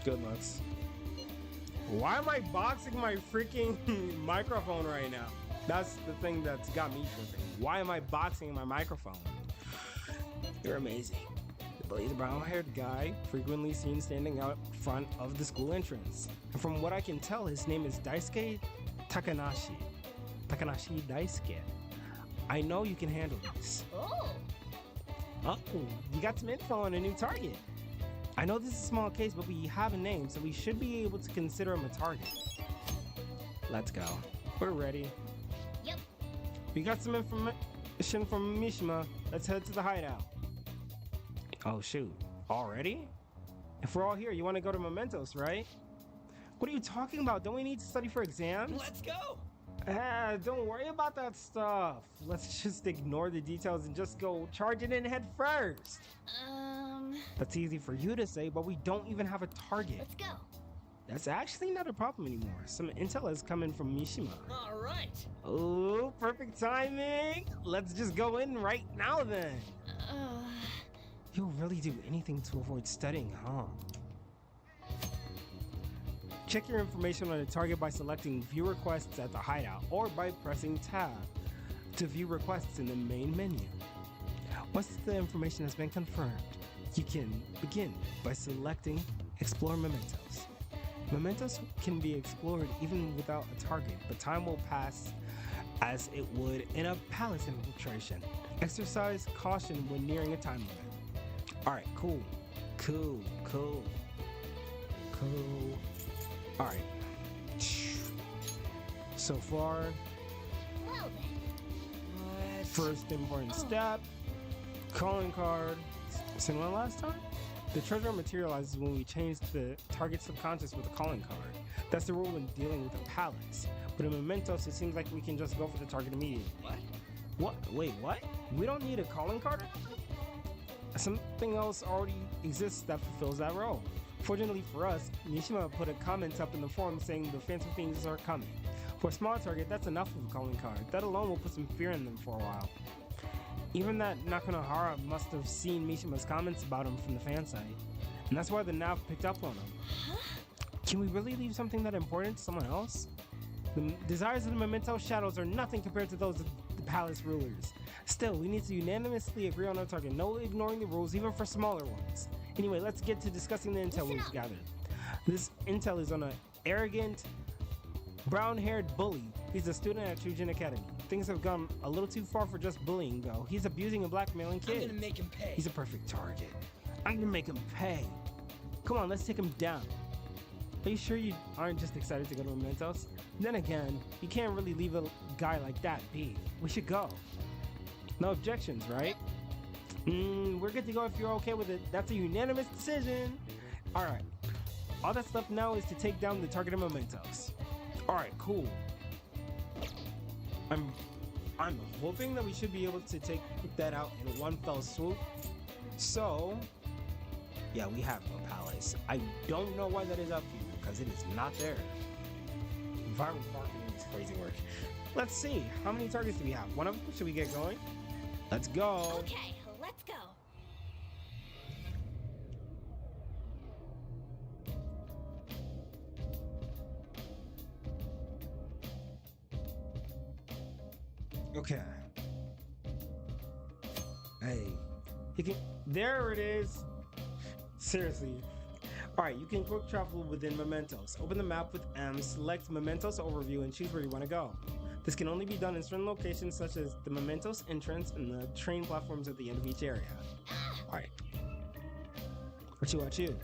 good looks. Why am I boxing my freaking microphone right now? That's the thing that's got me tripping. Why am I boxing my microphone? You're amazing. The bully, the brown-haired guy, frequently seen standing out front of the school entrance. And from what I can tell, his name is Daisuke Takanashi. Takanashi Daisuke. I know you can handle this. Oh, you got some info on a new target. I know this is a small case, but we have a name, so we should be able to consider him a target. Let's go. We're ready. Yep. We got some information from Mishima. Let's head to the hideout. Oh shoot, already? If we're all here, you want to go to Mementos, right? What are you talking about? Don't we need to study for exams? Let's go! Don't worry about that stuff. Let's just ignore the details and just go charge it in head first. That's easy for you to say, but we don't even have a target. Let's go. That's actually not a problem anymore. Some intel is coming from Mishima. All right. Oh, perfect timing. Let's just go in right now then. You'll really do anything to avoid studying, huh? Check your information on a target by selecting View Requests at the hideout or by pressing Tab to view requests in the main menu. Once the information has been confirmed, you can begin by selecting Explore Mementos. Mementos can be explored even without a target, but time will pass as it would in a palace infiltration. Exercise caution when nearing a time limit. Alright, cool. Alright. So far, Well then. first important step, calling card. Seen one last time? The treasure materializes when we change the target's subconscious with a calling card. That's the rule when dealing with a palace. But in Mementos, it seems like we can just go for the target immediately. What? Wait, what? We don't need a calling card? Something else already exists that fulfills that role. Fortunately for us, Mishima put a comment up in the forum saying the Phantom Thieves are coming. For a small target, that's enough of a calling card. That alone will put some fear in them for a while. Even that Nakanohara must have seen Mishima's comments about him from the fan site, and that's why the nav picked up on him. Can we really leave something that important to someone else? The desires of the Memento Shadows are nothing compared to those of the palace rulers. Still, we need to unanimously agree on our target, no ignoring the rules even for smaller ones. Anyway, let's get to discussing the intel we've gathered. This intel is on an arrogant, brown-haired bully. He's a student at Chujin Academy. Things have gone a little too far for just bullying, though. He's abusing and blackmailing kids. I'm gonna make him pay. He's a perfect target. I'm gonna make him pay. Come on, let's take him down. Are you sure you aren't just excited to go to Mementos? Then again, you can't really leave a guy like that be. We should go. No objections, right? We're good to go if you're okay with it. That's a unanimous decision. Alright. All that's left now is to take down the target of Mementos. Alright, cool. I'm hoping that we should be able to take that out in one fell swoop. So, yeah, we have a palace. I don't know why that is up here, because it is not there. Viral marketing is crazy work. Let's see, how many targets do we have? One of them? Should we get going? Let's go. Okay, let's go. Okay. Hey, you can. There it is. Seriously. All right, you can quick travel within Mementos. Open the map with M, select Mementos Overview, and choose where you want to go. This can only be done in certain locations such as the Mementos entrance and the train platforms at the end of each area. All right. What you?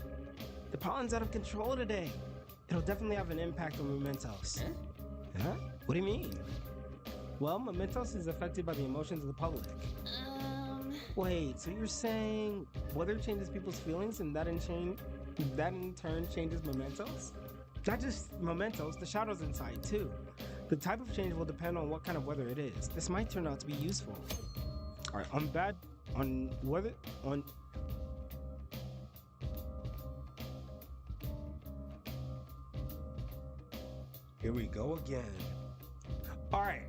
The pollen's out of control today. It'll definitely have an impact on Mementos. Huh? What do you mean? Well, Mementos is affected by the emotions of the public. Wait, so you're saying weather changes people's feelings and that in turn changes mementos? Not just mementos, the shadows inside too. The type of change will depend on what kind of weather it is. This might turn out to be useful. Alright, Here we go again. Alright.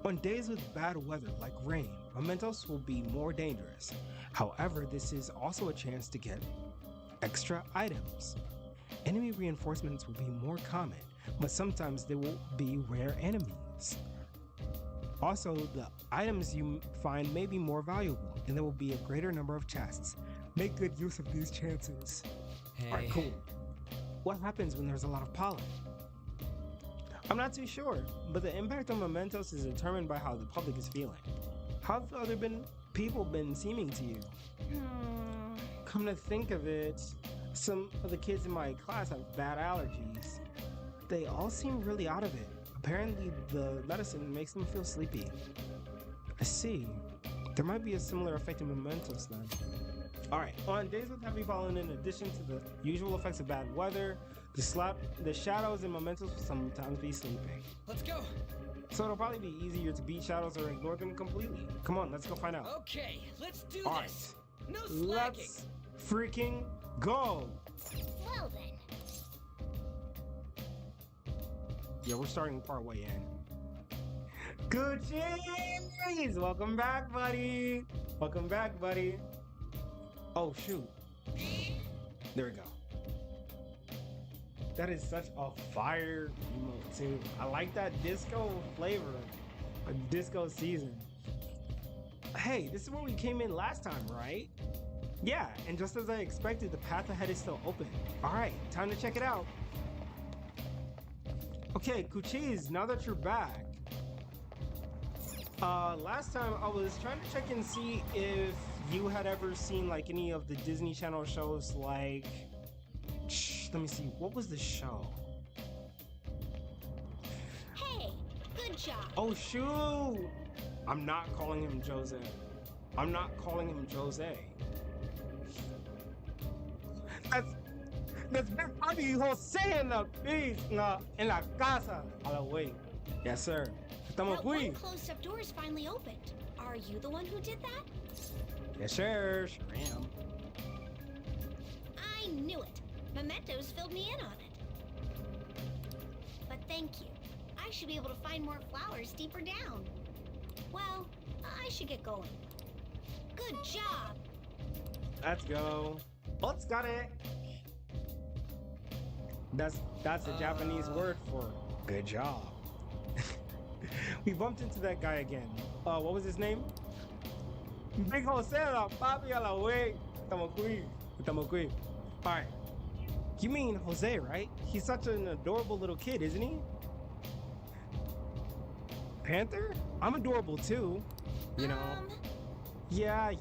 On days with bad weather like rain, mementos will be more dangerous. However, this is also a chance to get extra items. Enemy reinforcements will be more common, but sometimes they will be rare enemies. Also, the items you find may be more valuable, and there will be a greater number of chests. Make good use of these chances. Hey. Alright, cool. What happens when there's a lot of pollen? I'm not too sure, but the impact on mementos is determined by how the public is feeling. How have other people been seeming to you? Come to think of it, some of the kids in my class have bad allergies. They all seem really out of it. Apparently, the medicine makes them feel sleepy. I see. There might be a similar effect in mementos then. Alright, on days with heavy pollen, in addition to the usual effects of bad weather, the shadows and mementos will sometimes be sleeping. Let's go. So it'll probably be easier to beat shadows or ignore them completely. Come on, let's go find out. Okay, let's do All this. No slacking. Let's freaking go! Well then. Yeah, we're starting part way in. Good cheese! Welcome back, buddy! Welcome back, buddy. Oh, shoot. There we go. That is such a fire emote, too. I like that disco flavor. A disco season. Hey, this is where we came in last time, right? Yeah, and just as I expected, the path ahead is still open. Alright, time to check it out. Okay, Kuchiz, now that you're back. Last time I was trying to check and see if you had ever seen like any of the Disney Channel shows like... let me see, what was the show? Hey, good job. Oh shoot! I'm not calling him Jose. I'm not calling him Jose. That's Big Buddy Jose in the beach, en la casa. A la way. Yes, sir. Estamos That one aquí. closed-up door is finally opened. Are you the one who did that? Yes, sir. Sure am. I knew it. Mementos filled me in on it. But thank you. I should be able to find more flowers deeper down. Well, I should get going. Good job. Let's go. Let's got it. That's a Japanese word for good job. We bumped into that guy again. What was his name? Big Jose, la papi a la way. Estamos aquí. Alright. You mean Jose, right? He's such an adorable little kid, isn't he? Panther? I'm adorable too. You know. Yeah.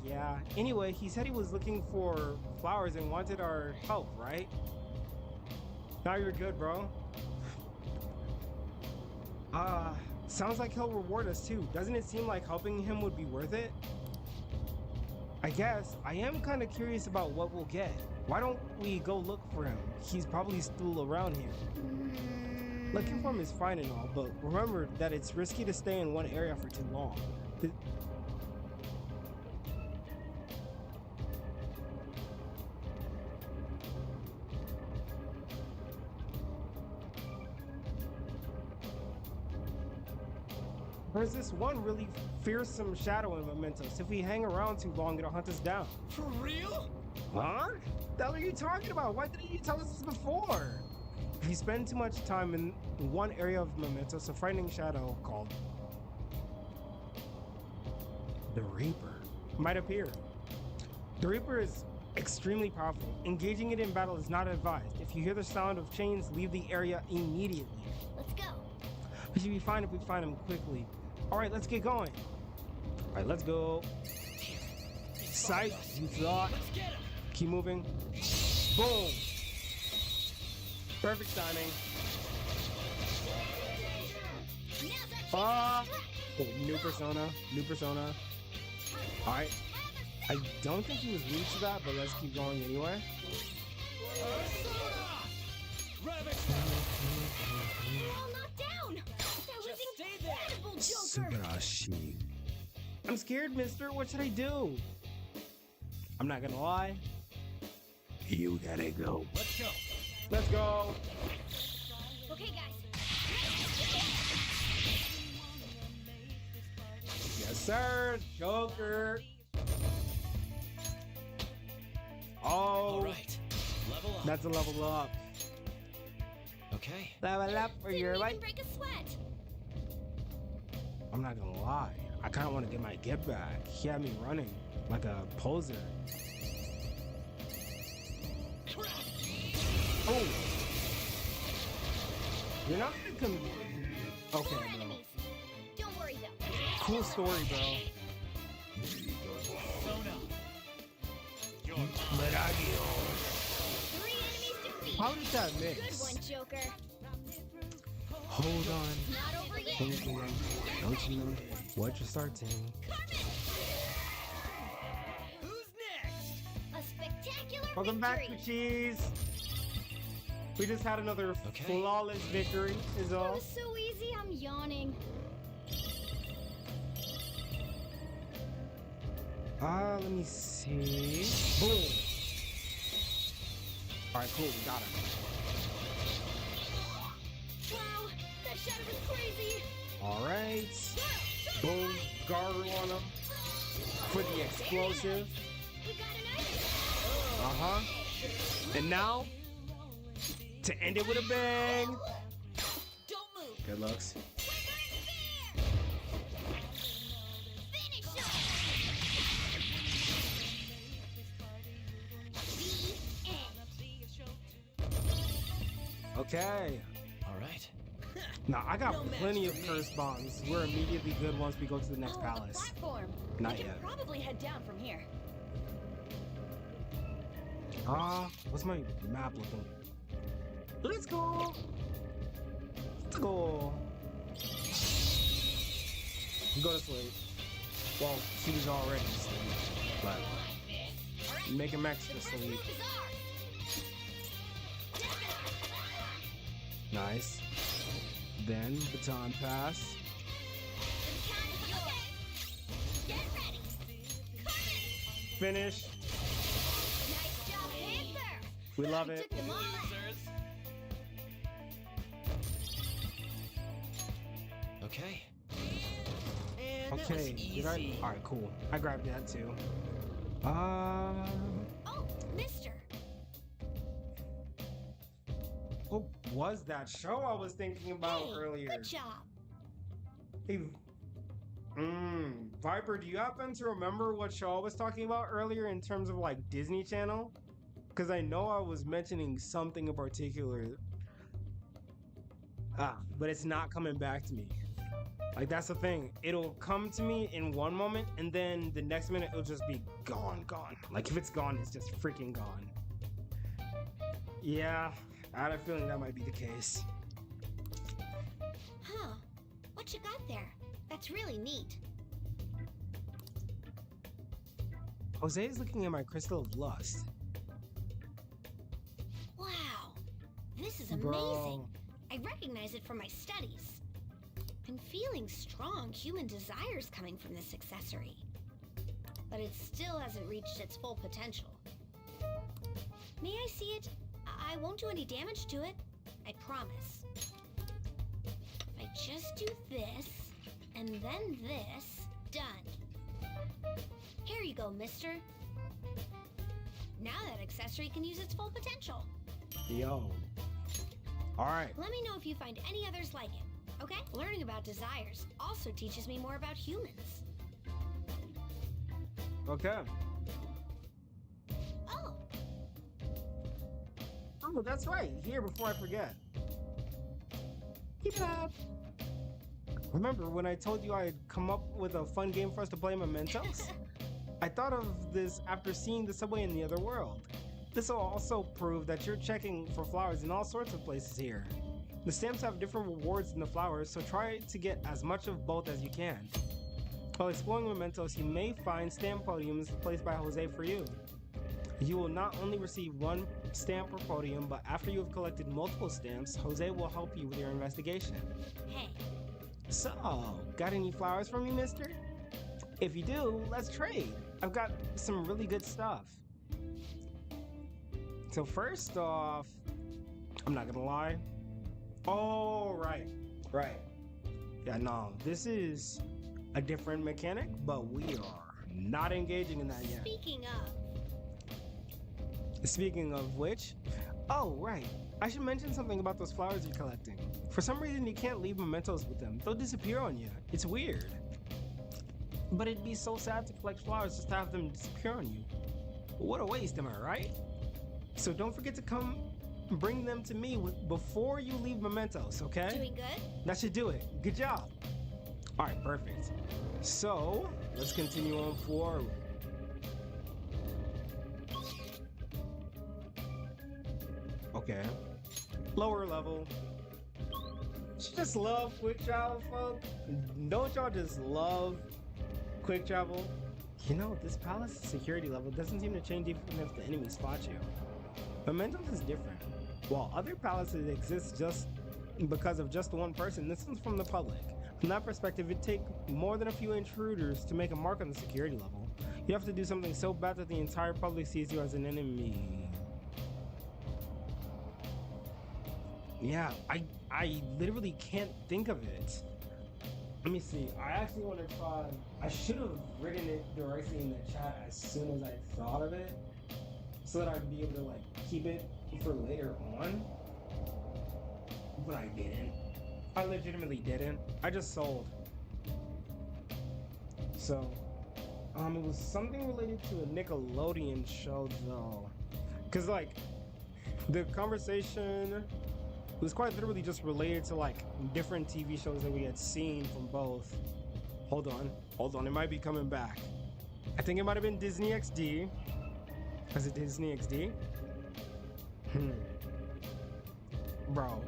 Anyway, he said he was looking for flowers and wanted our help, right? Now you're good, bro. Sounds like he'll reward us too. Doesn't it seem like helping him would be worth it? I guess. I am kind of curious about what we'll get. Why don't we go look for him? He's probably still around here. Looking for him is fine and all, but remember that it's risky to stay in one area for too long. There's this one really fearsome shadow in Mementos. If we hang around too long, it'll hunt us down. For real? Huh? The hell are you talking about? Why didn't you tell us this before? If you spend too much time in one area of Mementos, a frightening shadow called the Reaper might appear. The Reaper is extremely powerful. Engaging it in battle is not advised. If you hear the sound of chains, leave the area immediately. Let's go. We should be fine if we find him quickly. Alright, let's get going. Alright, let's go. Sight, you thought. Let's get him. Keep moving. Boom. Perfect timing. Now's our chance to strike. Oh, new persona. Alright. I don't think he was weak to that, but let's keep going anyway. You're all knocked down! That was incredible, Joker! Sugarashi. I'm scared, mister. What should I do? I'm not gonna lie. You gotta go. Let's go. Let's go. Okay, guys. Yes, sir. Joker. Oh. All right. Level up. That's a level up. Okay. Level up for your Didn't life. even break a sweat. I'm not gonna lie. I kind of want to get my get back. He had me running like a poser. Oh. You're not gonna come. Okay, More bro. enemies. Don't worry though. Cool story, bro. Three enemies defeated. How did that Good mix? one, Joker. Hold on. Not over yet. Thinking, don't you know what you're starting? Who's next? A spectacular Welcome back victory. to Cheese. We just had another Okay. flawless victory, is That all. was so easy, I'm yawning. Let me see. Boom. Alright, cool, we got him. Wow, that shadow was crazy. Alright. Boom. Garu on him. For the explosive. We got an item. Uh-huh. And now, to end it with a bang. Don't move. Good looks. Finish up. The end. Okay. All right. Now, I got No match plenty of for me. curse bombs. We're immediately good once we go to the next The palace. platform. Not we can yet. probably head down from here. What's my map looking? Let's go. Let's go. Go to sleep. Well, she was already asleep, but make him extra First sleep. move is ours. Nice. Then baton pass. Okay. Get ready. Finish. Nice job, Panther. We love it. Took them all out. Okay. And that was Okay. easy. All right, cool. I grabbed that too. Oh, mister. What was that show I was thinking about Hey, earlier? good job. Hey, Viper, do you happen to remember what show I was talking about earlier in terms of like Disney Channel? Because I know I was mentioning something in particular. But it's not coming back to me. Like, that's the thing. It'll come to me in one moment, and then the next minute it'll just be gone. Like, if it's gone, it's just freaking gone. Yeah, I had a feeling that might be the case. Huh. What you got there? That's really neat. Jose's looking at my crystal of lust. Wow. This is amazing. Bro. I recognize it from my studies. I'm feeling strong human desires coming from this accessory. But it still hasn't reached its full potential. May I see it? I won't do any damage to it. I promise. If I just do this, and then this, done. Here you go, mister. Now that accessory can use its full potential. Yo. Alright. Let me know if you find any others like it, okay? Learning about desires also teaches me more about humans. Okay. Oh, Oh, that's right. Here, before I forget. Keep it up. Remember when I told you I'd come up with a fun game for us to play Mementos? I thought of this after seeing the subway in the other world. This will also prove that you're checking for flowers in all sorts of places here. The stamps have different rewards than the flowers, so try to get as much of both as you can. While exploring mementos, you may find stamp podiums placed by Jose for you. You will not only receive one stamp per podium, but after you have collected multiple stamps, Jose will help you with your investigation. Hey, So, got any flowers for me, mister? If you do, let's trade. I've got some really good stuff. So first off, I'm not gonna lie. Oh, right. Yeah, no, this is a different mechanic, but we are not engaging in that yet. Speaking of which, oh, right. I should mention something about those flowers you're collecting. For some reason, you can't leave mementos with them. They'll disappear on you. It's weird. But it'd be so sad to collect flowers just to have them disappear on you. What a waste, am I right? So don't forget to come bring them to me before you leave mementos, okay? doing good? That should do it. Good job. All right, perfect. So let's continue on forward. Okay. Lower level. Just love quick travel, folks. Don't y'all just love quick travel? You know, this palace security level doesn't seem to change even if the enemy spots you. Mementos is different. While other palaces exist just because of just one person, this one's from the public. From that perspective, it'd take more than a few intruders to make a mark on the security level. You have to do something so bad that the entire public sees you as an enemy. Yeah, I literally can't think of it. Let me see. I actually want to try. I should have written it directly in the chat as soon as I thought of it, so that I'd be able to like keep it for later on. But I didn't. I legitimately didn't. I just sold. So, it was something related to a Nickelodeon show though, cause like the conversation was quite literally just related to like different TV shows that we had seen from both. Hold on, it might be coming back. I think it might have been Disney XD. Was it Disney XD? Bro,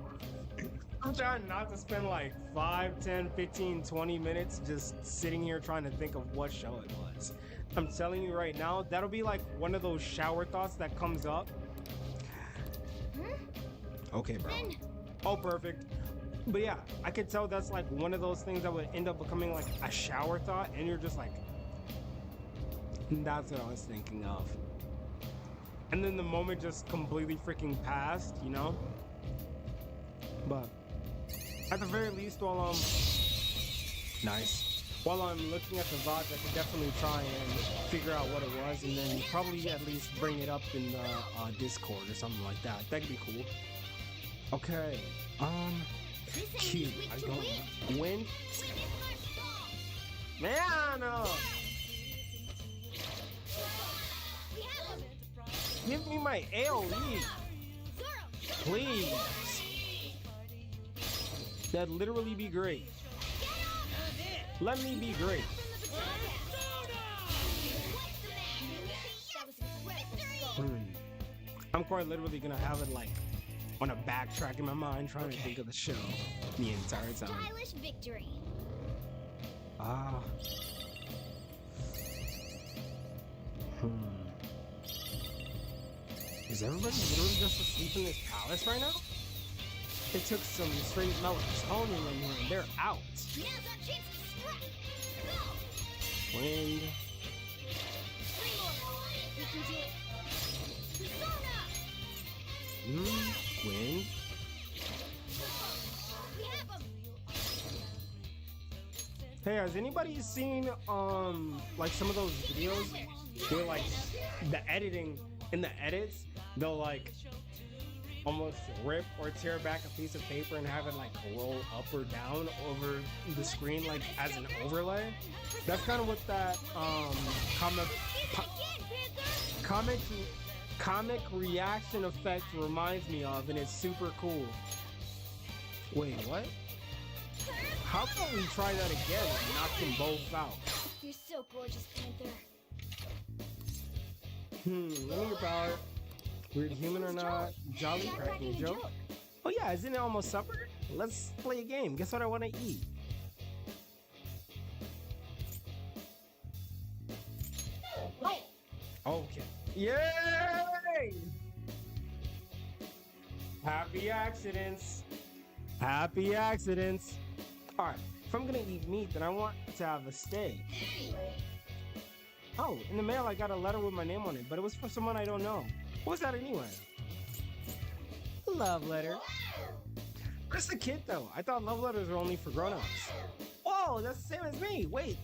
I'm trying not to spend like 5, 10, 15, 20 minutes just sitting here trying to think of what show it was. I'm telling you right now, that'll be like one of those shower thoughts that comes up. Okay, bro. Oh, perfect. But yeah, I could tell that's like one of those things that would end up becoming like a shower thought, and you're just like, that's what I was thinking of. And then the moment just completely freaking passed, you know? But at the very least, while I'm while I'm looking at the VODs, I could definitely try and figure out what it was, and then probably at least bring it up in the Discord or something like that. That'd be cool. Okay. Cute. I don't know. Wind. Man, give me my AoE. Please. That'd literally be great. Let me be great. I'm quite literally gonna have it like on a backtrack in my mind, trying to think of the show the entire time. Stylish victory. Ah. Is everybody literally just asleep in this palace right now? It took some straight melatonin in here and they're out. Now's our chance to strike. Go. Wind. We can do it. Persona. Wind. We have 'em. Hey, has anybody seen like some of those videos where like the editing in the edits, they'll like almost rip or tear back a piece of paper and have it like roll up or down over the screen like as an overlay? That's kind of what that comic reaction effect reminds me of, and it's super cool. Wait, what? How about we try that again and knock them both out? You're so gorgeous, Panther. Let me your power. Weird human or not? Jolly cracking joke? Oh yeah, isn't it almost supper? Let's play a game. Guess what I want to eat? Yay! Happy accidents. Happy accidents. All right, if I'm gonna eat meat, then I want to have a steak. Oh, in the mail I got a letter with my name on it, but it was for someone I don't know. What was that anyway? Love letter. Where's the kid though? I thought love letters were only for grown-ups. Whoa, that's the same as me. Wait,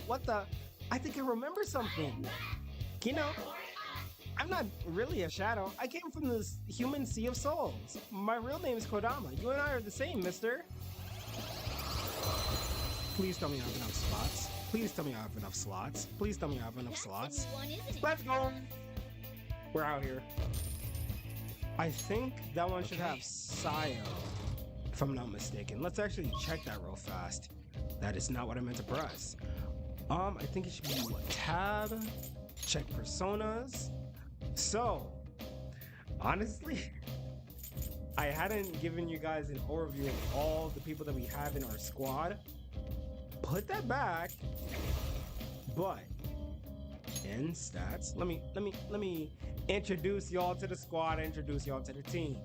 what the? I think I remember something. You know, I'm not really a shadow. I came from this human sea of souls. My real name is Kodama. You and I are the same, mister. Please tell me I have enough slots. Please tell me I have enough slots. Please tell me I have enough slots. Let's go. We're out here. I think that one should have Sayo, if I'm not mistaken. Let's actually check that real fast. That is not what I meant to press. I think it should be tab, check personas. So, honestly, I hadn't given you guys an overview of all the people that we have in our squad. Put that back, but in stats, let me introduce y'all to the squad, introduce y'all to the team.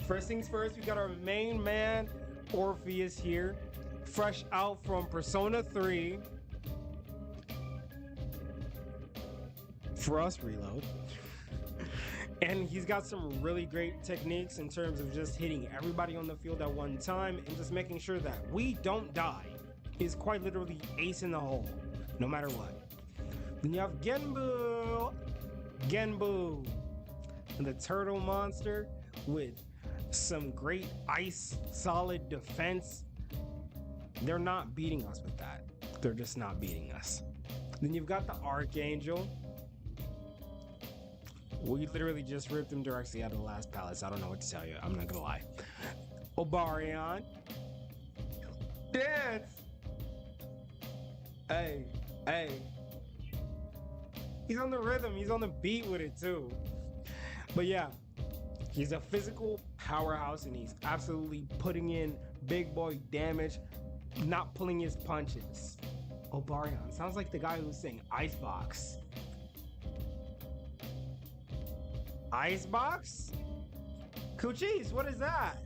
First things first, we got our main man, Orpheus here, fresh out from Persona 3. For us, reload. And he's got some really great techniques in terms of just hitting everybody on the field at one time and just making sure that we don't die. He's quite literally ace in the hole, no matter what. Then you have Genbu, the turtle monster with some great ice solid defense. They're not beating us with that. They're just not beating us. Then you've got the Archangel. We literally just ripped him directly out of the last palace. I don't know what to tell you. I'm not gonna lie. Obarion. Dance! Hey. He's on the rhythm. He's on the beat with it too. But yeah, he's a physical powerhouse and he's absolutely putting in big boy damage, not pulling his punches. Obarion sounds like the guy who's saying Icebox. Icebox? Coochies, what is that?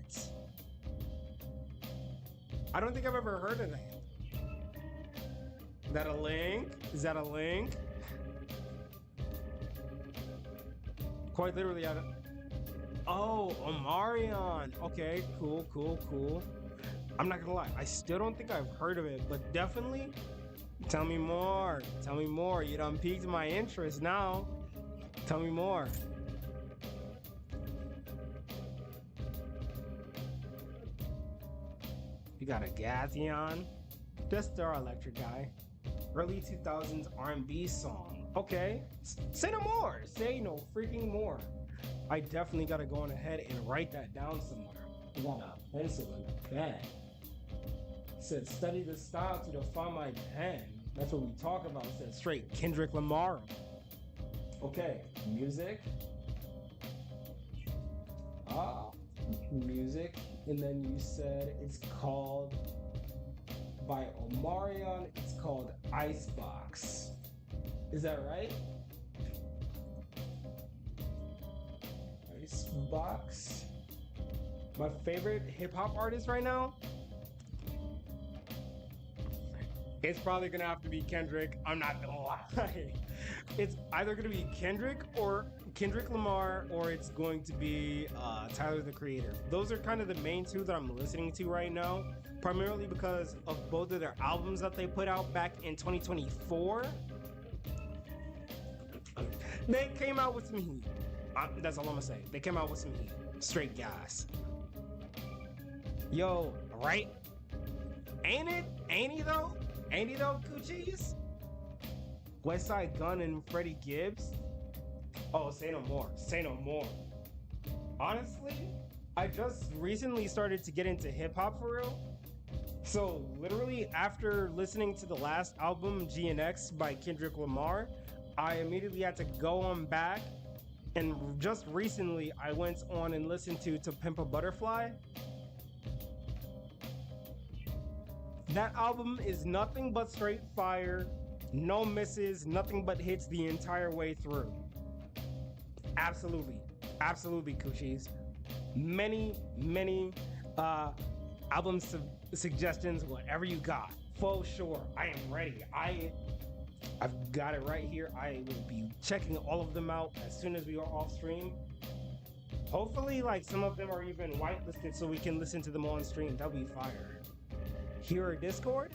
I don't think I've ever heard of that. Is that a link? Is that a link? Quite literally, I don't... Oh, Omarion. Okay, cool. I'm not gonna lie, I still don't think I've heard of it, but definitely tell me more. Tell me more. You done piqued my interest now. Tell me more. You got a Gazion. That's our electric guy. Early 2000s R&B song. Okay. Say no more. Say no freaking more. I definitely gotta go on ahead and write that down somewhere. I got a pencil in the bag. It said study the style to define my pen. That's what we talk about. It said straight Kendrick Lamar. Okay. Music. Music. And then you said it's called, by Omarion, it's called Icebox. Is that right? Icebox. My favorite hip hop artist right now? It's probably gonna have to be Kendrick. I'm not gonna lie. It's either gonna be Kendrick Lamar, or it's going to be Tyler the Creator. Those are kind of the main two that I'm listening to right now, primarily because of both of their albums that they put out back in 2024. They came out with some heat. That's all I'm gonna say. They came out with some heat. Straight gas. Yo, right? Ain't it? Ain't he though? Ain't he though, Coochies? Westside Gunn and Freddie Gibbs? Oh, say no more. Say no more. Honestly, I just recently started to get into hip-hop for real. So, literally, after listening to the last album, GNX by Kendrick Lamar, I immediately had to go on back. And just recently, I went on and listened to Pimp a Butterfly. That album is nothing but straight fire. no misses, nothing but hits the entire way through. Absolutely, absolutely, Coochies. Many album suggestions, whatever you got, for sure. I am ready. I've got it right here. I will be checking all of them out as soon as we are off stream. Hopefully, like, some of them are even whitelisted so we can listen to them on stream. That'll be fire. Here are Discord.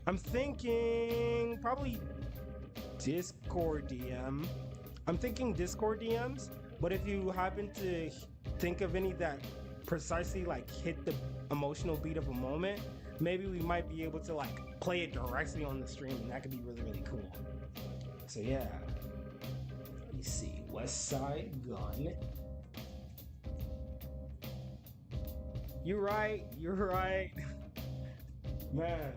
I'm thinking probably Discord DM. I'm thinking Discord DMs, but if you happen to think of any that precisely like hit the emotional beat of a moment, maybe we might be able to like play it directly on the stream, and that could be really, really cool. So yeah. Let me see. West Side Gun. You're right. Man.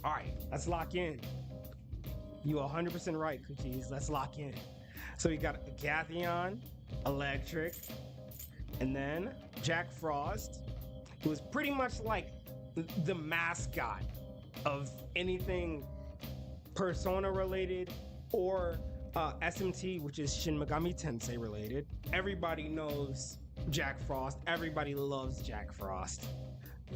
Alright, let's lock in. You 100% right, Cookies. Let's lock in. So we got Gathion, Electric, and then Jack Frost, who is pretty much like the mascot of anything Persona related or SMT, which is Shin Megami Tensei related. Everybody knows Jack Frost. Everybody loves Jack Frost.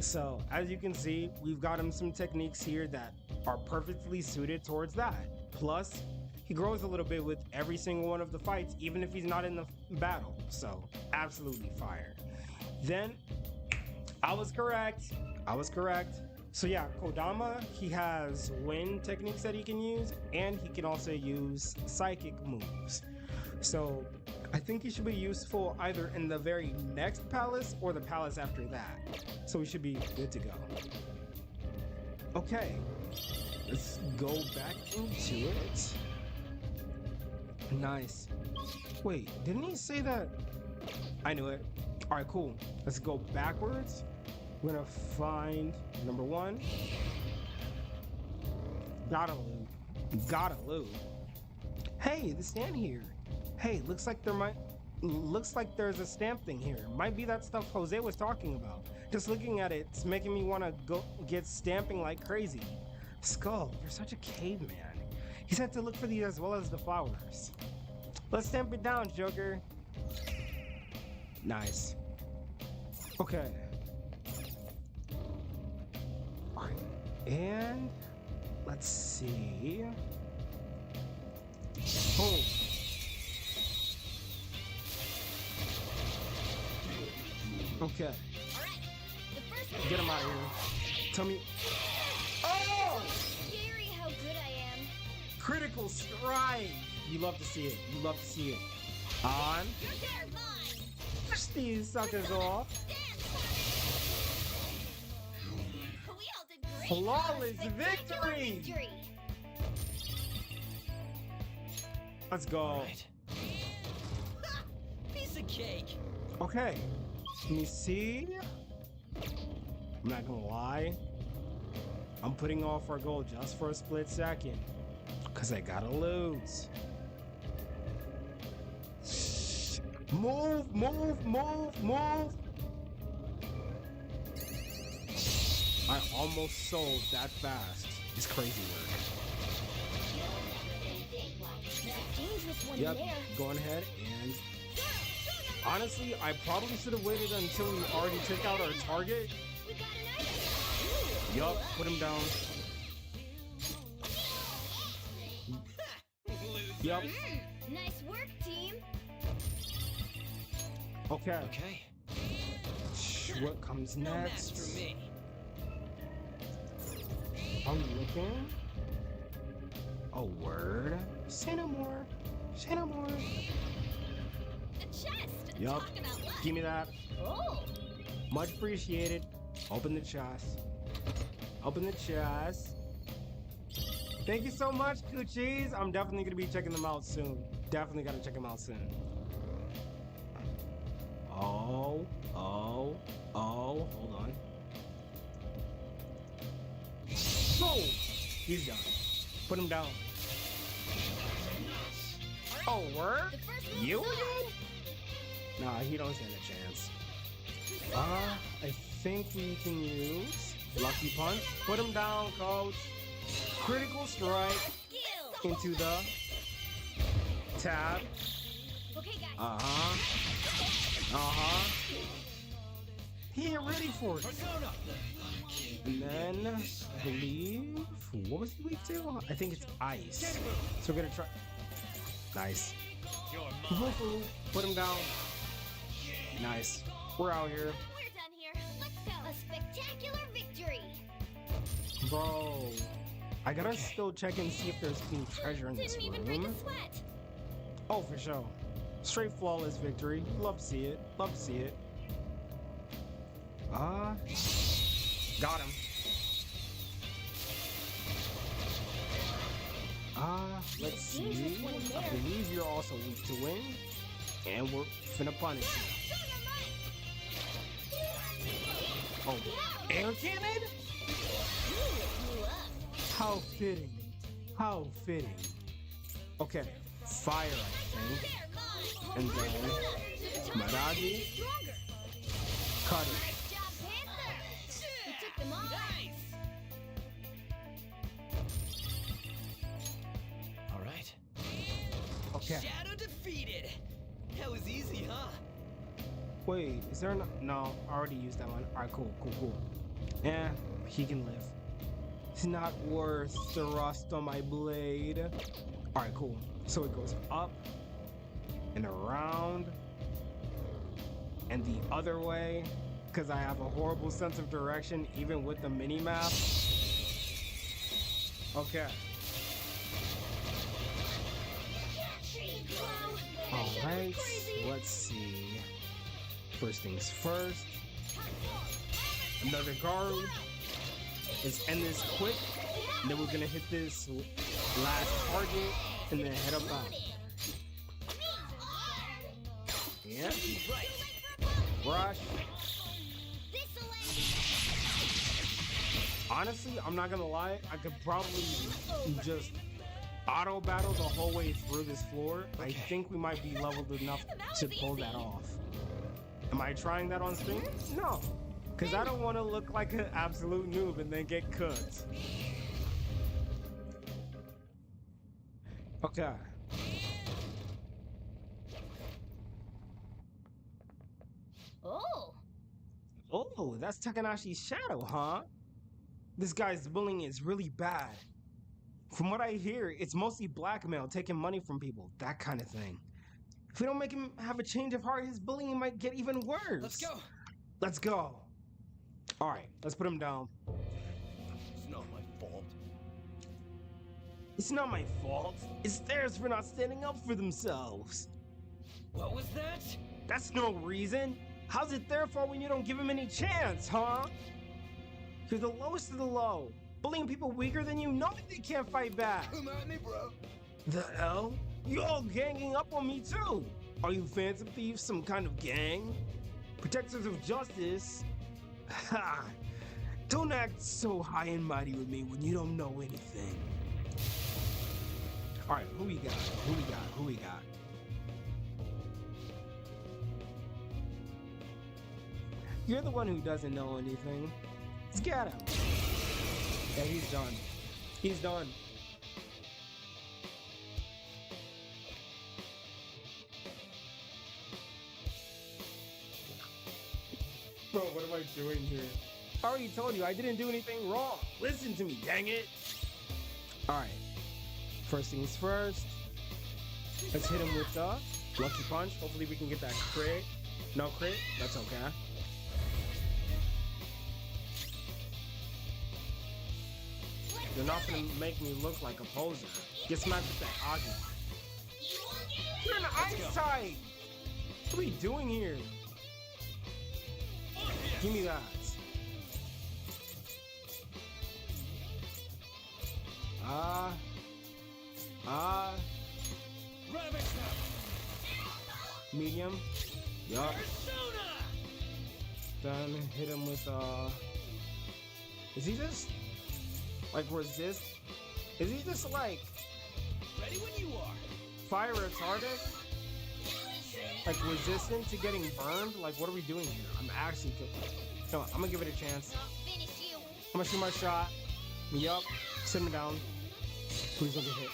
So as you can see, we've got him some techniques here that are perfectly suited towards that. Plus, he grows a little bit with every single one of the fights, even if he's not in the battle. So absolutely fire. Then I was correct. So yeah, Kodama, he has wind techniques that he can use, and he can also use psychic moves. So I think he should be useful either in the very next palace or the palace after that. So we should be good to go. Okay, let's go back into it. Nice. Wait, didn't he say that? I knew it. All right, cool. Let's go backwards. We're gonna find number 1. Gotta loot. Hey, the stand here. Hey, looks like there's a stamp thing here. Might be that stuff Jose was talking about. Just looking at it, it's making me want to go get stamping like crazy. Skull, you're such a caveman. He said to look for these as well as the flowers. Let's stamp it down, Joker. Nice. Okay. Alright. And let's see. Boom. Okay. Get him out of here. Tell me. Oh! Scary how good I am. Critical strike. You love to see it. On. Push these suckers off. We all did great. Flawless victory. Let's go. Right. Piece of cake. Okay. Let me see. I'm not gonna lie. I'm putting off our goal just for a split second. Cause I gotta lose. Move. I almost sold that fast. It's crazy work. Yep, going ahead and honestly, I probably should have waited until we already took out our target. Yup, put him down. Yup. Nice work, team. Okay. Okay. What comes No match next? for me. I'm looking. A word. Say no more. The chest. Yup. Talk about luck. Give me that. Oh. Much appreciated. Open the chest. Thank you so much, Coochies. I'm definitely gonna be checking them out soon. Definitely gotta check them out soon. Oh, hold on. Oh, he's done. Put him down. Oh, word? The first move You is on. again? Nah, he don't stand a chance. I think we can use Lucky punch. Put him down, coach. Critical strike into the tab. Okay, guys. He ain't ready for it. Persona! And then I believe, what was he weak to? I think it's ice. So we're gonna try. Nice. You're mine. Woohoo. Put him down. Nice. We're out here. We're done here. Let's go. A spectacular victory. Bro, I gotta still check and see if there's any treasure in this Didn't even break room. a sweat. Oh, for sure. Straight flawless victory. Love to see it. Love to see it. Got him. Let's see. I believe you're also weak to wind. And we're finna punish you. Oh, air cannon? How fitting. How fitting. Okay, fire, I think. And then Maragi. Cut it. Nice job, Panther. We took them all. All right. Okay. Shadow defeated. That was easy, huh? Wait, is there no, I already used that one. Alright, cool. Yeah, he can live. It's not worth the rust on my blade. Alright, cool. So it goes up and around and the other way, because I have a horrible sense of direction even with the mini map. Okay. Alright, let's see. First things first. Another Garu. Let's end this quick. And then we're gonna hit this last target and then head up out. Yeah. Rush. Honestly, I'm not gonna lie. I could probably just auto battle the whole way through this floor. I think we might be leveled enough to pull that off. Am I trying that on stream? No, because I don't want to look like an absolute noob and then get cooked. Okay. Oh. Oh, that's Takanashi's shadow, huh? This guy's bullying is really bad. From what I hear, it's mostly blackmail, taking money from people, that kind of thing. If we don't make him have a change of heart, his bullying might get even worse. Let's go. Let's go. All right, let's put him down. It's not my fault. It's not my fault. It's theirs for not standing up for themselves. What was that? That's no reason. How's it their fault when you don't give him any chance, huh? You're the lowest of the low. Bullying people weaker than you know they can't fight back. Come at me, bro. The hell? You all ganging up on me too. Are you Phantom Thieves, some kind of gang? Protectors of justice? Ha! Don't act so high and mighty with me when you don't know anything. Alright, who we got? Who we got? You're the one who doesn't know anything. Let's get him. Yeah, he's done. He's done. Bro, what am I doing here? I already told you I didn't do anything wrong. Listen to me, dang it. Alright. First things first. Let's hit him with the lucky punch. Hopefully we can get that crit. No crit? That's okay. They're not gonna make me look like a poser. Get smacked with that Agumon. You're an ice type! What are we doing here? Give me that. Medium. Yup. Then hit him with is he just like resist? Is he just like Ready when you are. fire retarded? Like resistant to getting burned? Like what are we doing here? I'm actually come on, I'm gonna give it a chance. I'll finish you. I'm gonna shoot my shot. Yup. Sit him down. Please don't get hit.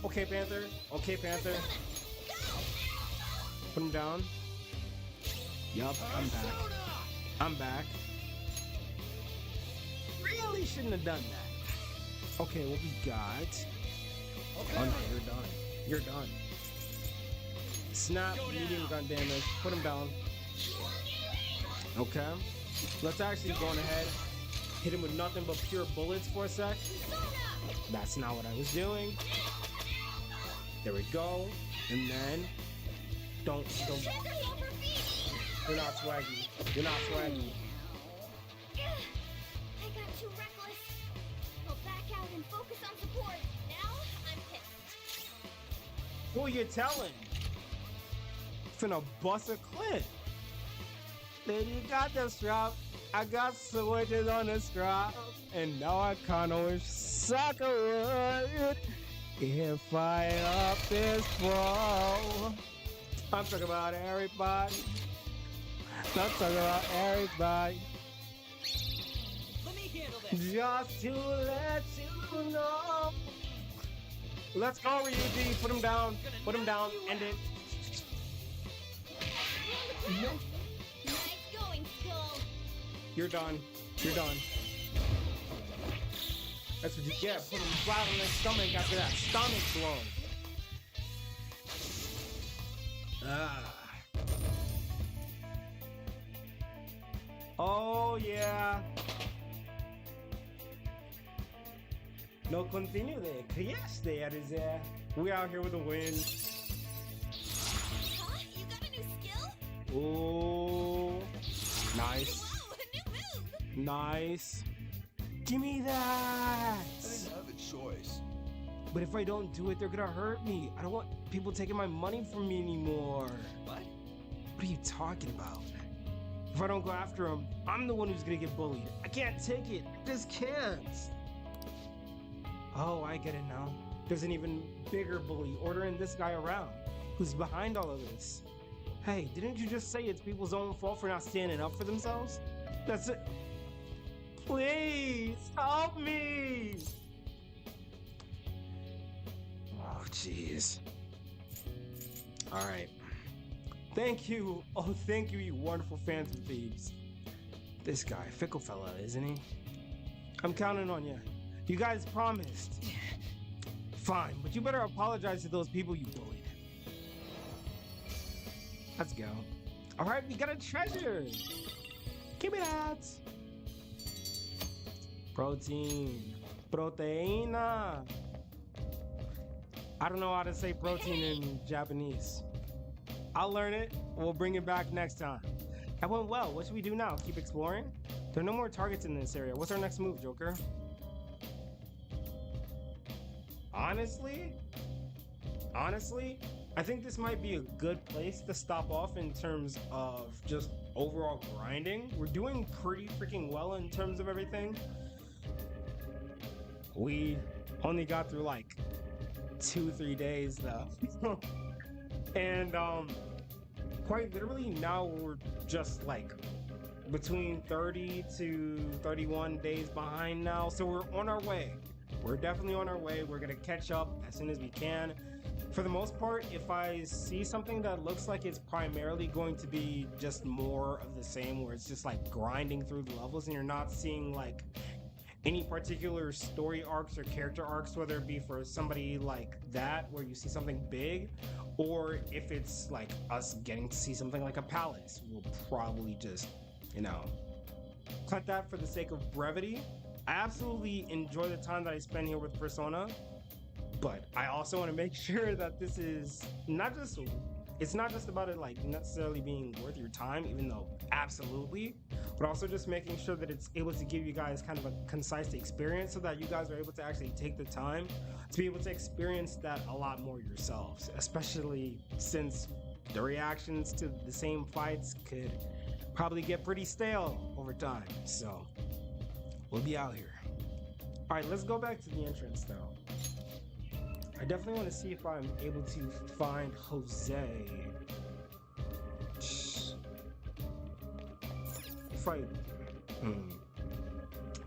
Okay, Panther. Okay, Panther. Put him down. Yup, I'm back. I'm back. Really shouldn't have done that. Okay, what we got? Oh no, you're done. You're done. Snap, medium gun damage. Put him down. Okay. Let's actually go on ahead. Hit him with nothing but pure bullets for a sec. That's not what I was doing. There we go. And then don't. You're not swaggy. You're not swaggy. I got too reckless. I'll back out and focus on support. Now I'm pissed. Who you telling? Finna bust a clip. Then you got the strap. I got switches on the strap. And now I kinda wish soccer would. If I up this ball. I'm talking about everybody. I'm talking about everybody. Let me handle this. Just to let you know. Let's go, Ryuji. Put him down. Put him down. End it. Nice going, Skull. You're done. You're done. That's what you get. Put him flat on his stomach after that stomach blow. Oh, yeah. No continue there. Yes, there is there. We out here with a win. Huh? You got a new skill? Oh, nice. Whoa, a new move! Nice. Give me that. I didn't have a choice. But if I don't do it, they're gonna hurt me. I don't want people taking my money from me anymore. What? What are you talking about? If I don't go after him, I'm the one who's gonna get bullied. I can't take it. I just can't. Oh, I get it now. There's an even bigger bully ordering this guy around. Who's behind all of this? Hey, didn't you just say it's people's own fault for not standing up for themselves? That's it. Please, help me! Oh, jeez. Alright. Thank you. Oh, thank you, you wonderful Phantom Thieves. This guy, fickle fella, isn't he? I'm counting on you. You guys promised. Fine, but you better apologize to those people you bullied. Let's go. Alright, we got a treasure. Give me that. Protein. Proteína. I don't know how to say protein in Japanese. I'll learn it. We'll bring it back next time. That went well. What should we do now? Keep exploring? There are no more targets in this area. What's our next move, Joker? Honestly, I think this might be a good place to stop off in terms of just overall grinding. We're doing pretty freaking well in terms of everything. We only got through like 2-3 days though. And quite literally now we're just like between 30 to 31 days behind now. So we're on our way. We're definitely on our way. We're gonna catch up as soon as we can. For the most part, if I see something that looks like it's primarily going to be just more of the same, where it's just like grinding through the levels and you're not seeing like any particular story arcs or character arcs, whether it be for somebody like that, where you see something big, or if it's like us getting to see something like a palace, we'll probably just, you know, cut that for the sake of brevity. I absolutely enjoy the time that I spend here with Persona, but I also want to make sure that this is not just, it's not just about it like necessarily being worth your time, even though absolutely, but also just making sure that it's able to give you guys kind of a concise experience so that you guys are able to actually take the time to be able to experience that a lot more yourselves, especially since the reactions to the same fights could probably get pretty stale over time. So we'll be out here. All right, let's go back to the entrance though. I definitely want to see if I'm able to find Jose.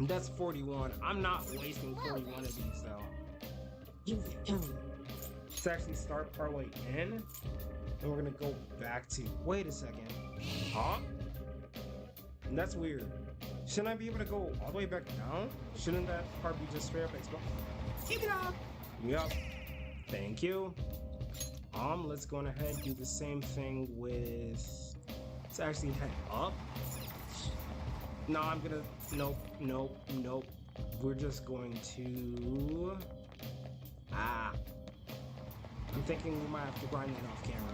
That's 41. I'm not wasting 41 of these though. Let's actually start partway in, and we're gonna go back to. Wait a second. Huh? That's weird. Shouldn't I be able to go all the way back down? Shouldn't that part be just straight up explode? Keep it up. Yup. Thank you. Let's go on ahead and do the same thing with. Let's actually head up. No, I'm gonna. Nope. We're just going to. I'm thinking we might have to grind that off camera.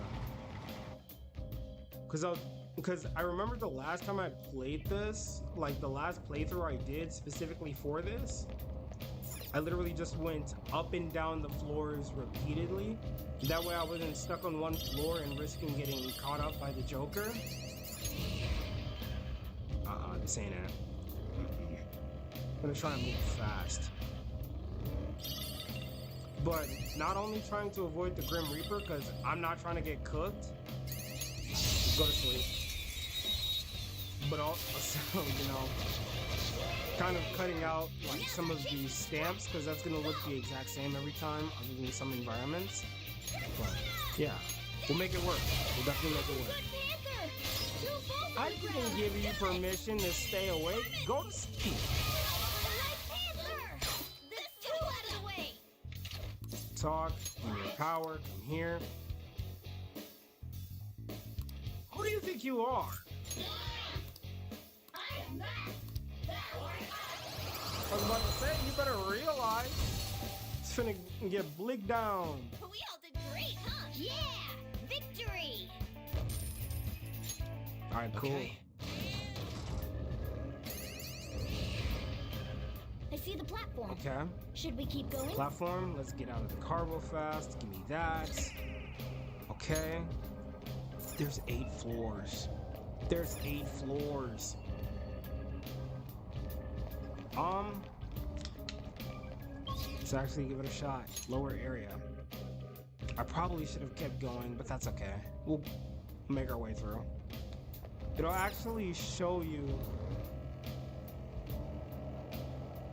Because I remember the last time I played this, like the last playthrough I did specifically for this, I literally just went up and down the floors repeatedly. That way I wasn't stuck on one floor and risking getting caught up by the Joker. This ain't it. I'm gonna try and move fast. But not only trying to avoid the Grim Reaper, because I'm not trying to get cooked. Go to sleep. But also, you know, kind of cutting out like some of these stamps, because that's gonna look the exact same every time, other than some environments. But yeah, we'll make it work. We'll definitely make it work. I didn't give you permission to stay awake. Go to sleep. Talk, in your power, come here. Who do you think you are? I was about to say, you better realize it's finna get blicked down. We all did great, huh? Yeah! Victory! Alright, cool. Okay. I see the platform. Okay. Should we keep going? Platform, let's get out of the car real fast. Give me that. Okay. There's 8 floors. There's 8 floors. Let's actually give it a shot. Lower area. I probably should have kept going, but that's okay. We'll make our way through. It'll actually show you.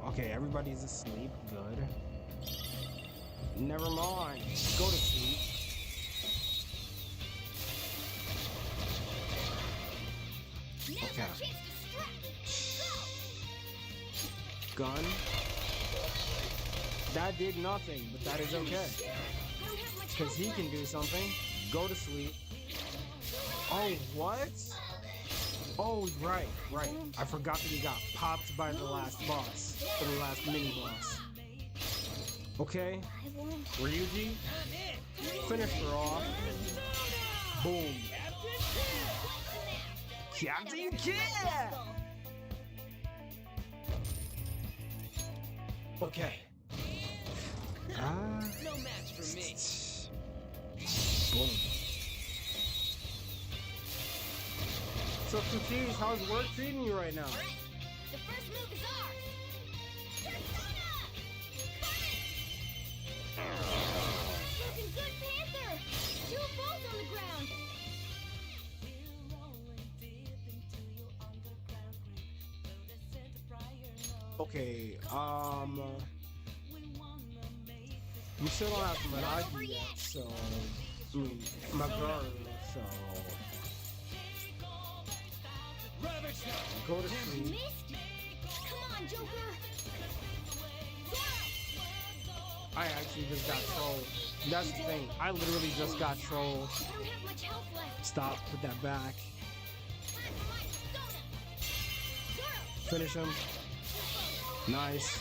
Okay, everybody's asleep. Good. Never mind. Go to sleep. Okay. Gun. That did nothing, but that is okay. Because he can do something. Go to sleep. Oh, what? Oh, right. I forgot that he got popped by the last boss. Or the last mini-boss. Okay. Ryuji. Finish her off. Boom. Captain Kid! Okay. No match for me. Boom. So confused, how's work treating you right now? The first move is ours! Looking good, Panther! 2 bolts on the ground! Okay, we still don't have Mirage yet, so my girl, so go to sleep. Missed? Come on, Joker! I actually just got trolled. That's the thing. I literally just got trolled. I don't have much health left. Stop. Put that back. Finish him. Nice.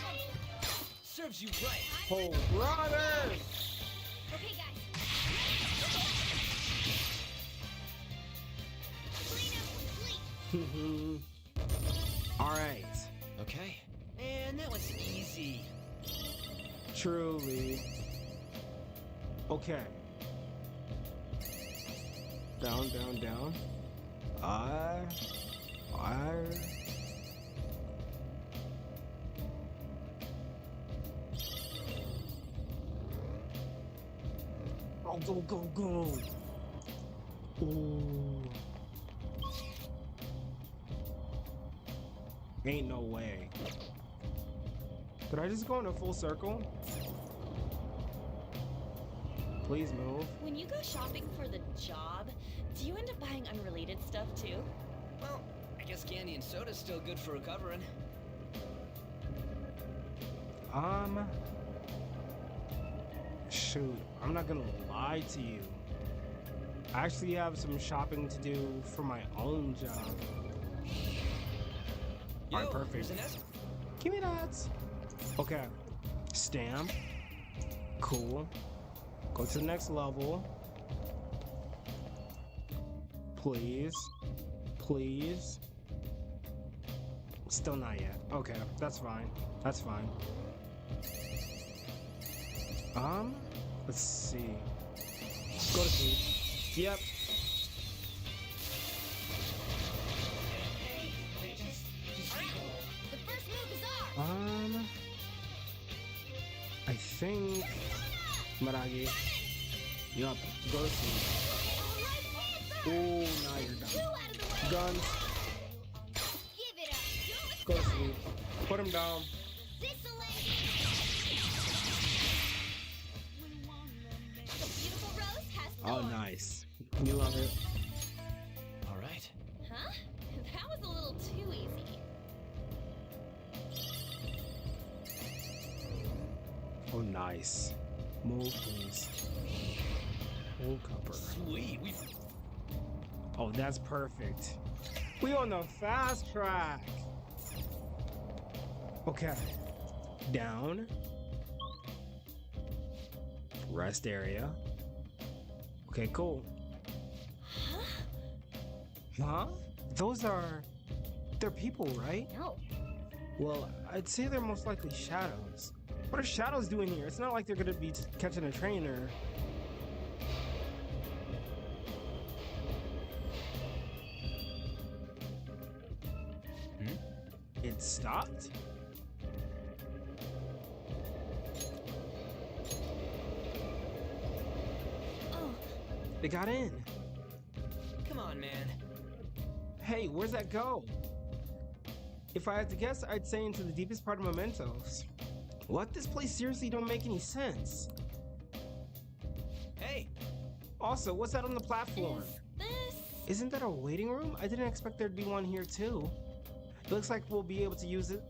Serves you right. Oh, brother! Okay, guys. All right. Okay. Man, that was easy. Truly. Okay. Down, down, down. Oh, go. Ooh. Ain't no way. Did I just go in a full circle? Please move. When you go shopping for the job, do you end up buying unrelated stuff too? Well, I guess candy and soda's still good for recovering. Shoot, I'm not gonna lie to you. I actually have some shopping to do for my own job. Alright, perfect. Here's an Give me that. Okay. Stamp. Cool. Go to the next level. Please. Please. Still not yet. Okay, that's fine. That's fine. Let's see. Go to sleep. Yep. The first move is ours! I think Maragi. Yup, go to sleep. Oh, now you're done. Guns, Give it up! go to sleep. Put him down. The beautiful rose has Oh, thorns. nice. You love it. All right. Huh? That was a little too easy. Oh, nice. Move, please. Full cover. Sweet. We Oh, that's perfect. We on the fast track. Okay. Down. Rest area. Okay, cool. Huh? They're people, right? No. Well, I'd say they're most likely shadows. What are shadows doing here? It's not like they're gonna be catching a train or... It stopped? Oh, They got in. come on, man. Hey, where's that go? If I had to guess, I'd say into the deepest part of Mementos. What? This place seriously don't make any sense. Hey, Also, what's that on the platform? is this? Isn't that a waiting room? I didn't expect there'd be one here too. It looks like we'll be able to use it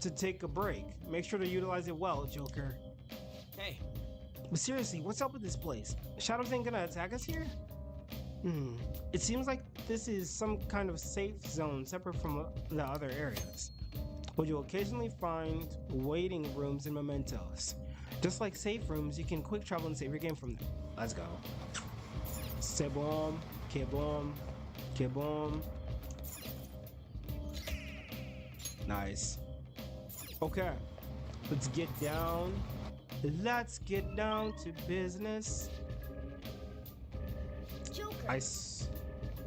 to take a break. Make sure to utilize it well, Joker. hey. But seriously, what's up with this place? Shadows ain't gonna attack us here? It seems like this is some kind of safe zone separate from the other areas. But you'll occasionally find waiting rooms in Mementos. Just like safe rooms, you can quick travel and save your game from them. Let's go. C'est bon, que bon, que bon. Nice. Okay, let's get down. Let's get down to business. Joker.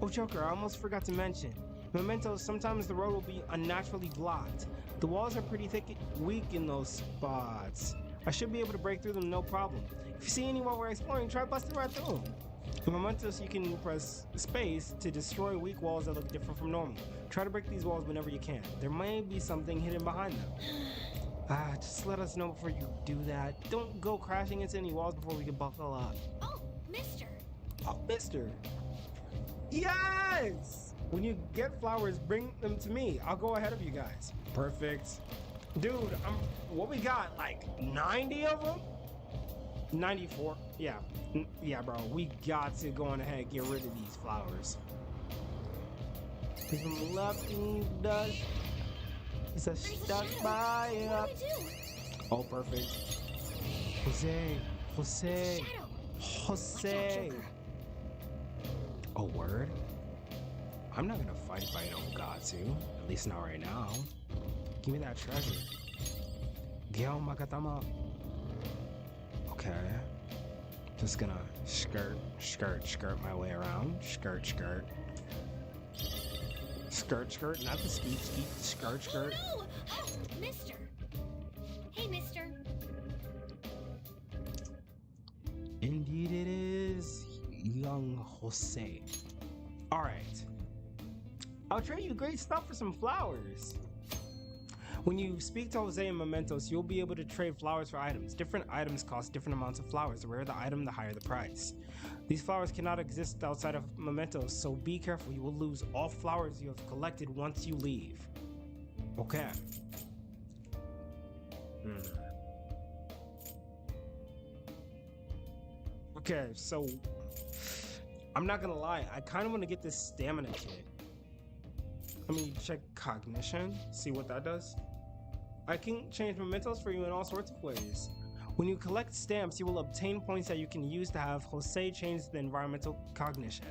Oh, Joker, I almost forgot to mention. Mementos, sometimes the road will be unnaturally blocked. The walls are pretty thick and weak in those spots. I should be able to break through them no problem. If you see anyone we're exploring, try busting right through them. In Mementos, you can press space to destroy weak walls that look different from normal. Try to break these walls whenever you can. There may be something hidden behind them. Just let us know before you do that. Don't go crashing into any walls before we can buckle up. Oh, mister. Oh, mister. Yes! When you get flowers, bring them to me. I'll go ahead of you guys. Perfect. Dude, what we got? Like 90 of them? 94. Yeah. Yeah, bro. We got to go on ahead and get rid of these flowers. From left and does. It's a There's a stuck shadow. by What up. do we do? Oh, perfect. Jose. Jose. Shadow. Jose. Joker. Oh, word? I'm not gonna fight if I don't got to. At least not right now. Give me that treasure. Gyo Makatama. Okay. Just gonna skirt my way around. Skirt. Skirt, not the skeet, skirt. Oh, no! Oh, mister. Hey, mister. Indeed it is, young Jose. Alright. I'll trade you great stuff for some flowers. When you speak to Jose and Mementos, you'll be able to trade flowers for items. Different items cost different amounts of flowers. The rarer the item, the higher the price. These flowers cannot exist outside of Mementos, so be careful. You will lose all flowers you have collected once you leave. Okay. Okay, so I'm not gonna lie, I kind of want to get this stamina kit. Let me check cognition, see what that does. I can change mementos for you in all sorts of ways. When you collect stamps, you will obtain points that you can use to have Jose change the environmental cognition.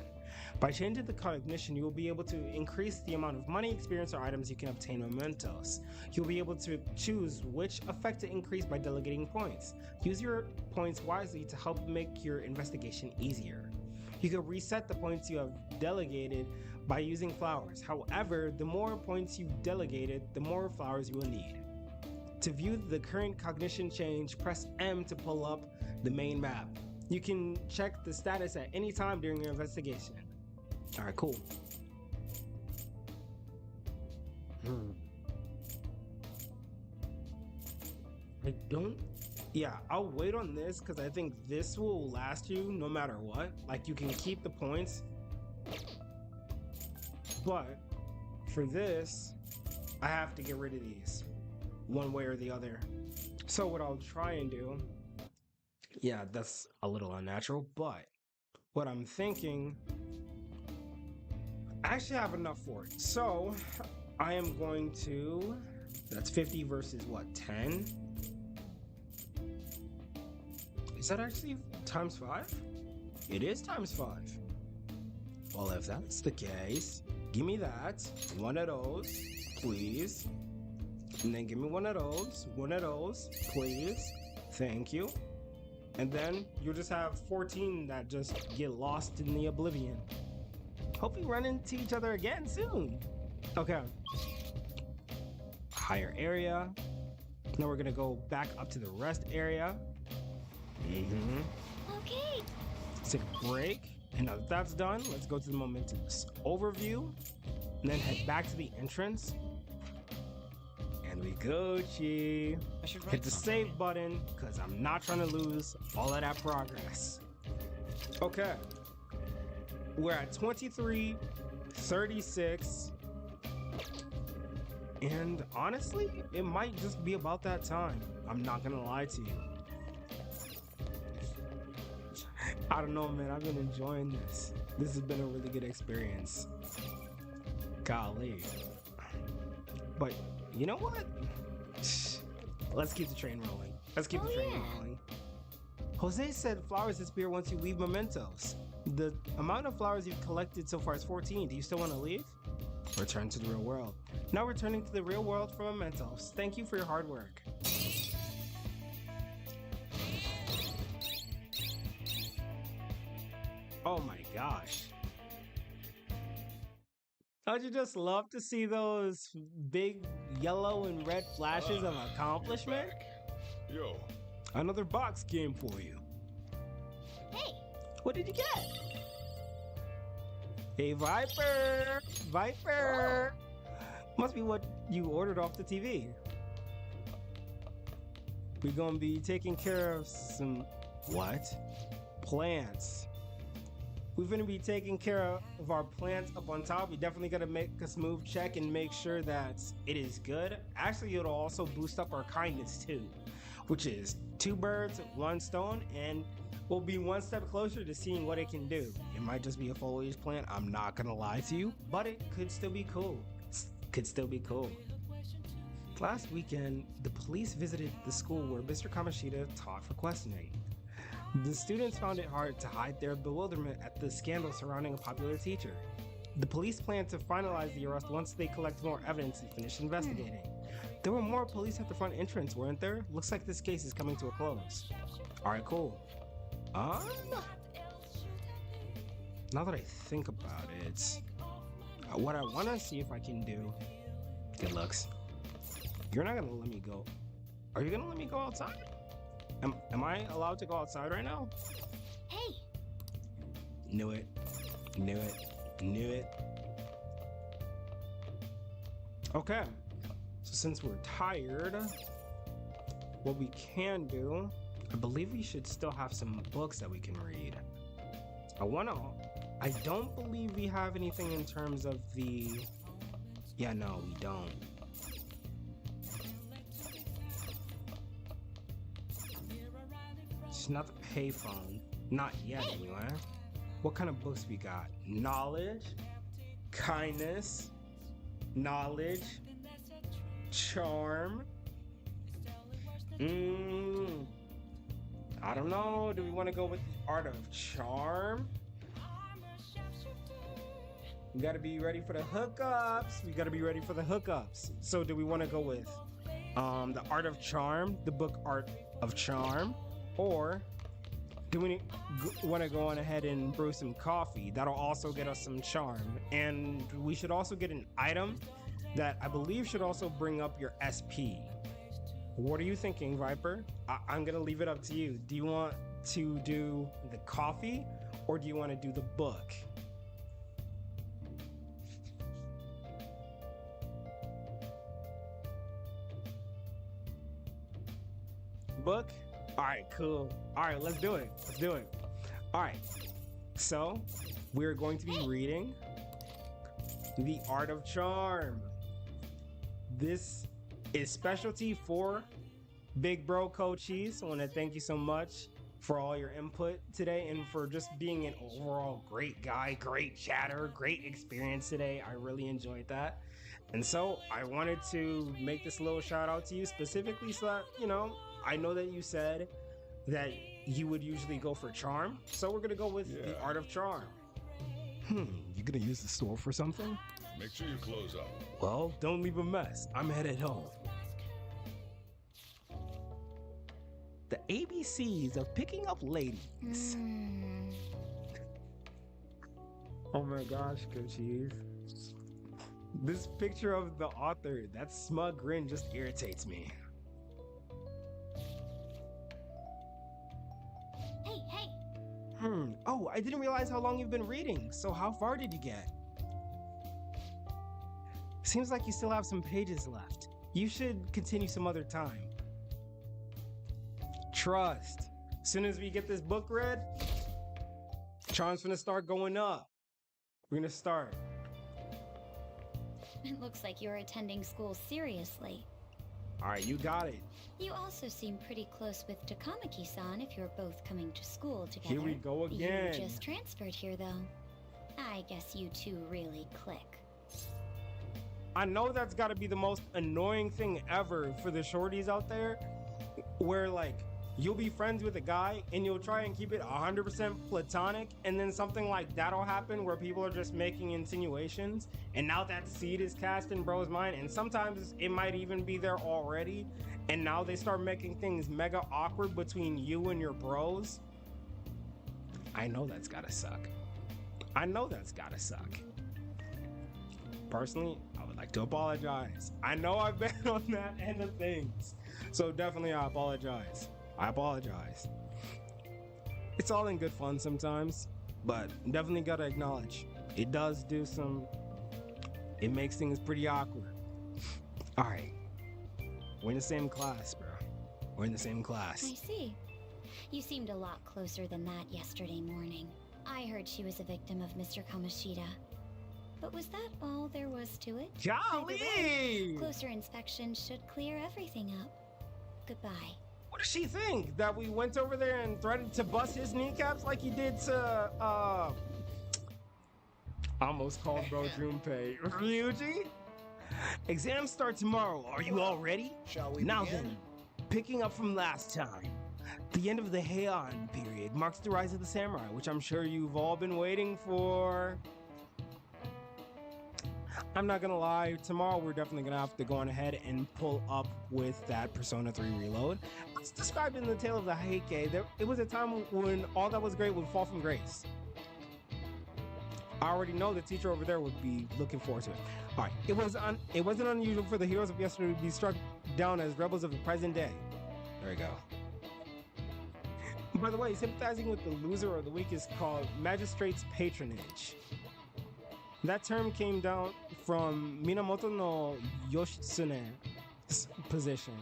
By changing the cognition, you will be able to increase the amount of money, experience, or items you can obtain mementos. You'll be able to choose which effect to increase by delegating points. Use your points wisely to help make your investigation easier. You can reset the points you have delegated by using flowers. However, the more points you've delegated, the more flowers you will need. To view the current cognition change, press M to pull up the main map. You can check the status at any time during your investigation. Alright, cool. I'll wait on this because I think this will last you no matter what. Like, you can keep the points, but for this, I have to get rid of these one way or the other. So what I'll try and do, yeah, that's a little unnatural, but what I'm thinking, I actually have enough for it. So I am going to, that's 50 versus what, 10? Is that actually times 5? It is times 5. Well, if that's the case, give me that. One of those, please. And then give me one of those, please. Thank you. And then you'll just have 14 that just get lost in the oblivion. Hope we run into each other again soon. Okay. Higher area. Now we're gonna go back up to the rest area. Okay. Let's take a break. And now that that's done, let's go to the momentous overview. And then head back to the entrance. And we go, Chi. Hit the save button, because I'm not trying to lose all of that progress. Okay. We're at 23, 36. And honestly, it might just be about that time. I'm not gonna lie to you. I don't know, man. I've been enjoying this. This has been a really good experience. Golly. But you know what? Let's keep the train rolling. Let's keep the train rolling. Jose said flowers disappear once you leave mementos. The amount of flowers you've collected so far is 14. Do you still want to leave? Return to the real world. Now returning to the real world for mementos. Thank you for your hard work. Oh my gosh. Don't you just love to see those big yellow and red flashes of accomplishment? Yo. Another box game for you. Hey. What did you get? Hey, Viper! Viper! Must be what you ordered off the TV. We're gonna be taking care of some... What? Plants. We're gonna be taking care of our plants up on top. We definitely gotta make a smooth check and make sure that it is good. Actually, it'll also boost up our kindness too, which is 2 birds, 1 stone, and we'll be one step closer to seeing what it can do. It might just be a foliage plant, I'm not gonna lie to you, but it could still be cool. Could still be cool. Last weekend, the police visited the school where Mr. Kamoshida taught for questioning. The students found it hard to hide their bewilderment at the scandal surrounding a popular teacher. The police plan to finalize the arrest once they collect more evidence and finish investigating. There were more police at the front entrance, weren't there? Looks like this case is coming to a close. Alright, cool. Now that I think about it, what I want to see if I can do... Good looks. You're not gonna let me go. Are you gonna let me go outside? Am I allowed to go outside right now? Hey. Knew it. Knew it. Knew it. Okay. So since we're tired, what we can do, I believe we should still have some books that we can read. I don't believe we have anything in terms of the, yeah, no, we don't. It's not the payphone, not yet anyway. What kind of books we got? Knowledge, kindness, knowledge, charm. I don't know. Do we want to go with the art of charm? We got to be ready for the hookups. We got to be ready for the hookups. So do we want to go with the art of charm, the book Art of Charm, or do we want to go on ahead and brew some coffee? That'll also get us some charm. And we should also get an item that I believe should also bring up your SP. What are you thinking, Viper? I'm gonna leave it up to you. Do you want to do the coffee or do you want to do the book? Book? All right, cool. All right, let's do it. Let's do it. All right. So we're going to be reading The Art of Charm. This is specialty for Big Bro Coaches. I want to thank you so much for all your input today and for just being an overall great guy, great chatter, great experience today. I really enjoyed that. And so I wanted to make this little shout out to you specifically so that, you know, I know that you said that you would usually go for charm. So we're going to go with The Art of Charm. You going to use the store for something? Make sure you close up. Well, don't leave a mess. I'm headed home. The ABCs of picking up ladies. Oh my gosh, Coaches. This picture of the author, that smug grin just irritates me. Hey! Oh, I didn't realize how long you've been reading. So how far did you get? Seems like you still have some pages left. You should continue some other time. Trust. As soon as we get this book read, charm's gonna start going up. We're gonna start. It looks like you're attending school seriously. All right, you got it. You also seem pretty close with Takamaki-san if you're both coming to school together. Here we go again. You just transferred here, though. I guess you two really click. I know that's got to be the most annoying thing ever for the shorties out there, where like you'll be friends with a guy and you'll try and keep it 100% platonic, and then something like that'll happen where people are just making insinuations, and now that seed is cast in bro's mind, and sometimes it might even be there already, and now they start making things mega awkward between you and your bros. I know that's gotta suck. I know that's gotta suck. Personally, I would like to apologize. I know I've been on that end of things, so definitely I apologize. I apologize. It's all in good fun sometimes, but definitely gotta acknowledge it does do some. It makes things pretty awkward. All right, we're in the same class, bro. We're in the same class. I see. You seemed a lot closer than that yesterday morning. I heard she was a victim of Mr. Kamoshida. But was that all there was to it? Golly! Closer inspection should clear everything up. Goodbye. What does she think? That we went over there and threatened to bust his kneecaps like he did to, almost called bro Junpei. Ryuji? Exams start tomorrow. Are you all ready? Shall we Now begin? then, picking up from last time. The end of the Heian period marks the rise of the samurai, which I'm sure you've all been waiting for. I'm not gonna lie, tomorrow we're definitely gonna have to go on ahead and pull up with that Persona 3 Reload. It's described in the Tale of the Heike. It was a time when all that was great would fall from grace. I already know the teacher over there would be looking forward to it. All right, it wasn't unusual for the heroes of yesterday to be struck down as rebels of the present day. There we go. By the way, sympathizing with the loser or the weak is called magistrate's patronage. That term came down from Minamoto no Yoshitsune, position.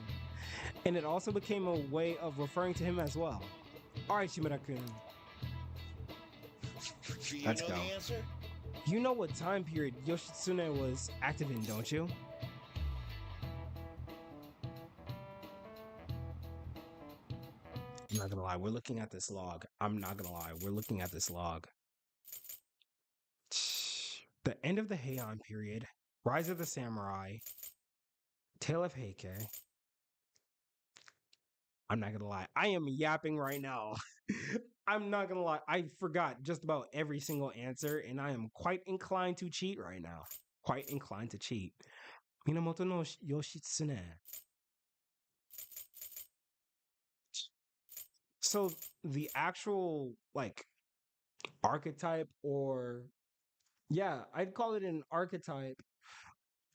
And it also became a way of referring to him as well. Alright, Shimura-kun. Do you Let's know go. the answer? You know what time period Yoshitsune was active in, don't you? I'm not gonna lie, we're looking at this log. I'm not gonna lie, we're looking at this log. The end of the Heian period, Rise of the Samurai, Tale of Heike. I'm not gonna lie, I am yapping right now. I'm not gonna lie, I forgot just about every single answer, and I am quite inclined to cheat right now. Quite inclined to cheat. Minamoto no Yoshitsune. So the actual like archetype, or yeah, I'd call it an archetype,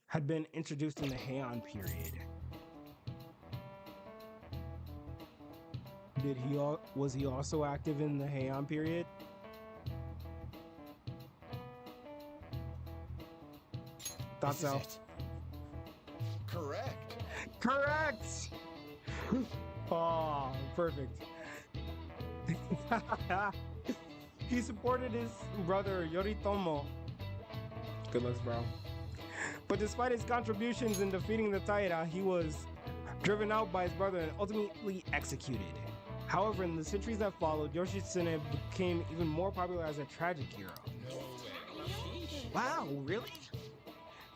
had been introduced in the Heian period. Was he also active in the Heian period? Thought This is so. it. Correct. Correct. Oh, perfect. He supported his brother Yoritomo. Good looks, bro. But despite his contributions in defeating the Taira, he was driven out by his brother and ultimately executed. However, in the centuries that followed, Yoshitsune became even more popular as a tragic hero. Wow, really?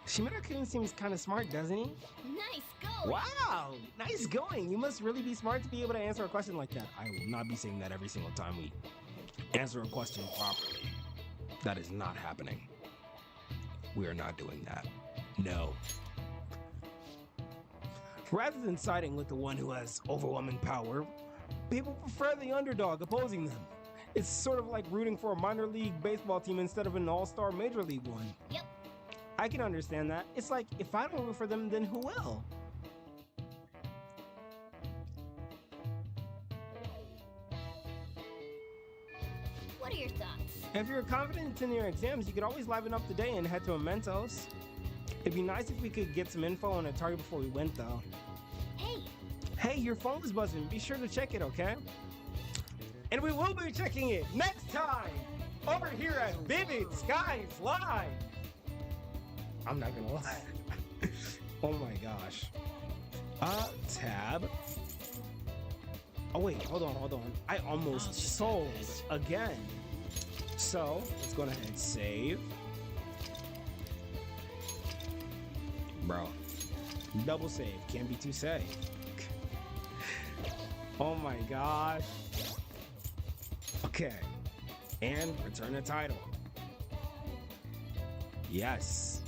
Shimura-kun seems kind of smart, doesn't he? Nice going! Wow, nice going. You must really be smart to be able to answer a question like that. I will not be saying that every single time we answer a question properly. That is not happening. We are not doing that. No. Rather than siding with the one who has overwhelming power, people prefer the underdog opposing them. It's sort of like rooting for a minor league baseball team instead of an all-star major league one. Yep. I can understand that. It's like, if I don't root for them, then who will? What are your thoughts? If you're confident in your exams, you could always liven up the day and head to Mementos. It'd be nice if we could get some info on a target before we went, though. Hey, Hey, your phone is buzzing. Be sure to check it, okay? And we will be checking it next time over here at Vivid Skies Live. I'm not gonna lie. Oh my gosh. Tab. Oh wait, hold on. I almost sold again. So let's go ahead and save. Bro. Double save. Can't be too safe. Oh my gosh. Okay. And return the title. Yes.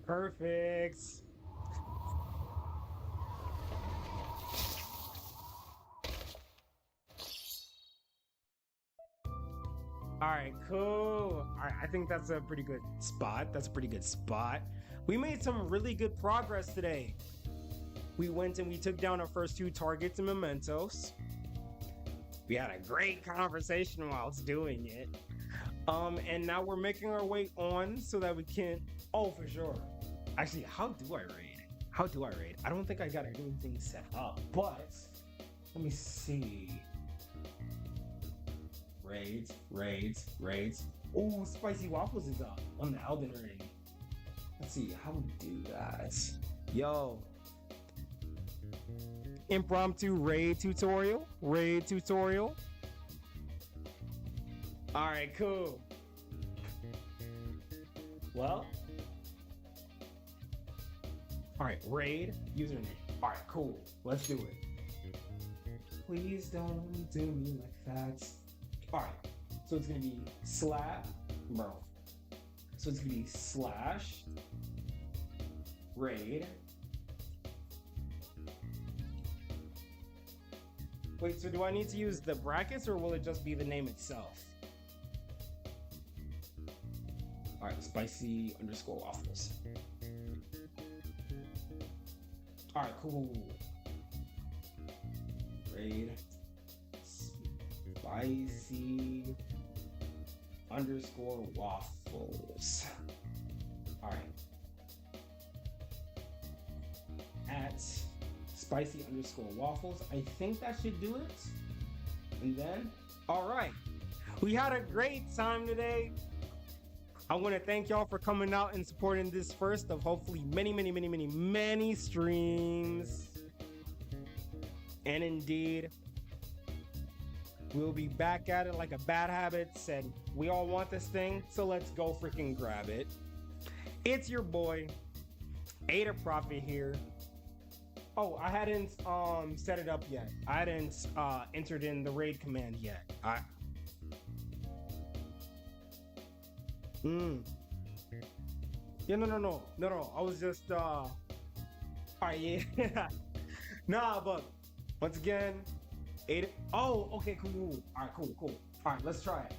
Perfect. All right, cool. All right, I think that's a pretty good spot. We made some really good progress today. We went and we took down our first 2 targets in Mementos. We had a great conversation whilst doing it. And now we're making our way on so that we can... Oh, for sure. Actually, how do I raid? I don't think I got anything set up, but let me see. Raids. Oh, Spicy Waffles is up on the Elden Ring. Let's see how we do that. Yo. Impromptu raid tutorial. All right, cool. Well. All right, raid username. All right, cool. Let's do it. Please don't do me like that. All right, so it's gonna be /raid. Wait, so do I need to use the brackets or will it just be the name itself? All right, spicy_waffles. All right, cool. Raid spicy_waffles. All right. spicy_waffles. I think that should do it. And then, all right, we had a great time today. I want to thank y'all for coming out and supporting this first of hopefully many streams. And indeed, we'll be back at it like a bad habit said. We all want this thing, so let's go freaking grab it. It's your boy, Ada Prophet here. Oh, I hadn't set it up yet. I hadn't entered in the raid command yet. Yeah, no. I was just alright, yeah. Nah, but once again, oh, okay, cool. Alright, cool. Alright, let's try it.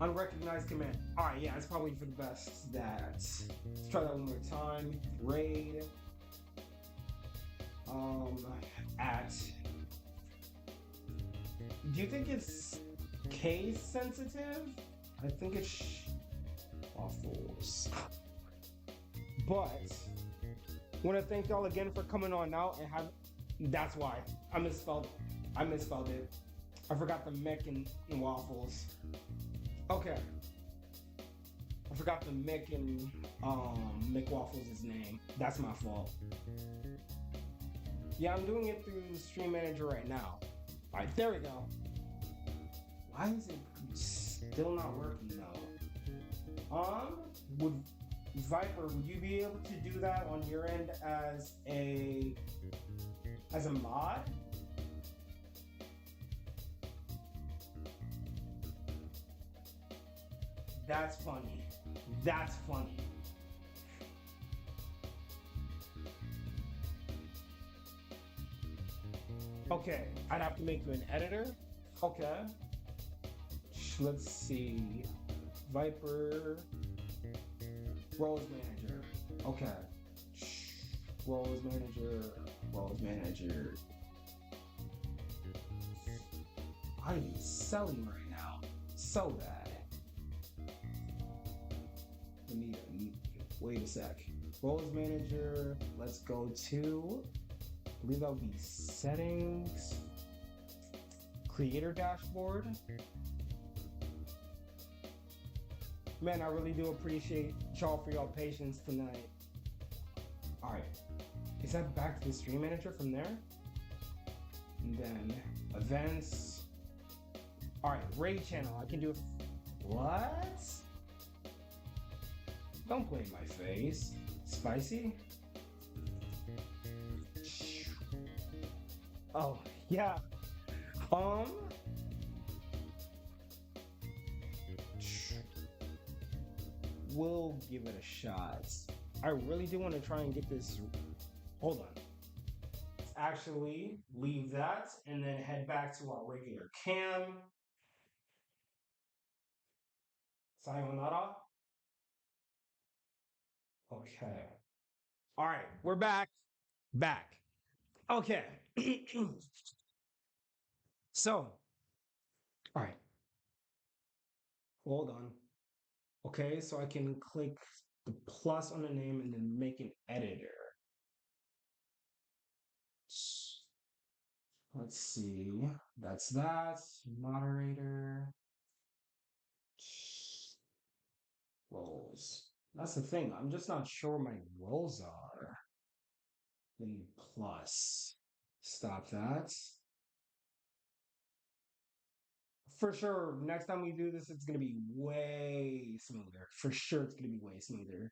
Unrecognized command. Alright, yeah, it's probably for the best that. Let's try that one more time. Raid. At. Do you think it's case sensitive? I think it's waffles. But want to thank y'all again for coming on out and have. That's why I misspelled it. I forgot the Mick and waffles. Okay. I forgot the Mick and Mick Waffles' name. That's my fault. Yeah, I'm doing it through Stream Manager right now. Alright, there we go. Why is it still not working though? Would Viper, would you be able to do that on your end as a mod? That's funny. Okay, I'd have to make you an editor. Okay. Let's see. Viper. Roles manager. Okay. Roles manager. I am selling right now. So bad. Wait a sec. Roles manager. Let's go to. I believe that would be settings. Creator dashboard. Man, I really do appreciate y'all for y'all patience tonight. Alright. Is that back to the stream manager from there? And then events. Alright, raid channel. I can do it. What? Don't play in my face. Spicy? Oh, yeah. We'll give it a shot. I really do want to try and get this. Hold on. Let's actually leave that and then head back to our regular cam. Sayonara. Okay. All right, we're back. Okay. So, all right. Hold on. Okay, so I can click the plus on the name and then make an editor. Let's see. That's that. Moderator. Roles. That's the thing. I'm just not sure my roles are. Then plus. Stop that. For sure, next time we do this, it's going to be way smoother. For sure, it's going to be way smoother.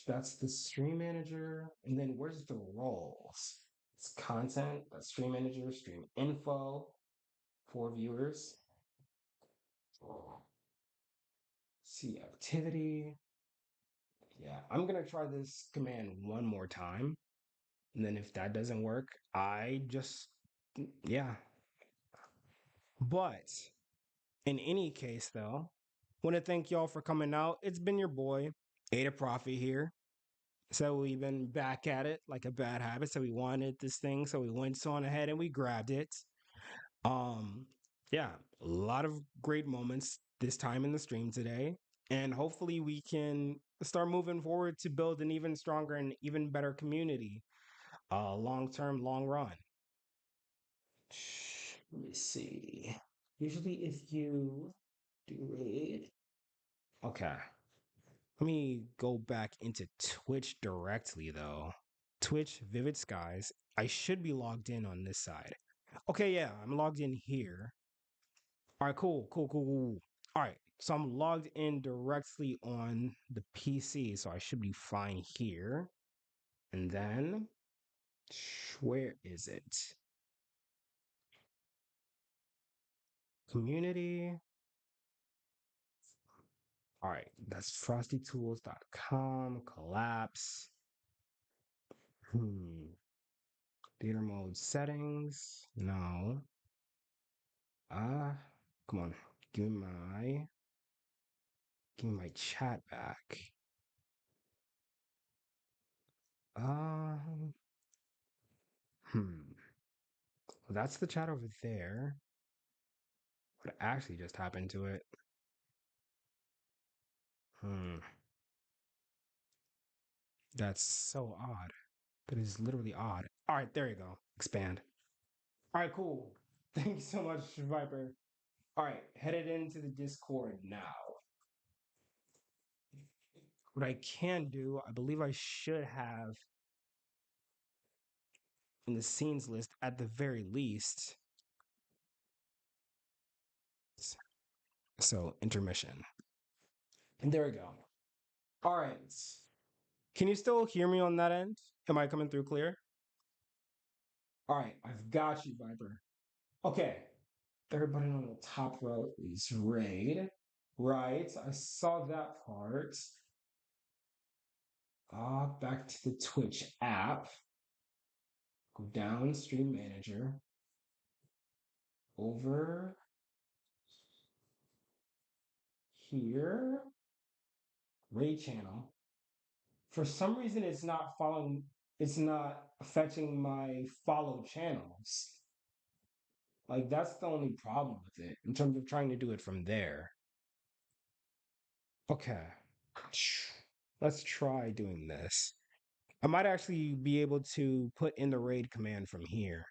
That's the stream manager. And then where's the roles? It's content, that's stream manager, stream info, 4 viewers. See activity. Yeah, I'm going to try this command one more time. And then if that doesn't work, yeah. But in any case, though, want to thank y'all for coming out. It's been your boy, Ada Prophet here. So we've been back at it like a bad habit. So we wanted this thing. So we went on ahead and we grabbed it. Yeah, a lot of great moments this time in the stream today. And hopefully we can start moving forward to build an even stronger and even better community. long term, long run. Let me see. Usually, if you do raid, okay. Let me go back into Twitch directly though. Twitch, Vivid Skies. I should be logged in on this side. Okay, yeah, I'm logged in here. All right, cool. All right, so I'm logged in directly on the PC, so I should be fine here. And then, where is it? Community. All right, that's frostytools.com, collapse. Theater mode settings. No. Come on. Give me my chat back. Um, well, that's the chat over there. What actually just happened to it? That's so odd. That is literally odd. All right, there you go. Expand. All right, cool. Thank you so much, Viper. All right, headed into the Discord now. What I can do, I believe I should have in the scenes list at the very least. So, intermission. And there we go. All right. Can you still hear me on that end? Am I coming through clear? All right, I've got you, Viper. Okay. Third button on the top row is raid. Right, I saw that part. Back to the Twitch app. Go down, Stream Manager. Over here. Raid channel. For some reason, it's not fetching my follow channels. Like, that's the only problem with it in terms of trying to do it from there. Okay. Let's try doing this. I might actually be able to put in the raid command from here.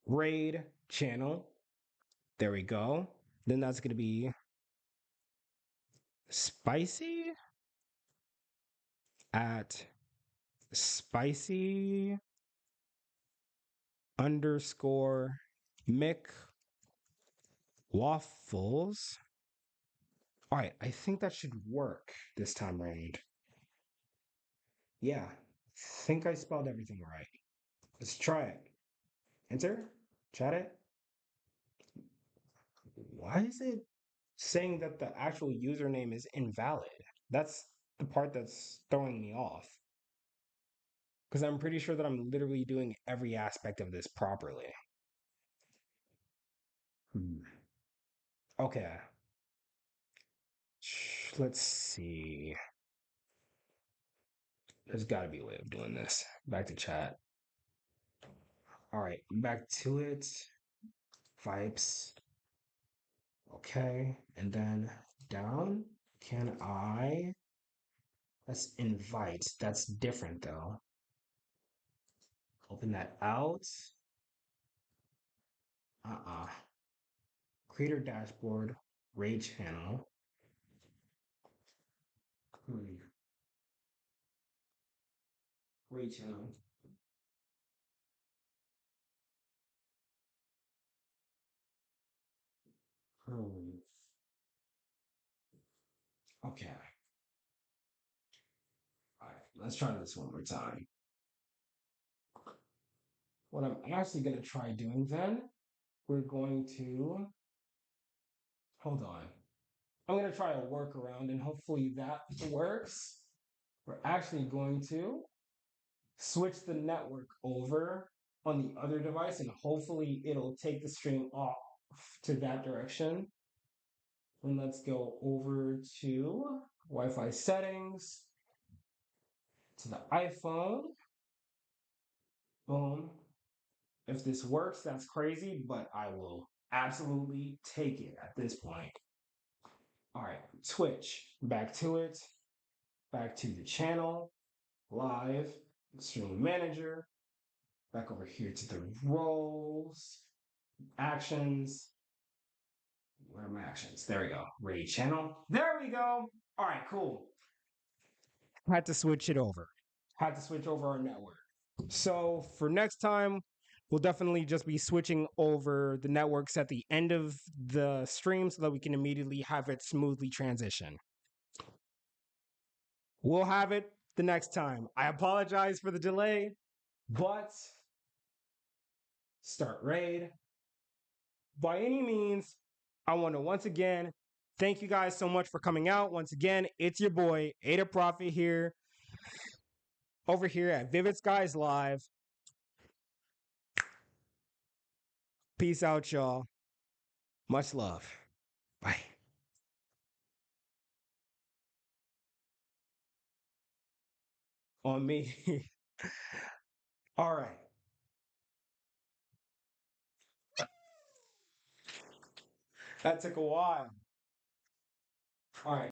Raid channel. There we go. Then that's going to be spicy at spicy underscore Mick Waffles. All right, I think that should work this time around. Yeah, I think I spelled everything right. Let's try it. Enter, chat it. Why is it saying that the actual username is invalid? That's the part that's throwing me off. Because I'm pretty sure that I'm literally doing every aspect of this properly. Okay. Let's see. There's got to be a way of doing this. Back to chat. All right, back to it. Vibes. Okay, and then down. Can I? Let's invite. That's different though. Open that out. Creator dashboard, raid channel. Raid channel. Okay. All right, let's try this one more time. What I'm actually going to try doing then, we're going to, hold on. I'm going to try a workaround and hopefully that works. We're actually going to switch the network over on the other device and hopefully it'll take the stream off to that direction. And let's go over to Wi-Fi settings, to the iPhone. Boom. If this works, that's crazy, but I will absolutely take it at this point. All right, Twitch, back to it, back to the channel, live, stream manager, Back over here to the roles, actions. Where are my actions? There we go. Raid channel. There we go. All right, cool. Had to switch it over. Had to switch over our network. So for next time, we'll definitely just be switching over the networks at the end of the stream so that we can immediately have it smoothly transition. We'll have it the next time. I apologize for the delay, but start raid. By any means, I want to once again thank you guys so much for coming out. Once again, it's your boy, Ada Prophet here, over here at Vivid Skies Live. Peace out, y'all. Much love. Bye. On me. All right. That took a while. All right.